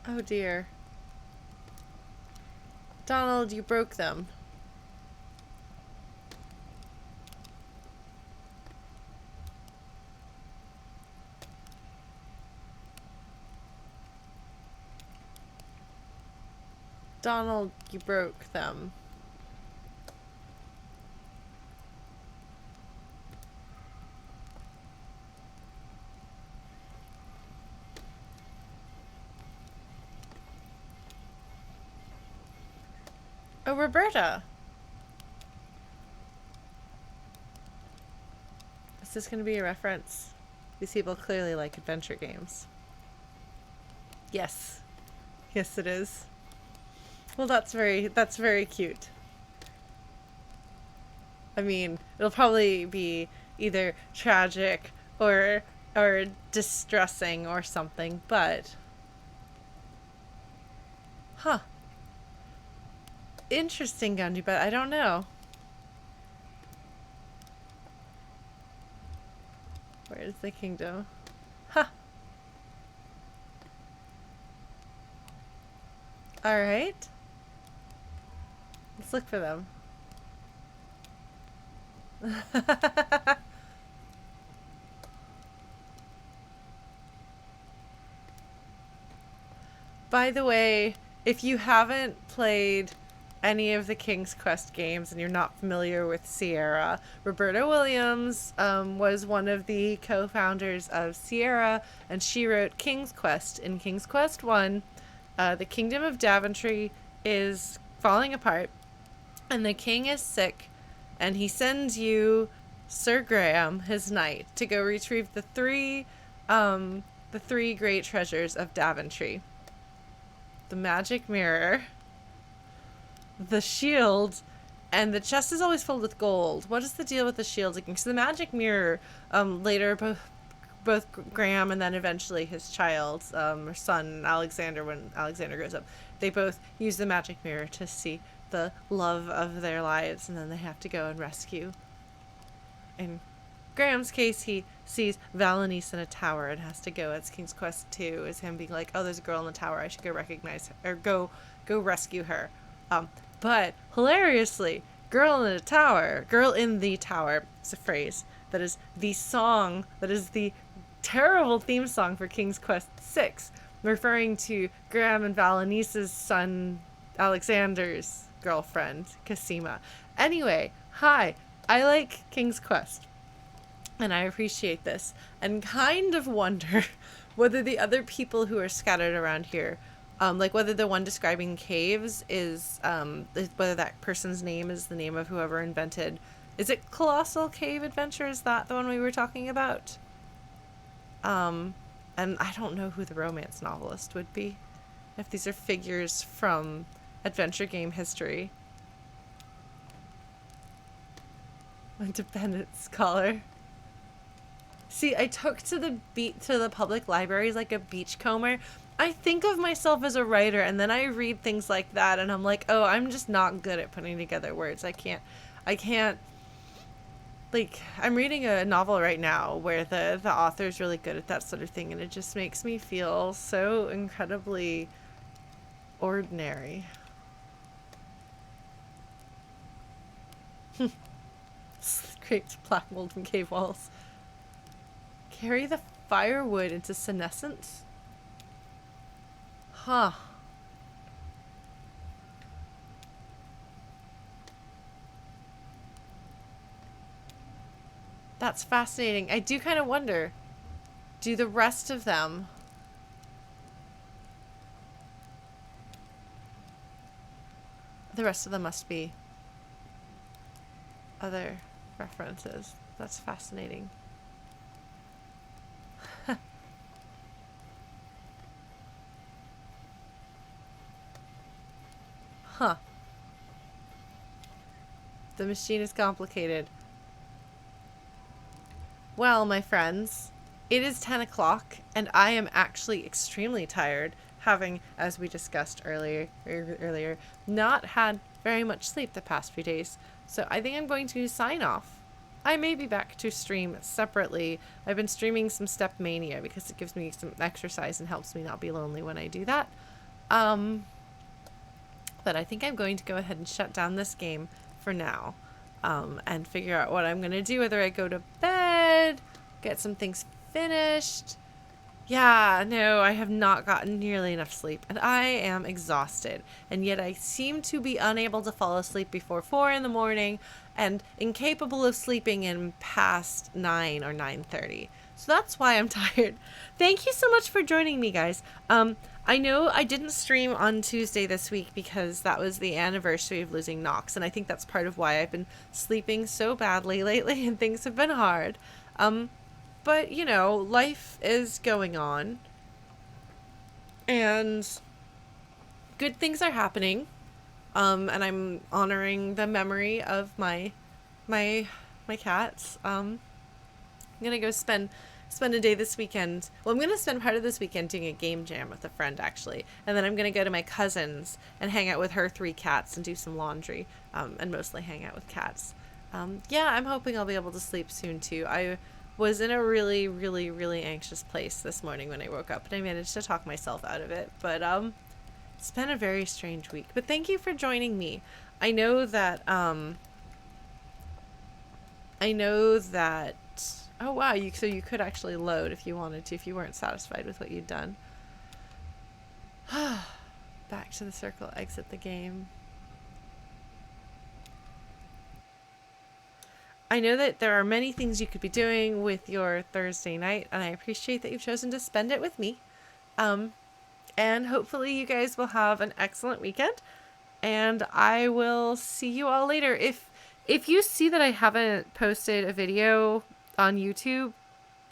Oh dear. Donald, you broke them. Donald, you broke them. Oh, Roberta. Is this going to be a reference? These people clearly like adventure games. Yes. Yes, it is. Well, that's very cute. I mean, it'll probably be either tragic or distressing or something, but huh. Interesting, Gundy, but I don't know. Where is the kingdom? Huh. Alright. Let's look for them. By the way, if you haven't played any of the King's Quest games and you're not familiar with Sierra, Roberta Williams was one of the co-founders of Sierra, and she wrote King's Quest. In King's Quest 1, the Kingdom of Daventry is falling apart, and the king is sick, and he sends you Sir Graham, his knight, to go retrieve the three great treasures of Daventry. The magic mirror, the shield, and the chest is always filled with gold. What is the deal with the shield? So the magic mirror, later both Graham and then eventually his child, or son Alexander, when Alexander grows up, they both use the magic mirror to see the love of their lives, and then they have to go and rescue. In Graham's case, he sees Valenice in a tower and has to go. It's King's Quest 2 is him being like, oh, there's a girl in the tower, I should go recognize her, or go rescue her. But hilariously, girl in the tower is a phrase that is the song that is the terrible theme song for King's Quest VI, referring to Graham and Valenice's son Alexander's girlfriend, Cassima. Anyway, hi, I like King's Quest, and I appreciate this, and kind of wonder whether the other people who are scattered around here, like whether the one describing caves is, whether that person's name is the name of whoever invented, is it Colossal Cave Adventure? Is that the one we were talking about? And I don't know who the romance novelist would be, if these are figures from adventure game history. Independent scholar. See, I took to the public libraries like a beachcomber. I think of myself as a writer, and then I read things like that, and I'm like, oh, I'm just not good at putting together words. I can't, like, I'm reading a novel right now where the author is really good at that sort of thing, and it just makes me feel so incredibly ordinary. Scraped black mold from cave walls. Carry the firewood into senescence? Huh. That's fascinating. I do kind of wonder, do the rest of them... The rest of them must be other references. That's fascinating. Huh. The machine is complicated. Well, my friends, it is 10 o'clock, and I am actually extremely tired, having, as we discussed earlier, not had very much sleep the past few days. So I think I'm going to sign off. I may be back to stream separately. I've been streaming some Step Mania because it gives me some exercise and helps me not be lonely when I do that. But I think I'm going to go ahead and shut down this game for now, and figure out what I'm going to do, whether I go to bed, get some things finished. Yeah, no, I have not gotten nearly enough sleep, and I am exhausted, and yet I seem to be unable to fall asleep before 4 in the morning, and incapable of sleeping in past 9 or 9:30. So that's why I'm tired. Thank you so much for joining me, guys. I know I didn't stream on Tuesday this week because that was the anniversary of losing Nox, and I think that's part of why I've been sleeping so badly lately and things have been hard. But, you know, life is going on, and good things are happening, and I'm honoring the memory of my cats. I'm gonna go spend a day this weekend. Well, I'm gonna spend part of this weekend doing a game jam with a friend, actually, and then I'm gonna go to my cousin's and hang out with her 3 cats and do some laundry, and mostly hang out with cats. Yeah, I'm hoping I'll be able to sleep soon too. I was in a really, really, really anxious place this morning when I woke up, and I managed to talk myself out of it. But it's been a very strange week. But thank you for joining me. I know that oh wow, so you could actually load if you wanted to, if you weren't satisfied with what you'd done. Back to the circle, exit the game. I know that there are many things you could be doing with your Thursday night, and I appreciate that you've chosen to spend it with me. And hopefully you guys will have an excellent weekend, and I will see you all later. If you see that I haven't posted a video on YouTube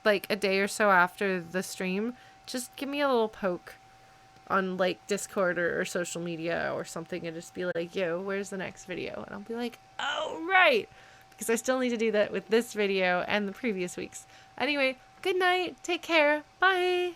like a day or so after the stream, just give me a little poke on like Discord or social media or something, and just be like, yo, where's the next video? And I'll be like, oh, right. Because I still need to do that with this video and the previous weeks. Anyway, good night. Take care. Bye.